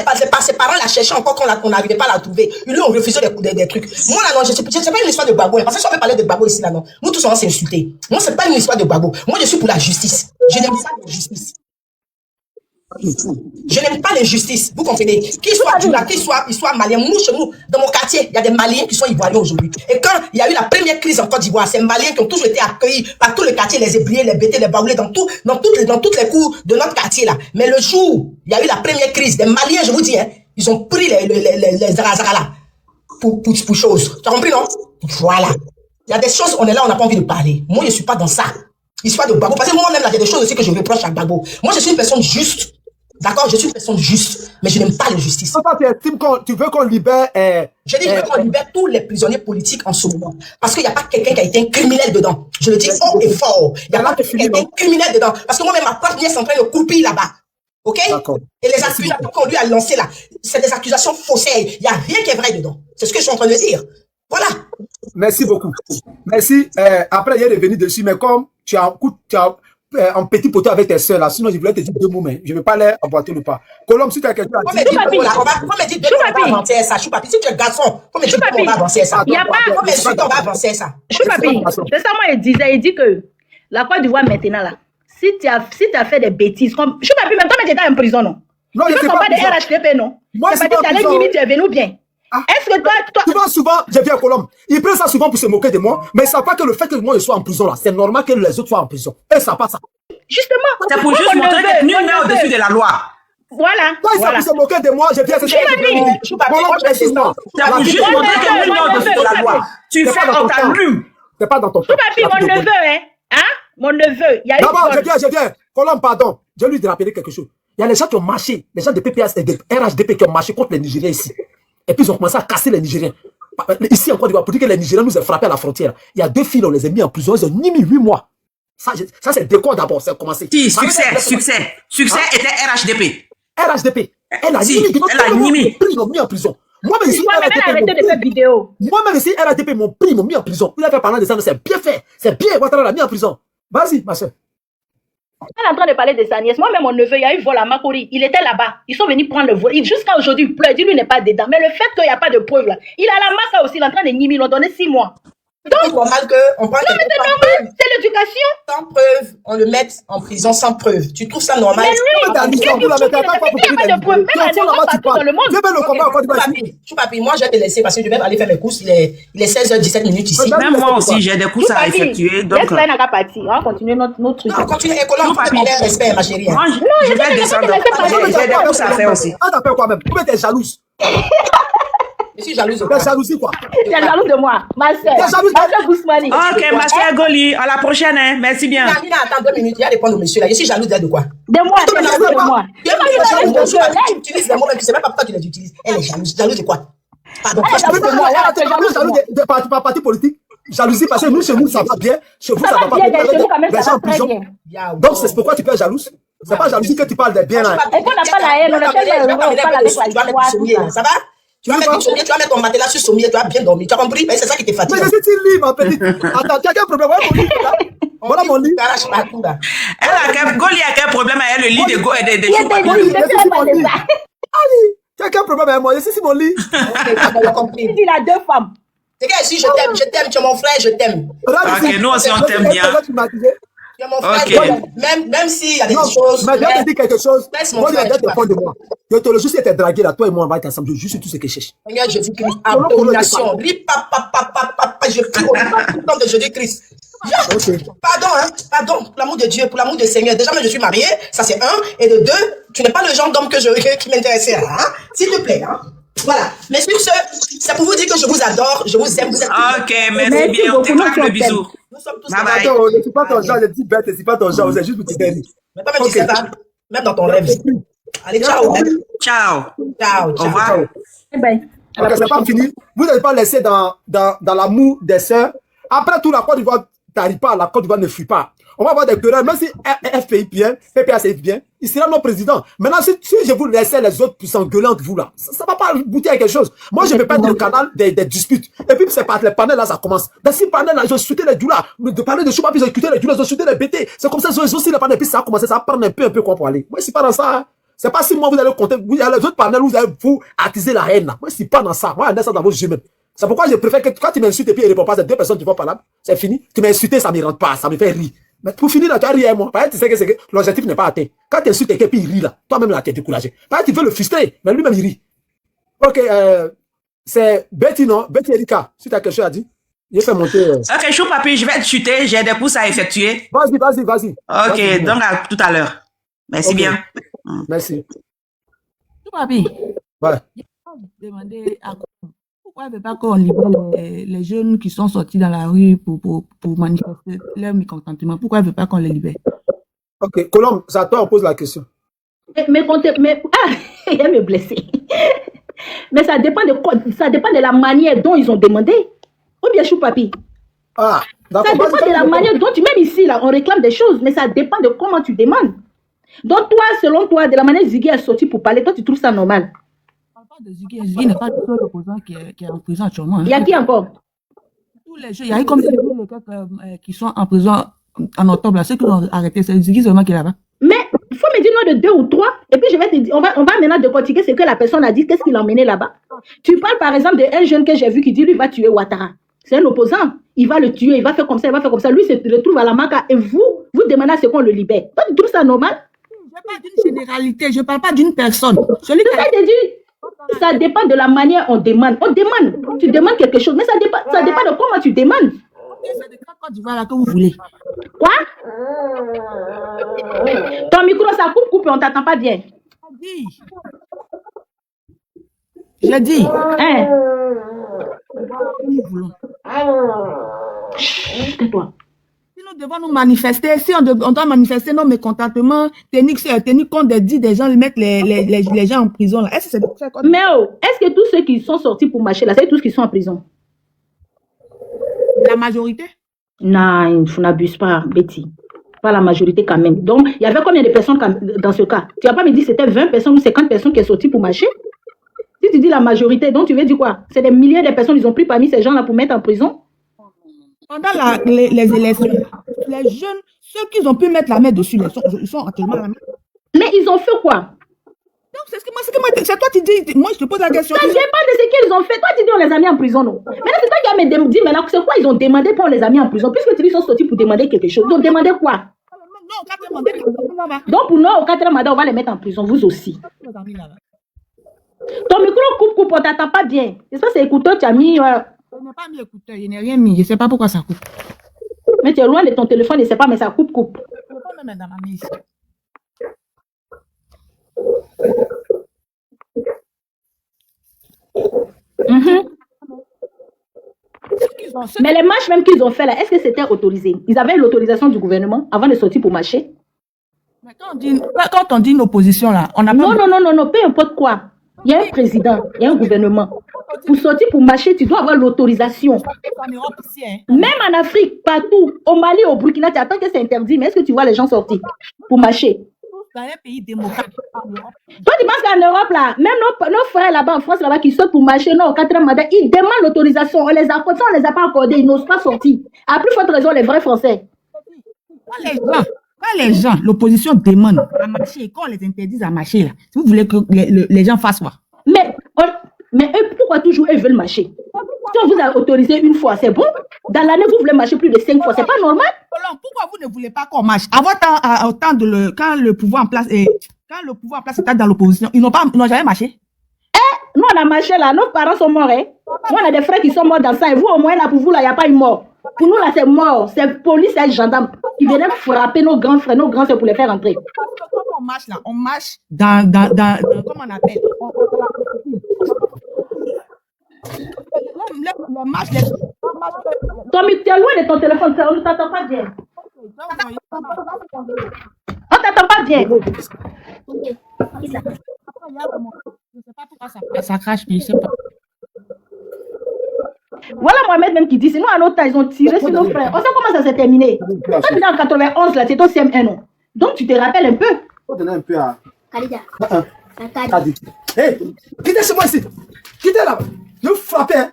ses parents la cherchaient encore, qu'on n'arrivait pas à la trouver, ils lui ont refusé des trucs. Moi, là, non, je sais pas une histoire de Gbagbo. Parce que si on peut parler de Gbagbo ici, là, non. Nous tous, on va s'insulter. Moi, c'est pas une histoire de Gbagbo. Moi, je suis pour la justice. Je n'aime pas la justice. Je n'aime pas l'injustice. Vous comprenez? Qu'il soit Djoula, qu'il soit malien. Nous, chez nous, dans mon quartier, il y a des Maliens qui sont ivoiriens aujourd'hui. Et quand il y a eu la première crise en Côte d'Ivoire, ces Maliens qui ont toujours été accueillis par tout le quartier, les ébriés, les bêtés, les baoulés, dans toutes les cours de notre quartier, là. Mais le jour, il y a eu la première crise, des Maliens, je vous dis, hein, ils ont pris les Zarazara là. Pour choses. Tu as compris, non? Voilà. Il y a des choses, on est là, on n'a pas envie de parler. Moi, je ne suis pas dans ça. Histoire de Gbagbo. Parce que moi-même, là, il y a des choses aussi que je reproche à Gbagbo. Moi, je suis une personne juste. D'accord, je suis une personne juste, mais je n'aime pas l'injustice. Tu veux qu'on libère... Je dis, je veux qu'on libère tous les prisonniers politiques en ce moment. Parce qu'il n'y a pas quelqu'un qui a été un criminel dedans. Je le dis haut et fort. Il n'y a pas quelqu'un qui a été un criminel dedans. Parce que moi-même, ma propre nièce est en train de couper là-bas. OK? Et les accusations qu'on lui a lancées là, c'est des accusations faussaires. Il n'y a rien qui est vrai dedans. C'est ce que je suis en train de dire. Voilà. Merci beaucoup. Merci. Après, il est revenu dessus, mais comme tu as en petit poteau avec tes soeurs là, sinon je voulais te dire deux mots, mais je ne vais pas les emboîter le pas. Colombe, si tu as quelqu'un à dire. On me dit deux mots, on va avancer ça. Choupapi, si tu es garçon, on me dit on va avancer ça. Il n'y a pas. On va avancer ça. Choupapi, c'est ça, moi, il dit que la Côte d'Ivoire maintenant là, si tu as fait des bêtises, comme. Choupapi, même toi, tu étais en prison, non? Non, tu ne pas de RHDP, non? Moi, c'est pas dit que limite, tu es venu bien. Est-ce que toi... Souvent, je viens à Colombe. Ils prennent ça souvent pour se moquer de moi, mais ils ne savent pas que le fait que moi je sois en prison là, c'est normal que les autres soient en prison. Ils ne savent pas ça. Justement. C'est pour juste montrer que nul n'est au-dessus de la loi. Voilà. Quand ils savent se moquer de moi, je viens à ce Choupapi, c'est pour juste montrer que nul n'est au-dessus de la loi. Tu fais dans ta rue. C'est pas dans ton temps. Choupapi, mon neveu, hein? Mon neveu. D'abord, je viens. Colombe, pardon. Je lui ai rappelé quelque chose. Il y a les gens qui ont marché, les gens de PPS et de RHDP qui ont marché contre les Nigériens ici. Et puis ils ont commencé à casser les Nigériens. Ici en Côte d'Ivoire, pour dire que les Nigériens nous ont frappés à la frontière. Il y a 2 filles, on les a mis en prison, ils ont mis 8 mois. Ça c'est le décor d'abord, c'est commencé. Si, succès était RHDP. RHDP. Elle a mis en prison. Moi-même ici, RHDP m'ont pris, m'ont mis en prison. Il a fait parler de ça, c'est bien fait. C'est bien, Ouattara l'a mis en prison. Vas-y, ma soeur. Elle est en train de parler de sa nièce. Moi-même, mon neveu, il y a eu vol à Makori. Il était là-bas. Ils sont venus prendre le vol. Jusqu'à aujourd'hui, il pleure. Il dit, lui, n'est pas dedans. Mais le fait qu'il n'y a pas de preuve, là. Il est à la Maka aussi. Il est en train de nier. Ils l'ont donné 6 mois. Donc, c'est normal qu'on prenne. Non, mais c'est normal. C'est l'éducation. Sans preuve, on le met en prison sans preuve. Tu trouves ça normal? Mais lui, il n'y a pas de preuve. Même à l'époque, dans le monde. Choupapi, moi, je vais te laisser parce que je vais aller faire mes courses. Il est 16h17 ici. Même moi aussi, j'ai des courses à effectuer. Laisse-la n'a qu'à partir. On va continuer notre truc. On continue. Colombe, on peut parler respect, ma chérie. Moi, je vais descendre. J'ai des courses à faire aussi. Ah, t'as peur quoi même? Pourquoi t'es jalouse? Je suis jalouse de toi. T'es jalousie quoi? T'es jalouse de moi, ma soeur. T'es jalouse de moi. Ok, ma soeur Goli, à la prochaine, hein. Merci bien. Nina, attends 2 minutes, il y a des points de monsieur là. Je suis jalouse de quoi? De moi, t'es jalouse de moi. Tu utilises les mots, même tu sais même pas pourquoi tu les utilises. Elle est jalouse. Jalouse de quoi? Pardon. Jalouse de parti politique. Jalousie parce que nous, chez nous, ça va bien. Chez vous, ça va pas bien. Les gens en prison. Donc, c'est pourquoi tu peux être jalouse. C'est pas jalousie que tu parles des biens là. Et qu'on n'a pas la haine, on n'a pas la haine. Ça va? Tu vas mettre ton matelas sur sommier, tu vas bien dormir. Tu as compris? C'est ça qui te fatigue. Mais je suis lit, ma petite. Attends, tu as quel problème? Voilà mon lit. Goli a quel problème avec le lit de Go et de Choupapi? Ali, tu as quel problème avec moi? Je suis mon lit. Il a 2 femmes. C'est que si je t'aime, tu es mon frère, je t'aime. Ok, nous aussi on t'aime bien. Tu es mon frère, même s'il y a des choses. Mais je vais te dire quelque chose. Moi, il y a des de moi. Je te le juste être dragué là, toi et moi, on va être ensemble. Je juste tout ce que je cherche. Seigneur Jésus-Christ, abomination. Je crie au nom de Jésus-Christ. Pardon, hein, pardon, pour l'amour de Dieu, pour l'amour du Seigneur. Déjà, moi, je suis mariée, ça c'est un. Et de deux, tu n'es pas le genre d'homme qui m'intéressait, hein. S'il te plaît, hein. Voilà. Mais sur ce, c'est pour vous dire que je vous adore, je vous aime, vous êtes. Ok, merci bien, on t'éclate le bisou. Nous sommes tous. Bye bye. Attends, ne suis pas ton genre, les petites bêtes, c'est pas ton genre, vous êtes juste petits derniers. Mais toi, même tu sais ça, même dans ton rêve. Allez, ciao. Ciao. Ciao. Au revoir. Bye. Ok, c'est pas fini. Vous n'avez pas laissé dans l'amour des sœurs. Après tout, la Côte d'Ivoire n'arrive pas, la Côte d'Ivoire ne fuit pas. On va avoir des querelles, même si FPI bien, PPACI bien, il sera notre président. Maintenant, si je vous laissez les autres s'engueuler entre vous là, ça va pas bouter à quelque chose. Moi, je ne vais pas être dans le canal des disputes. Et puis, c'est par les panels là, ça commence. Dans ces panels là, ils ont sauté les doulas. De parler de Choupa, puis ils ont écouté les doulas, ils ont sauté les BT. C'est comme ça, ils ont sauté les panels, puis ça a commencé, ça va prendre un peu quoi pour aller. Moi, c'est pas dans ça. Hein. C'est pas si moi vous allez compter, il y a les autres panels où vous allez vous attiser la haine là. Moi, c'est pas dans ça. Moi, je ça dans vos yeux même. C'est pourquoi je préfère que quand tu m'insultes et puis il répond pas, c'est deux personnes qui vont parler, c'est fini. Tu m'as insulté, ça me rentre pas, ça me fait rire. Mais pour finir là, tu as ri à moi. Parce que tu sais que l'objectif n'est pas atteint. Quand tu insultes quelqu'un, puis il rit là, toi-même là, tu es découragé. Parce que tu veux le frustrer, mais lui-même il rit. Ok, c'est Betty, non? Betty Erika, si tu as quelque chose à dire, il fait monter. Ok, Chou Papi, je vais te chuter, j'ai des pouces à effectuer. Vas-y. Ok, donc à tout à l'heure. Merci bien. Merci. Chou Papi. Ouais. Demander à pourquoi ne pas qu'on libère les jeunes qui sont sortis dans la rue pour manifester leur mécontentement? Pourquoi ne veut pas qu'on les libère? Ok, Colombe, c'est à toi, on pose la question. Il va me blesser. Mais ça dépend de quoi, ça dépend de la manière dont ils ont demandé. Ou bien Chou Papi. Ah, ça dépend de la manière dont même ici, là, on réclame des choses, mais ça dépend de comment tu demandes. Donc toi, selon toi, de la manière Ziggy est sorti pour parler, toi tu trouves ça normal? De Ziggy n'est pas le seul opposant qui est en prison actuellement. Hein. Il y a qui encore? Tous les jeux. Il y a eu comme les gars qui sont en prison en octobre, là, ceux qui ont arrêté, c'est Ziggy seulement qui est là-bas. Mais il faut me dire nom de 2 ou 3, et puis je vais te dire, on va maintenant décortiquer ce que la personne a dit, qu'est-ce qu'il a emmené là-bas. Tu parles par exemple d'un jeune que j'ai vu qui dit lui va tuer Ouattara. C'est un opposant. Il va le tuer, il va faire comme ça, il va faire comme ça. Lui se retrouve à la Maca et vous demandez à ce qu'on le libère. Toi, tu trouves ça normal? Je ne parle pas d'une généralité, je ne parle pas d'une personne. Celui qui a dit. Ça dépend de la manière on demande. On demande. Tu demandes quelque chose, mais ça dépend de comment tu demandes. C'est de Côte d'Ivoire là que vous voulez. Quoi? Ton micro, ça coupe et on t'entend pas bien. J'ai dit. Hein? Nous voulons. Tais-toi. Si nous devons nous manifester, si on doit manifester nos mécontentements, tenir compte des dits des gens, mettre les gens en prison là. Est-ce que c'est très Mais est-ce que tous ceux qui sont sortis pour marcher là, c'est tous qui sont en prison? La majorité? Non, il n'abuse pas, Betty. Pas la majorité quand même. Donc, il y avait combien de personnes dans ce cas? Tu vas pas me dire que c'était 20 personnes ou 50 personnes qui sont sorties pour marcher? Si tu dis la majorité, donc tu veux dire quoi? C'est des milliers de personnes qu'ils ont pris parmi ces gens-là pour mettre en prison? Pendant les élections, les jeunes, ceux qui ont pu mettre la main dessus, ils sont actuellement la main. Mais ils ont fait quoi? Non, c'est toi qui dis, moi je te pose la question. Ça dépend de ce qu'ils ont fait. Toi tu dis on les a mis en prison, non? Maintenant c'est toi qui as me dit maintenant c'est quoi ils ont demandé pour on les a mis en prison? Puisque tu dis qu'ils sont sortis pour demander quelque chose. Ils ont demandé quoi? Non, au 4e mandat. Donc pour nous, au 4e mandat, on va les mettre en prison, vous aussi. Ton micro coupe, on t'entend pas bien. J'espère que c'est écouteur, tu as mis... Je n'ai pas mis écouteur, je n'ai rien mis. Je ne sais pas pourquoi ça coupe. Mais tu es loin de ton téléphone, je ne sais pas, mais ça coupe. Je ne peux pas me mettre dans ma main ici. Mais les marches même qu'ils ont fait là, est-ce que c'était autorisé? Ils avaient l'autorisation du gouvernement avant de sortir pour marcher? Mais quand on dit une opposition là, on a pas... Non, peu importe quoi. Il y a un président, il y a un gouvernement. Pour sortir pour marcher, tu dois avoir l'autorisation. Même en Afrique, partout, au Mali, au Burkina, tu attends que c'est interdit, mais est-ce que tu vois les gens sortir pour marcher? Dans un pays démocratique. Toi, tu penses qu'en Europe, là, même nos frères là-bas, en France, là-bas, qui sortent pour marcher, non, au 4e mandat, ils demandent l'autorisation. On les a accordés, on les a pas accordés, ils n'osent pas sortir. À plus forte raison, les vrais Français. Quand les gens, l'opposition demande à marcher, quand on les interdise à marcher, là, si vous voulez que les gens fassent quoi? Mais eux, pourquoi toujours eux veulent marcher? Si on vous a autorisé une fois, c'est bon. Dans l'année, vous voulez marcher plus de 5 fois. C'est pas normal. Pourquoi vous ne voulez pas qu'on marche? Au temps de quand le pouvoir en place était dans l'opposition, ils n'ont jamais marché. Nous, on a marché là. Nos parents sont morts. Hein. Moi, on a des frères qui sont morts dans ça. Et vous, au moins, là, pour vous, là, il n'y a pas une mort. Pour nous, là, c'est mort. C'est police et gendarme. Ils venaient frapper nos grands frères. Nos grands frères pour les faire entrer. Quand on marche là, on marche dans comment on appelle? On marche. Tommy, tu es loin de ton téléphone. On ne t'entend pas bien. On t'entend pas bien. Je ne sais pas pourquoi ça crache, mais je ne sais pas. Voilà Mohamed même qui dit, sinon à notre temps, ils ont tiré sur nos frères. On sait comment ça s'est terminé. Quand tu es en 91, là, c'est ton CM1, non? Donc tu te rappelles un peu. Faut donner un peu à... Khalida. Khalid. Hé, quittez chez moi ici. Quittez là. Ne vous frappez, hein.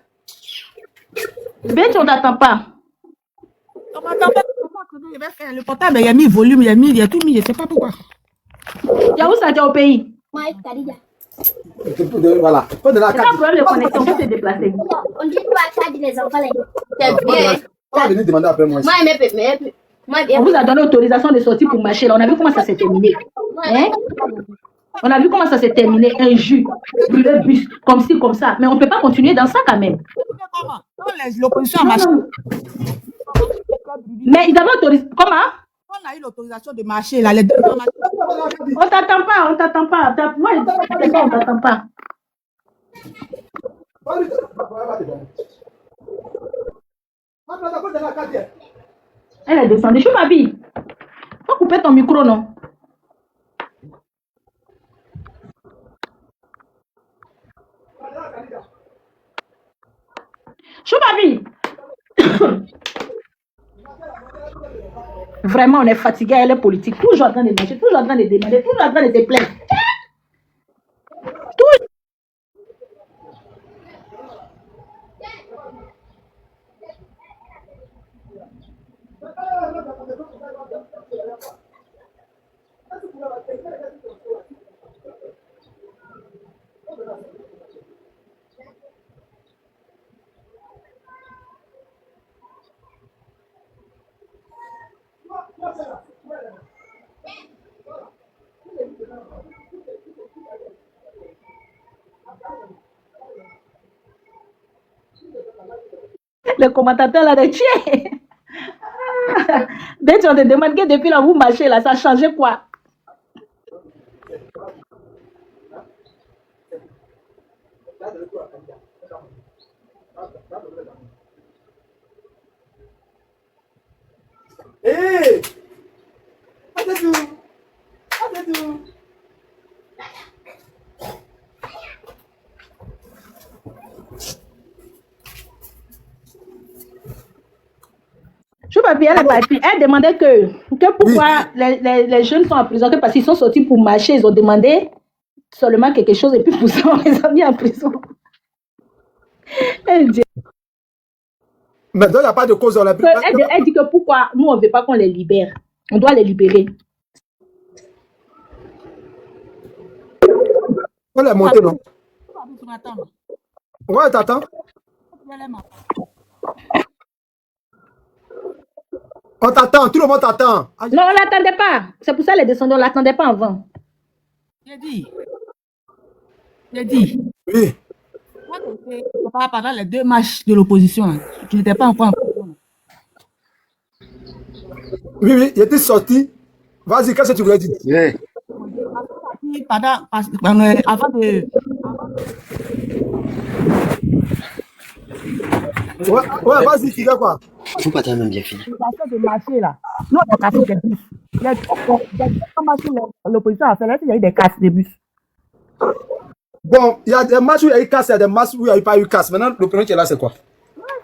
Ben, on t'attend pas. On m'attend pas. Le portable, il y a mis volume, il y a tout mis, je ne sais pas pourquoi. Il y a où ça, tu es au pays? Moi, Khalida. Voilà. C'est pas un problème de connexion, on peut se déplacer. On dit toi, tu as les enfants. C'est bien. On va venir demander après moi ici. On vous a donné l'autorisation de sortir pour marcher. Là. On a vu comment ça s'est terminé. Hein? On a vu comment ça s'est terminé. Un jus, le bus, comme ci, comme ça. Mais on ne peut pas continuer dans ça quand même. L'opposition a marché. Mais ils avaient autorisé. Comment? On a eu l'autorisation de marcher. Là, les deux ont marché. On t'attend pas, on t'attend pas. Moi, on t'attend pas. Elle est descendue. Je m'habille. Faut couper ton micro, non? Je m'habille. Vraiment, on est fatigué, elle est politique. Toujours en train de marcher, toujours en train de demander, toujours en train de se plaindre. Le commentateur là de tuer. Dès que on te demande que depuis là vous marchez là, ça a changé quoi? Hé! Attends-nous! Attends-nous! Je ne sais pas, elle est partie. Elle demandait que pourquoi les jeunes sont en prison, que parce qu'ils sont sortis pour marcher, ils ont demandé seulement quelque chose et puis pour ça, on les a mis en prison. Elle dit, mais donc, il n'y a pas de cause dans la prison. Elle dit que pourquoi nous, on ne veut pas qu'on les libère. On doit les libérer. On les monter, non? Ouais, t'attends. On t'attend, tout le monde t'attend. Non, on ne l'attendait pas. C'est pour ça les descendants, on ne l'attendait pas avant. J'ai dit. Oui. Pendant les deux matchs de l'opposition, tu n'étais pas encore en prison. Oui, il était sorti. Vas-y, qu'est-ce que tu voulais dire? Oui. Avant de... Ouais, vas-y, tu dis quoi? Faut pas tellement bien fini. De marcher là. Nous, on a cassé des bus. L'opposition a fait là, il y a eu des casses de bus. Bon, il y a des matchs où il y a eu casse, il y a des matchs où il n'y a pas eu casse. Maintenant, le premier qui est là, c'est quoi?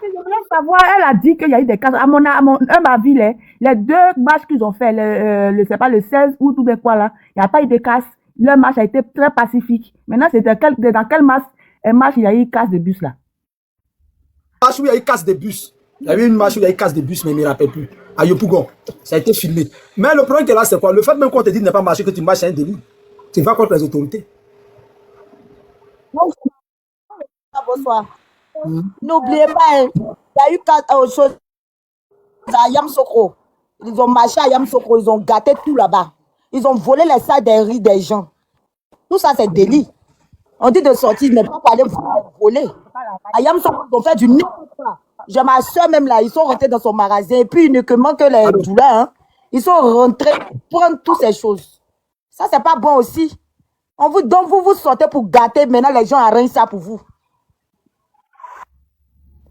Je voulais savoir, elle a dit qu'il y a eu des casses. À mon avis, les deux matchs qu'ils ont fait, c'est pas le 16 août ou de quoi là, il n'y a pas eu de casse. Le match a été très pacifique. Maintenant, c'est dans quel match il y a eu casse de bus là? Match où il y a eu casse de bus. Il y avait une marche où il y a eu casse de bus, mais il ne me rappelle plus. À Yopougon. Ça a été filmé. Mais le problème qui est là, c'est quoi? Le fait même qu'on te dit de ne pas marcher, que tu marches, c'est un délit. Tu vas contre les autorités. Bonsoir. N'oubliez pas, hein, il y a eu quatre choses à Yamsokro. Ils ont marché à Yamsokro, ils ont gâté tout là-bas. Ils ont volé les salles des riz des gens. Tout ça, c'est délit. On dit de sortir, mais pas pour aller voler. À Yamsokro, ils ont fait du n'importe quoi. J'ai ma soeur même là, ils sont rentrés dans son magasin. Et puis, uniquement que les douleurs, hein, ils sont rentrés pour prendre toutes ces choses. Ça, c'est pas bon aussi. Donc, vous sortez pour gâter. Maintenant, les gens arrangent ça pour vous.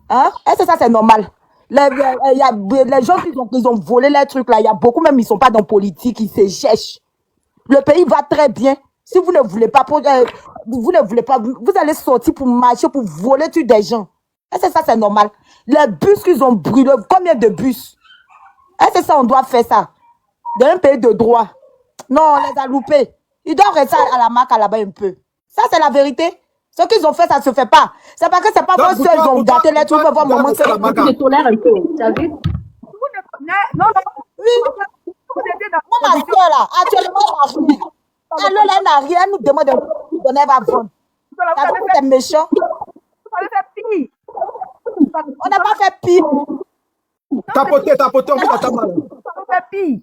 Hein? Est-ce que ça, c'est normal? Les gens qui ont volé les trucs là, il y a beaucoup même, ils ne sont pas dans politique, ils se cherchent. Le pays va très bien. Si vous ne voulez pas, vous allez sortir pour marcher, pour voler tout des gens. Est-ce que ça, c'est normal? Les bus qu'ils ont brûlés, combien de bus? Est-ce que ça, on doit faire ça? Dans un pays de droit. Non, on les a loupés. Ils doivent rester à la marque là-bas un peu. Ça, c'est la vérité. Ce qu'ils ont fait, ça ne se fait pas. C'est parce que c'est pas vos soeurs, ils ont gâté les trucs. Voir maman, c'est la marque. Je tolère un peu, tu as vu? Non, oui. Ma soeur là, actuellement, ma fille. Elle n'a rien, elle nous demande de nous donner, elle va vendre. Ça veut dire que c'est méchant. Vous avez fait pire. On n'a pas fait pire. Tapoter, on vous attend mal. Ça vous fait pire.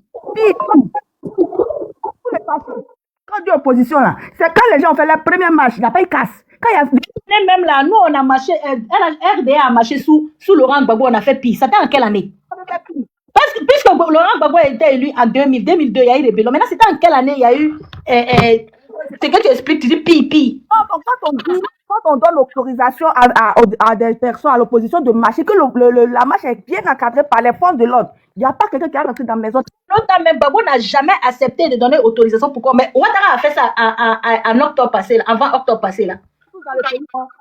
Quand on dit opposition là, c'est quand les gens ont fait la première marche, il n'y a pas eu casse. Quand il y a... Même là, nous on a marché, RDA a marché sous Laurent Gbagbo, on a fait pire. C'était en quelle année? Parce que puisque Laurent Gbagbo a été élu en 2002, il y a eu des ballons. Maintenant, c'était en quelle année il y a eu c'est que tu expliques, tu dis pire. Quand on donne l'autorisation à des personnes, à l'opposition de marcher, que la marche est bien encadrée par les forces de l'ordre, il n'y a pas quelqu'un qui a rentré dans la maison. L'autre même Gbagbo n'a jamais accepté de donner autorisation. Pourquoi? Mais Ouattara a fait ça en octobre passé, avant octobre passé là.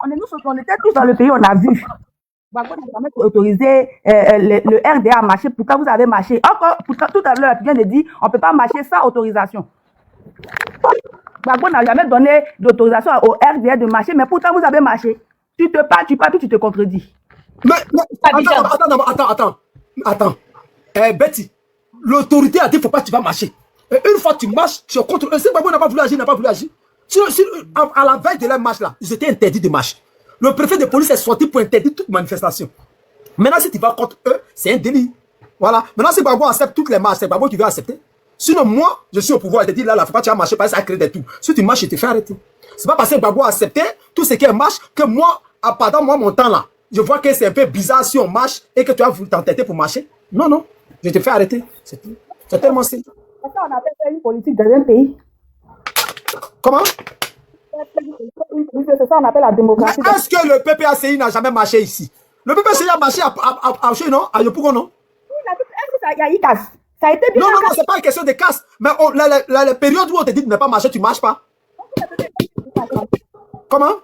On était tous dans le pays, on a vu. Gbagbo n'a jamais autorisé le RDA à marcher. Pourquoi vous avez marché? Encore, tout à l'heure, tu viens de dire, on ne peut pas marcher sans autorisation. Gbagbo n'a jamais donné d'autorisation au RDA de marcher, mais pourtant vous avez marché. Tu te parles, puis tu te contredis. Mais attends. Betty, l'autorité a dit faut pas que tu vas marcher. Et une fois que tu marches, tu es contre eux. Si Gbagbo n'a pas voulu agir, à la veille de la marche là, ils étaient interdits de marche. Le préfet de police est sorti pour interdire toute manifestation. Maintenant, si tu vas contre eux, c'est un délit. Voilà. Maintenant, si Gbagbo accepte toutes les marches, c'est Gbagbo qui veut accepter. Sinon, moi, je suis au pouvoir et te dis là, faut pas que tu vas marcher parce que ça crée des tout. Si tu marches, je te fais arrêter. C'est pas parce que Gbagbo a accepté tout ce qui est marche que moi, pendant mon temps là, je vois que c'est un peu bizarre si on marche et que tu as voulu t'entêter pour marcher. Non, je te fais arrêter. C'est tout. C'est tellement simple. C'est ça, on appelle ça une politique dans un pays. Comment? C'est ça, on appelle la démocratie. Est-ce que le PPACI n'a jamais marché ici? Le PPACI a marché à non? À Yopougon, non? Est-ce qu'il y a eu casse? Ça a été bien. Non, c'est pas une question de casse. Mais la période où on te dit de ne pas marcher, tu ne marches pas. Comment?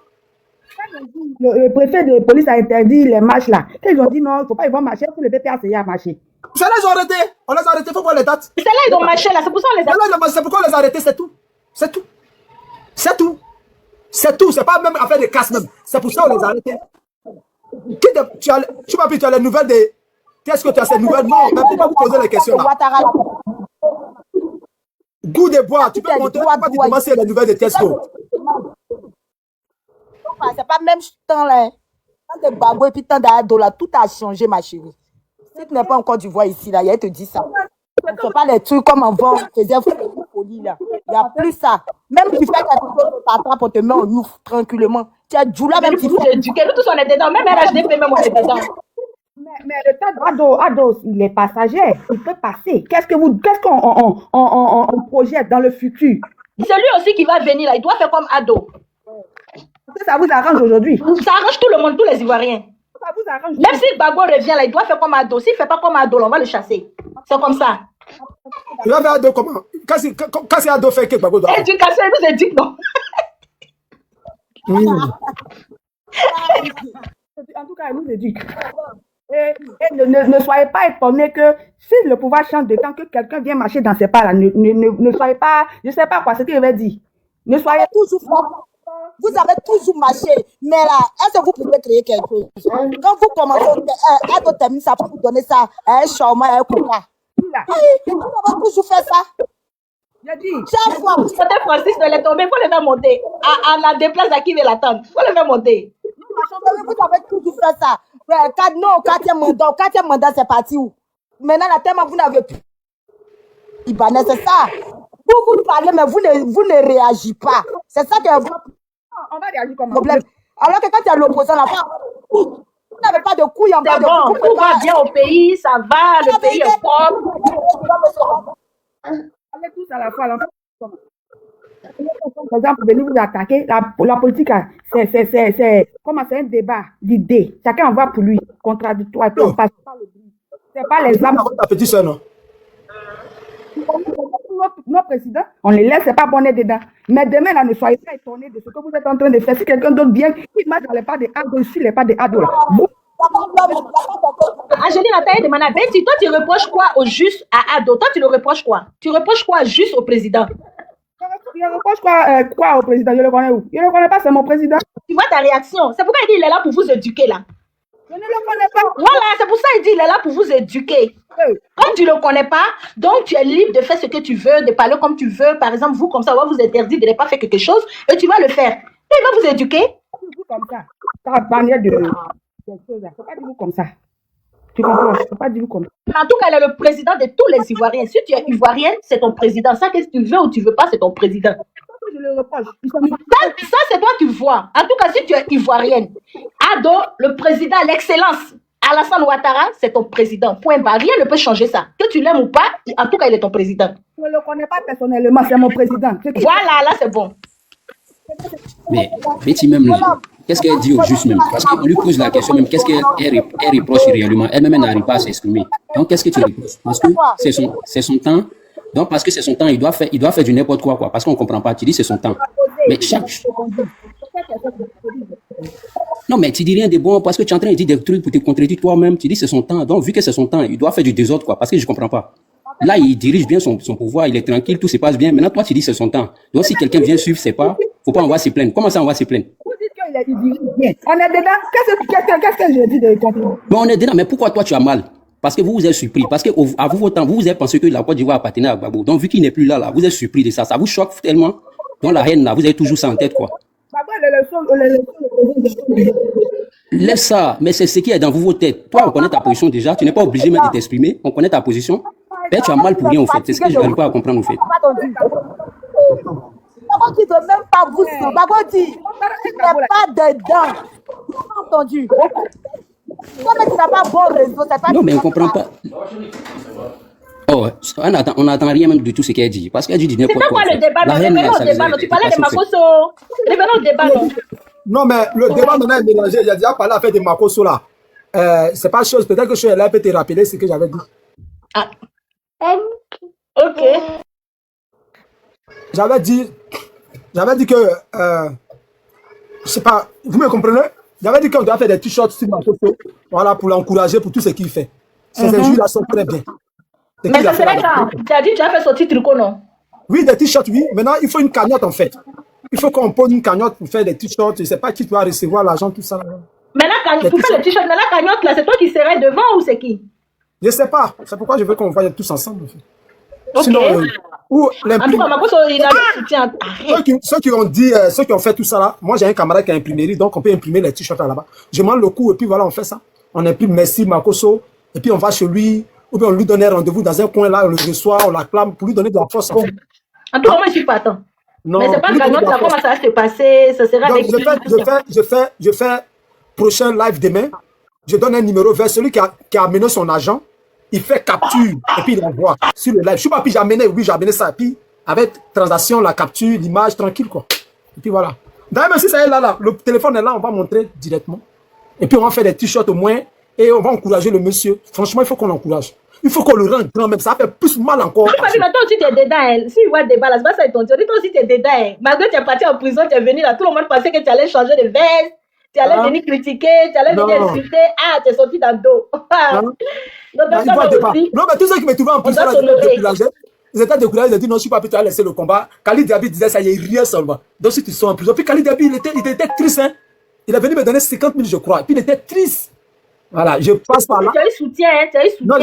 Le préfet de police a interdit les marches là. Ils ont dit non, il ne faut pas, ils vont marcher, pour le PPACI a marché. C'est là ils ont arrêté. On les a arrêtés, il faut voir les dates. C'est là ils ont marché là, c'est pour ça qu'on les a arrêtés. C'est pourquoi on les a arrêtés, c'est tout. C'est pas même affaire de casse même. C'est pour ça qu'on les a arrêtés. Tu as les nouvelles de... Qu'est-ce que tu as ces nouvelles? Non, même tu peux vous poser les questions là. Goût de bois, tu peux monter, tu peux commencer les nouvelles de Tesco. C'est pas même temps là. Tant de Gbagbo et puis tant d'Ado là, tout a changé ma chérie. Si tu n'es pas encore du voix ici là, il te dit ça. On ne fait pas les trucs comme avant, on faisait folie là. Il n'y a plus ça. Même si tu fais quelque chose, tu t'attrapes, on te met en ouf tranquillement. Tu as Djoula même qui fait. Nous tous on est dedans, même RHDP même on est dedans. Mais le temps d'Ado, il est passager, il peut passer. Qu'est-ce qu'on projette dans le futur? C'est lui aussi qui va venir là, il doit faire comme Ado. Ça vous arrange aujourd'hui? Ça arrange tout le monde, tous les Ivoiriens. Ça vous arrange. Même si Gbagbo revient là, il doit faire comme Ado. S'il ne fait pas comme Ado, on va le chasser. C'est comme ça. Il va faire Ado comment? Quand c'est Ado fait que Gbagbo doit faire. Éducation, il nous éduque, non? En tout cas, il nous éduque. Et ne soyez pas étonnés que si le pouvoir change de temps, que quelqu'un vient marcher dans ses pas là, ne soyez pas, je ne sais pas quoi, c'est ce qu'il avait dit. Ne soyez toujours fort. Vous avez toujours marché, mais là, est-ce que vous pouvez créer quelque chose? Quand vous commencez à terminer ça pour vous donner ça à un charmant, à un coca. Vous avez toujours fait ça. J'ai dit. Chaque fois. Francis doit les tomber, il faut le faire monter. On a des places à qui veut l'attendre. Il faut le faire monter. Vous avez toujours fait ça. Non, au 4e mandat, c'est parti où? Maintenant, la tellement vous n'avez plus. Ibanez, c'est ça. Vous parlez, mais vous ne réagissez pas. C'est ça qui est votre On va réagir comme problème. Alors que quand tu es à l'opposant, là, vous n'avez pas de couilles en bas de bon, tout va bien au pays, ça va, le pays est propre. Allez tous à la fois. Par exemple, venir vous attaquer, la politique, c'est un débat d'idées. Chacun en va pour lui, contradictoire. Puis on passe par le bruit. C'est pas les âmes. Ta petite soeur, non? Nos présidents, on les laisse, c'est pas bonnet dedans. Mais demain, là, ne soyez pas étonnés de ce que vous êtes en train de faire. Si quelqu'un d'autre vient, il marche dans les pas des ados, sur les pas des ados. Angeline a taillé de Mana. Betty, toi, tu reproches quoi au juste à Ado? Toi, tu le reproches quoi? Tu reproches quoi juste au président? Je reproche quoi au président? Je le connais où? Je ne le connais pas, c'est mon président. Tu vois ta réaction. C'est pourquoi il dit il est là pour vous éduquer, là. Je ne le connais pas. Voilà, c'est pour ça qu'il dit il est là pour vous éduquer. Comme tu ne le connais pas, donc tu es libre de faire ce que tu veux, de parler comme tu veux. Par exemple, vous, comme ça, on va vous interdire de ne pas faire quelque chose et tu vas le faire. Et il va vous éduquer. Vous comme ça. Par manière de choses. Il ne faut pas dire vous comme ça. Tu comprends? Il ne faut pas dire vous comme ça. En tout cas, il est le président de tous les Ivoiriens. Si tu es Ivoirienne, c'est ton président. Ça, qu'est-ce que tu veux ou tu ne veux pas, c'est ton président. Je le reproche. Ça c'est toi qui vois. En tout cas, si tu es Ivoirienne, Ado, le président, l'excellence, Alassane Ouattara, c'est ton président. Point barre. Rien ne peut changer ça. Que tu l'aimes ou pas, en tout cas, il est ton président. Je ne le connais pas personnellement, c'est mon président. Voilà, là, c'est bon. Mais Betty même, qu'est-ce qu'elle dit au juste même? Parce qu'on lui pose la question même, qu'est-ce qu'elle reproche réellement? Elle-même n'arrive pas à s'exprimer. Donc, qu'est-ce que tu reproches? Parce que c'est son temps. Donc, parce que c'est son temps, il doit faire du n'importe quoi. Parce qu'on ne comprend pas. Tu dis c'est son temps. Mais chaque... Non, mais tu dis rien de bon parce que tu es en train de dire des trucs pour te contredire toi-même. Tu dis c'est son temps. Donc, vu que c'est son temps, il doit faire du désordre, quoi. Parce que je ne comprends pas. Là, il dirige bien son pouvoir, il est tranquille, tout se passe bien. Maintenant, toi, tu dis c'est son temps. Donc, si quelqu'un vient suivre, c'est pas, faut pas envoyer se plaindre. Comment ça, on va se plaindre? Vous dites qu'il dirige bien. On est dedans. Qu'est-ce que je dis de comprendre? Mais on est dedans. Mais pourquoi toi, tu as mal? Parce que vous vous êtes surpris. Parce que à vous, autant, vous avez pensé que la Côte d'Ivoire appartenait à Gbagbo. Donc, vu qu'il n'est plus là, vous êtes surpris de ça. Ça vous choque tellement. Dans la haine, là, vous avez toujours ça en tête, quoi. Laisse ça, mais c'est ce qui est dans vos têtes. Toi, on connaît ta position déjà. Tu n'es pas obligé même de t'exprimer. On connaît ta position. Mais tu as mal pour rien, en fait. C'est ce que je n'arrive pas à comprendre, en fait. Bagodi ne veut même pas vous suivre. Bagodi, il n'est pas dedans. Tu as entendu? Toi, tu n'as pas bon réseau. Non, mais on ne comprend pas. Oh, on n'entend rien même de tout ce qu'elle dit. Parce qu'elle dit n'importe quoi. C'est quoi le débat? Revenons au débat. Tu parlais de Makosso. Revenons au débat, non? Non, mais le débat maintenant est mélangé. Il a déjà parlé à faire de Makosso là. C'est pas chose. Peut-être que je suis là peut te rappeler ce que j'avais dit. Ah. Ok. J'avais dit que, je sais pas, vous me comprenez? J'avais dit qu'on doit faire des t-shirts sur Makosso, voilà, pour l'encourager pour tout ce qu'il fait. Ces injures-là sont très bien. Mais ça serait quand? Tu as dit que tu as fait sortir tricot, non? Oui, des t-shirts, oui. Maintenant, il faut une cagnotte, en fait. Il faut qu'on pose une cagnotte pour faire des t-shirts. Je ne sais pas qui doit recevoir l'argent, tout ça. Mais là, pour faire le t-shirt, mais la cagnotte, là, c'est toi qui serais devant ou c'est qui? Je ne sais pas. C'est pourquoi je veux qu'on voie tous ensemble. En fait. Ok. Sinon, en tout cas, Makosso, il a le soutien. Ceux qui ont dit, ceux qui ont fait tout ça là, moi j'ai un camarade qui a imprimerie, donc on peut imprimer les t-shirts là-bas. Je demande le coût et puis voilà, on fait ça. On imprime merci Makosso et puis on va chez lui, ou bien on lui donne un rendez-vous dans un coin là, on le reçoit, on l'acclame pour lui donner de la force. En tout cas, moi je suis pas attends. Non, mais c'est pas cagnotte là, comment ça va se passer, ça sera avec je fais prochain live demain, je donne un numéro vers celui qui a amené son agent. Il fait capture et puis il envoie sur le live. Je suis pas, puis j'ai amené ça. Et puis avec transaction, la capture, l'image, tranquille quoi. Et puis voilà. D'ailleurs, même si ça est là, le téléphone est là, on va montrer directement. Et puis on va faire des t-shirts au moins et on va encourager le monsieur. Franchement, il faut qu'on l'encourage. Il faut qu'on le rende grand même. Ça fait plus mal encore. Oui, parce que toi aussi tu es dedans. Si tu vois des balles, c'est pas ça ils t'ont dit. Toi aussi tu es dedans. Malgré que tu es parti en prison, tu es venu là, tout le monde pensait que tu allais changer de veste. Tu allais venir critiquer, tu allais venir insulter. Ah, tu es sorti dans le dos. Non, mais tous ceux qui me trouvaient en prison, ils étaient découragés, ils ont dit non, je ne suis pas prêt, tu as laissé le combat. Khalid Diaby disait ça, il n'y a rien seulement. Donc si tu sors en prison, puis Khalid Diaby, il était triste, hein. Il est venu me donner 50 000, je crois, et puis il était triste. Voilà, je passe par là. Tu as eu soutien, tu as eu soutien. Non,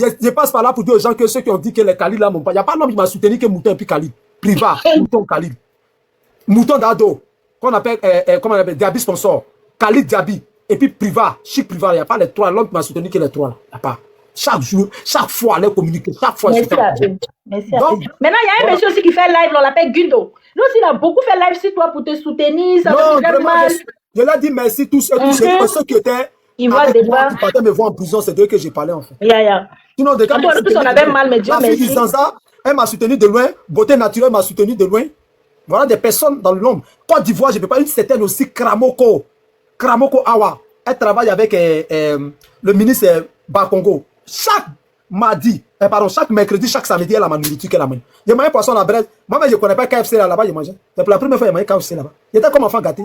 je passe par là pour dire aux gens que ceux qui ont dit que les Khalid là m'ont pas. Il n'y a pas l'homme qui m'a soutenu que Mouton et puis Khalid. Privat, Mouton Khalid. Mouton d'Ado. qu'on appelle, comment on appelle, Diaby sponsor, Khalid Diaby, et puis Priva, Chic Priva, il n'y a pas les trois, l'autre m'a soutenu que les trois, là. Il n'y a pas. Chaque jour, chaque fois, les communiquer, chaque fois. Merci à eux. Merci à eux. Maintenant, il y a un monsieur aussi qui fait live, on l'appelle Gundo. Nous aussi, il a beaucoup fait live sur toi pour te soutenir, ça non, me fait mal. Je leur dis merci tous ceux qui étaient. Ils voient des fois. Qui partaient me voir en prison, c'est d'eux que j'ai parlé en fait. Sinon, de quand tous on avait mal, mais Dieu merci. La fille Zanza, elle m'a soutenu de loin. Beauté naturelle m'a soutenu de loin. Voilà des personnes dans l'ombre. Côte d'Ivoire, je ne peux pas une certaine aussi Kramoko Awa. Elle travaille avec le ministre Bakongo. Chaque mardi, chaque mercredi, chaque samedi, elle a ma nourriture qu'elle amène. J'ai mangé poisson à la braise. Moi-même, je ne connais pas KFC là-bas, j'ai mangé. C'est pour la première fois que j'ai mangé KFC là-bas. J'étais comme enfant gâté.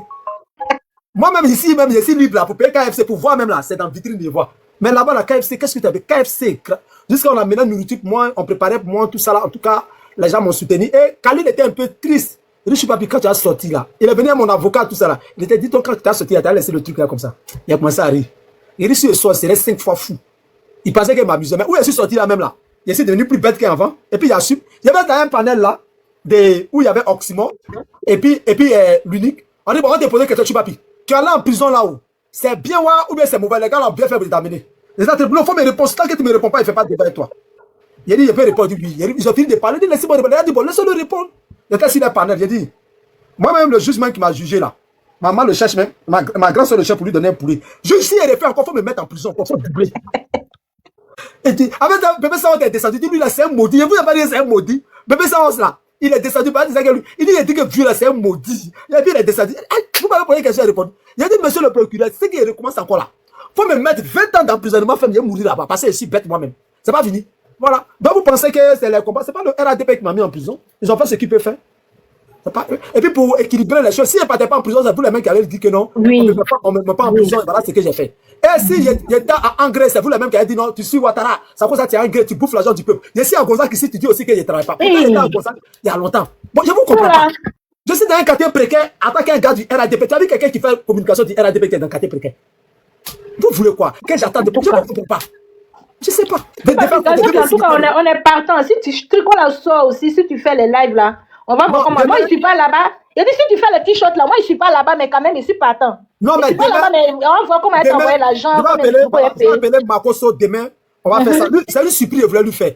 Moi-même, ici, même, je suis libre là, pour payer KFC, pour voir même là, c'est dans la vitrine de voir. Mais là-bas, la KFC, qu'est-ce que tu avais? KFC, jusqu'à on a amené la nourriture pour moi, on préparait pour moi, tout ça là. En tout cas, les gens m'ont soutenu. Et Khalid était un peu triste. Riche Papi, quand tu as sorti là, il est venu à mon avocat, tout ça là. Il était dit, toi, quand tu as sorti, tu as laissé le truc là comme ça. Il a commencé à rire. Il est sur le soir, c'est 5 fois fou. Il pensait qu'il m'amusait. Mais où je suis sorti là même là? Il est devenu plus bête qu'avant. Et puis il y a su. Il y avait un panel là, où il y avait Oxymore, et puis l'unique. On dit, bon, on va te poser question, Papi. Tu es là en prison là-haut. C'est bien ou bien c'est mauvais? Les gars ont bien fait pour t'amener. Les tribunaux font mes réponses. Tant que tu ne me réponds pas, il ne fait pas de débat avec toi. Il a dit, je peux répondre lui. Ils ont fini de parler. Il a dit, laissez-moi répondre. Il a dit, bon, laissez-le répondre. Il était sur les panels. Il a dit, moi-même, le jugement qui m'a jugé là, maman le cherche même, ma grande soeur le cherche pour lui donner un poulet. Je suis RFA encore, il faut me mettre en prison, il faut doubler. Et dit, avec bébé Saos est descendu, il dit, lui là, c'est un maudit. Et vous avez dit, c'est un maudit. Bébé Saos là, il est descendu, il dit que vieux là, c'est un maudit. Et puis il est descendu. Vous m'avez posé une question à répondre. Il a dit, monsieur le procureur, c'est qu'il recommence encore là. Il faut me mettre 20 ans d'emprisonnement, faire mieux mourir là-bas, parce que je suis bête moi-même. C'est pas fini. Voilà. Donc vous pensez que c'est les combats, c'est pas le RADP qui m'a mis en prison. Ils ont fait ce qu'ils peuvent faire. Pas eux. Et puis pour équilibrer les choses, si je ne partais pas en prison, c'est vous les mecs qui avaient dit que non, on ne me met pas en prison, et voilà ce que j'ai fait. Et si j'étais à Engrais, c'est vous les mêmes qui avez dit non, tu suis Ouattara, c'est pour ça que tu es Engrais, tu bouffes l'argent du peuple. Je suis à Gonzague ici, tu dis aussi que je ne travaille pas. Pourquoi j'étais à Gonzague il y a longtemps? Bon, je ne vous comprends pas. Je suis dans un quartier précaire, attaquer un gars du RADP. Tu as vu quelqu'un qui fait communication du RADP qui est dans un quartier précaire? Vous voulez quoi? Que j'attends de... Je ne comprends pas. Je ne sais pas. En tout cas, on est partant. Si tu tricotes la soie aussi, si tu fais les lives là, on va voir comment. Moi, je ne suis pas là-bas. Il dit, si tu fais le t-shirt là, moi, je ne suis pas là-bas, mais quand même, je suis partant. Non, mais demain, là-bas, mais on va voir comment elle t'envoie l'argent. On va appeler Makosso demain. On va faire ça. C'est lui surpris, je voulais lui faire.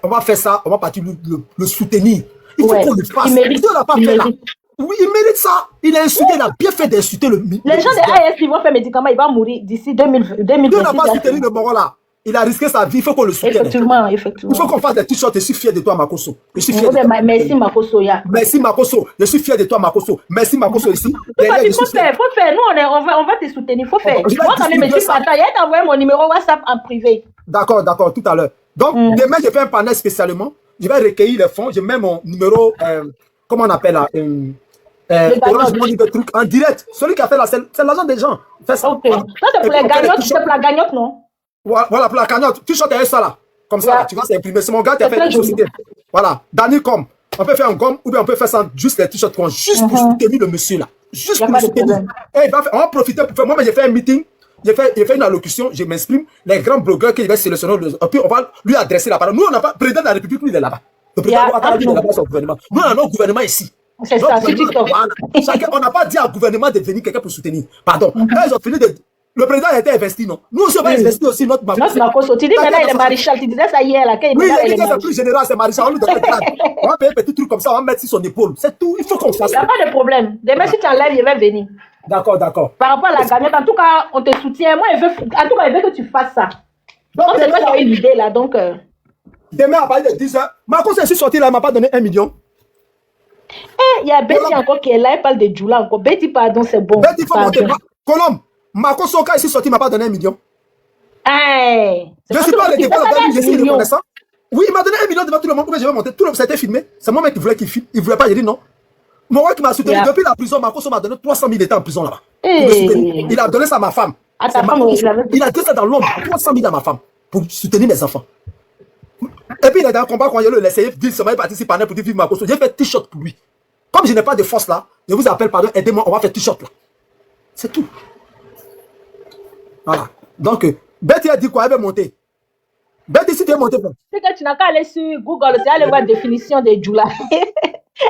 On va faire ça, on va partir le soutenir. Il faut qu'on le fasse. Il n'a pas fait là. Oui, il mérite ça. Il a insulté, il a bien fait d'insulter le ministre. Les gens de AS qui vont faire médicaments, il va mourir d'ici 2026. Il n'a pas soutenu le moral là. Il a risqué sa vie, il faut qu'on le soutienne. Effectivement. Il faut qu'on fasse des t-shirts. Je suis fier de toi, Makosso. Je suis fier de toi. Merci, Makosso. Merci, Makosso. Je suis fier de toi, Makosso. Merci, Makosso, ici. Il faut faire. Nous, on va te soutenir. Il faut faire. Moi, quand même, je suis partant. Il y a envoyé mon numéro WhatsApp en privé. D'accord, tout à l'heure. Donc, demain, je fais un panel spécialement. Je vais recueillir les fonds. Je mets mon numéro, comment on appelle là, Orange Money, de truc en direct. Celui qui a fait là, c'est l'argent des gens. Fais ça. Ok. Ça, c'est pour la gagnotte, non? Voilà, pour la cagnotte. Tu chantes avec ça là. Comme ça, tu vois, c'est imprimé. C'est mon gars qui a fait une société. Voilà. Danny Com. On peut faire un gomme ou bien on peut faire ça juste les t-shirts juste pour soutenir le monsieur là. Juste pour le soutenir. Et on va profiter pour faire. Moi, j'ai fait un meeting. J'ai fait une allocution. Je m'exprime. Les grands blogueurs qui vont sélectionner. Et puis, on va lui adresser la parole. Nous, on n'a pas. Le président de la République, lui, il est là-bas. Le président de la République, il est là-bas, son gouvernement. Nous, on a notre gouvernement ici. C'est ça, c'est TikTok. On n'a pas dit au gouvernement de venir quelqu'un pour soutenir. Pardon. Ils ont fini de. Le président a été investi, non? Nous aussi, on va investir aussi notre Makosso. Tu dis maintenant, il est maréchal. Tu disais ça hier, là. Oui, il dit que c'est plus général, c'est maréchal. On lui donne le grade. On va payer un petit truc comme ça, on va mettre sur son épaule. C'est tout. Il faut qu'on fasse. Il n'y a pas de problème. Demain, si tu enlèves, je vais venir. D'accord. Par rapport à la gagnante, en tout cas, on te soutient. Moi, en tout cas, il veut que tu fasses ça. Donc, c'est toi qui as eu l'idée, là. Donc. Demain, à partir de 10h, Makosso, je suis sorti là, il m'a pas donné 1 million. Il y a Betty encore qui est là, elle parle de Djoula encore. Betty, pardon, c'est bon. Betty, il faut monter. Colombe, Makosso, quand il est sorti, il m'a pas donné 1 million. Je suis pas allé débat avec lui, je suis reconnaissant. Oui, il m'a donné 1 million devant tout le monde. Pourquoi je vais monter? Tout le monde, ça a été filmé. C'est moi-même qui voulait qu'il filme. Il voulait pas, il dit non. Mon roi qui m'a soutenu depuis la prison, Makosso m'a donné 300 000 états en prison là-bas. Il a donné ça à ma femme. Il a donné ça dans l'ombre, 300 000 à ma femme pour soutenir mes enfants. Et puis il a dans un combat quand il a essayé de dire seulement il participe à pour dire vive Makosso. J'ai fait t-shirt pour lui. Comme je n'ai pas de force là, je vous appelle, pardon, aidez-moi, on va faire t-shirt là. C'est tout. Voilà. Donc, Betty a dit quoi? Elle va monter. Betty, si tu es monté. C'est que tu n'as qu'à aller sur Google, tu vas aller voir la définition de Djoula.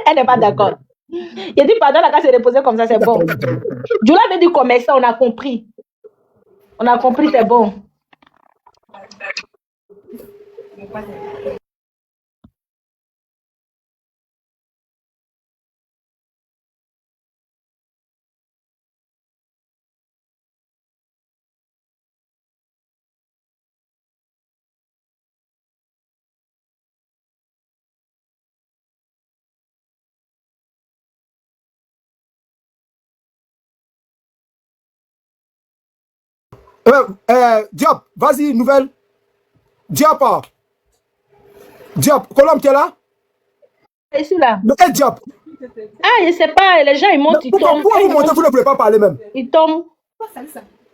Elle n'est pas d'accord. Il a dit, pardon, la case est reposée comme ça, c'est bon. Djoula avait dit commerçant, on a compris. On a compris, c'est bon. Diop, vas-y, nouvelle. Diop, Diop, Colombe, tu es là? Je suis là. Diop. Ah, je sais pas, les gens, ils montent, ils tombent. Pourquoi vous montez, vous ne voulez pas parler même? Ils tombent.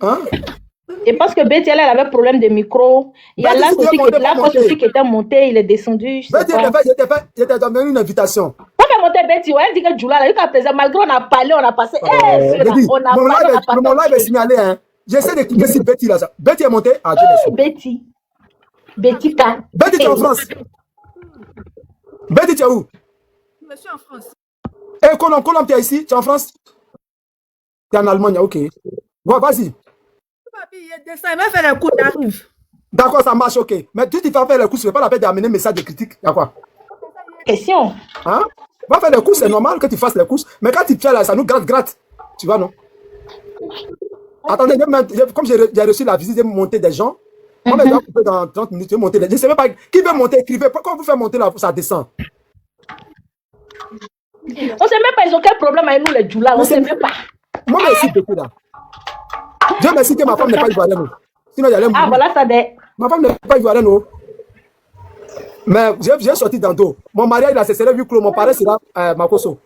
Hein? Et parce que Betty, elle avait problème de micro. Il y a là aussi qui était monté, il est descendu. Betty, je t'ai donné une invitation. Quand elle est montée, Betty, elle dit que Djoula, malgré on a parlé, on a passé. On a parlé. Mon live est signalé, hein. J'essaie d'écouter si Betty là. Betty est montée. Ah, Betty. Betty K. Betty, tu es en France. Betty, tu es où? Je suis en France. Eh, Colombe, tu es ici? Tu es en France? Tu es en Allemagne, ok. Bon, vas-y. Papi, il descend, il va faire le coup, t'arrives. D'accord, ça marche, ok. Mais tu vas faire le coup, ce n'est pas la peine d'amener un message de critique. Il y a quoi? Question. Hein? Va faire le coup, c'est normal que tu fasses les courses. Mais quand tu fais là, ça nous gratte. Tu vois, non? Attendez, comme j'ai reçu la visite, j'ai monté des gens. Moi, je dois couper dans 30 minutes, je vais monter. Je ne sais même pas qui veut monter, écrivez. Pourquoi vous faites monter là, ça descend? On ne sait même pas, ils ont quel problème avec nous, les Djoula. On ne sait même pas. Moi, merci beaucoup là. Dieu merci que ma femme n'est pas ivoirienne. Sinon, il y a ah, voilà, ça dé. Ma femme n'est pas ivoirienne. Mais j'ai sorti dans dos. Mon mariage, il a ses huis clos. Mon père sera Makoso.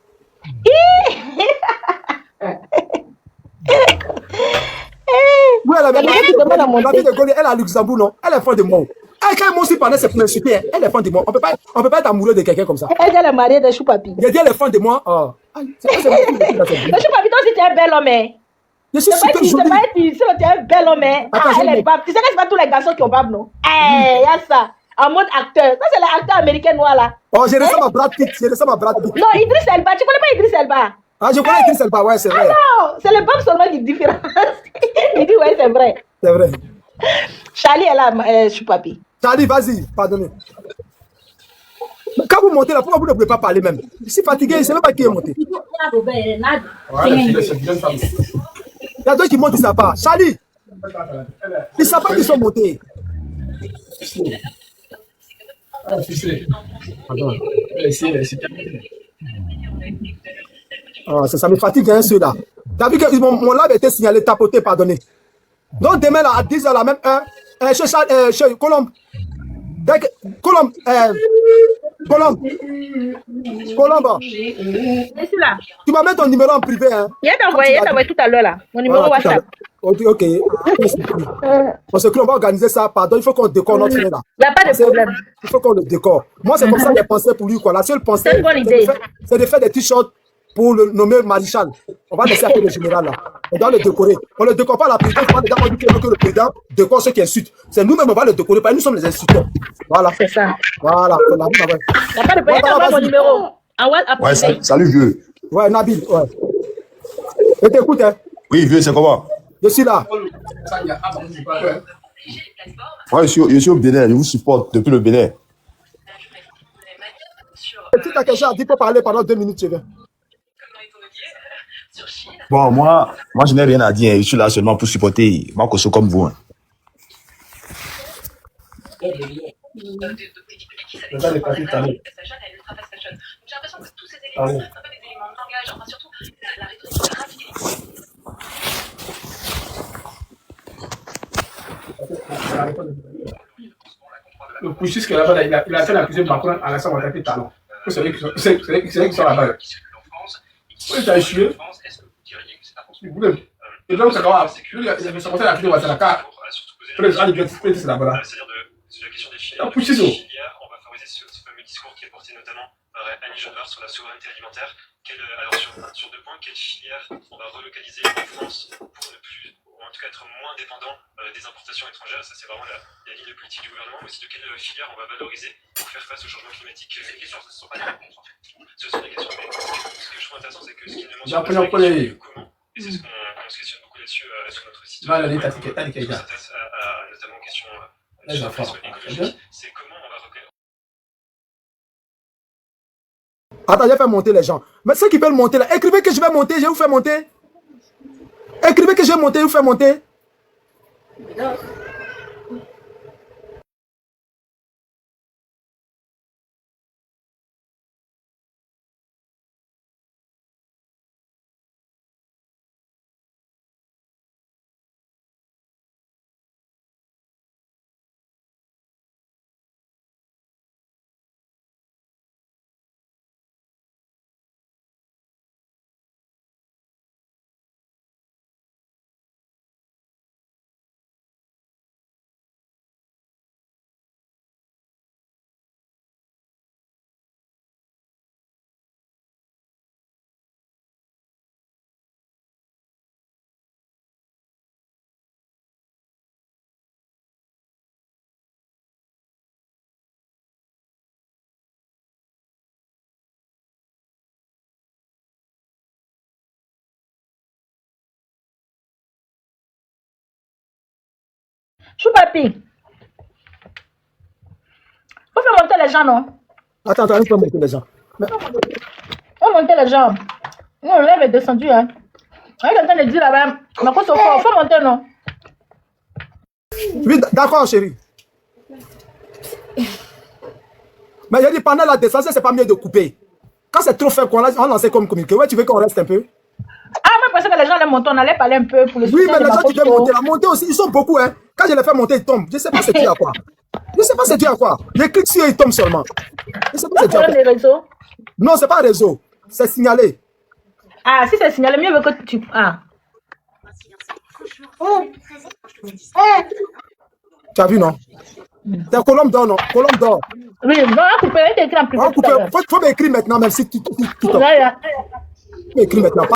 Oui, la vie de Goli, elle est à Luxembourg, non? Elle est fan de moi. Quand moi aussi parlais, c'est pour m'insulter. Elle est fan de moi. On peut pas être amoureux de quelqu'un comme ça. Elle est mariée de Choupapi. Elle dit elle est fan de moi. Oh. Choupapi, toi aussi, tu es un bel homme. Je suis super joli. Tu es un bel homme. Elle est barbe. Tu sais que c'est pas tous les garçons qui ont barbe, non? Il y a ça. En mode acteur. Ça, c'est l'acteur américain noir là. Oh, j'ai ressemble à Brad Pitt. Non, Idriss Elba. Tu connais pas Idriss Elba? Ah, je connais Idriss Elba, ouais, c'est vrai. Ah non, c'est le barbe seulement qui diffère. Il dit, ouais, c'est vrai. C'est vrai. Charlie est là, Choupapi. Charlie, vas-y, pardonnez. Quand vous montez là, pourquoi vous ne pouvez pas parler même? Je suis fatigué, je ne sais même pas qui est monté. Il y a deux qui montent, ils ne savent pas. Charlie, ils ne savent pas qu'ils sont montés. Oh, ça me fatigue, hein, ceux-là. Tu as vu que mon live était signalé, tapoté, pardonné. Donc demain, là, à 10h, la même heure, chez Colombe. Colombe. Tu vas mettre ton numéro en privé, hein. Il a envoyé tout à l'heure, là. Mon numéro WhatsApp. Ok. On va organiser ça. Pardon, il faut qu'on décore notre frère là. Il n'y a pas de problème. Il faut qu'on le décore. Moi, c'est comme ça que j'ai pensé pour lui, quoi. La seule pensée, c'est une bonne idée. C'est de faire des t-shirts pour le nommer maréchal. On va laisser appeler le général là. On doit le décorer. On ne le décore pas à la présidence. On va dire que le président décore ceux qui insultent. C'est nous-mêmes, on va le décorer. Nous sommes les insulteurs. Voilà. C'est ça. Voilà. Il n'y a pas de problème. Voilà, mon numéro. Ouais, salut vieux. Ouais, Nabil. Ouais. Je t'écoute, hein. Oui, vieux, c'est comment? Je suis là. Ouais, je suis au Bénin. Je vous supporte depuis le Bénin. Si tu as quelque chose à dire pour parler pendant 2 minutes, tu veux. Bon, moi, je n'ai rien à dire. Je suis là seulement pour supporter Makoso comme vous. Le poussiste qui est là-bas, il a fait l'accuser de Macron à la salle Ouattara talent. C'est vrai qu'ils sont là-bas. Oui, tu as échoué. Et donc, c'est comment? Il avait commencé à l'accuser de Ouattara. C'est là-bas. C'est la question des filières. On va favoriser ce fameux discours qui est porté notamment par Annie Genevard sur la souveraineté alimentaire. Alors, sur 2 points, quelle filière on va relocaliser en France pour ne plus, ou en tout cas être moins dépendant des importations étrangères? Ça, c'est vraiment la ligne de politique du gouvernement. Mais aussi de quelle filière on va valoriser pour faire face au changement climatique. Les questions, ce ne sont pas des réponses. Ce sont des questions, mais ce que je trouve intéressant, c'est que ce qui ne mentionne pas, c'est comment. Et c'est ce qu'on se questionne beaucoup là-dessus sur notre site. Sur s'intéresse à notamment aux questions écologiques. C'est comment on va reconnaître. Attends, j'ai fait monter les gens. Mais ceux qui veulent monter là, écrivez que je vais monter, je vous fais monter. Écrivez que je vais monter, je vous fais monter. Choupapi. Faut faire monter les gens, non? Attends, il faut monter les gens. Mais... On monter les gens. Non, le lève est descendu, hein. Il est en train de dire là-bas, mais faut monter, non? Oui, d'accord, chérie. Mais il dit pendant la descente, c'est pas mieux de couper. Quand c'est trop faible, on lance comme communiqué. Ouais, tu veux qu'on reste un peu? Ah, moi, je pensais que les gens allaient monter, on allait parler un peu pour le oui, mais les gens qui veulent monter, la montée aussi, ils sont beaucoup, hein. Quand je les fais monter, ils tombent. Je ne sais pas c'est dû à quoi. Je ne sais pas c'est dû à quoi. Je clique sur eux, ils tombent seulement. Je ne sais pas c'est dû à quoi. Les réseaux? Non, c'est pas un réseau. C'est signalé. Ah, si c'est signalé, mieux que tu... Ah. Tu as vu, non? C'est Colombe d'or, non? Colombe d'or. Oui, on va couper, il écrit en privé. Faut m'écrire maintenant, même si tu tombes. Tu m'écris maintenant.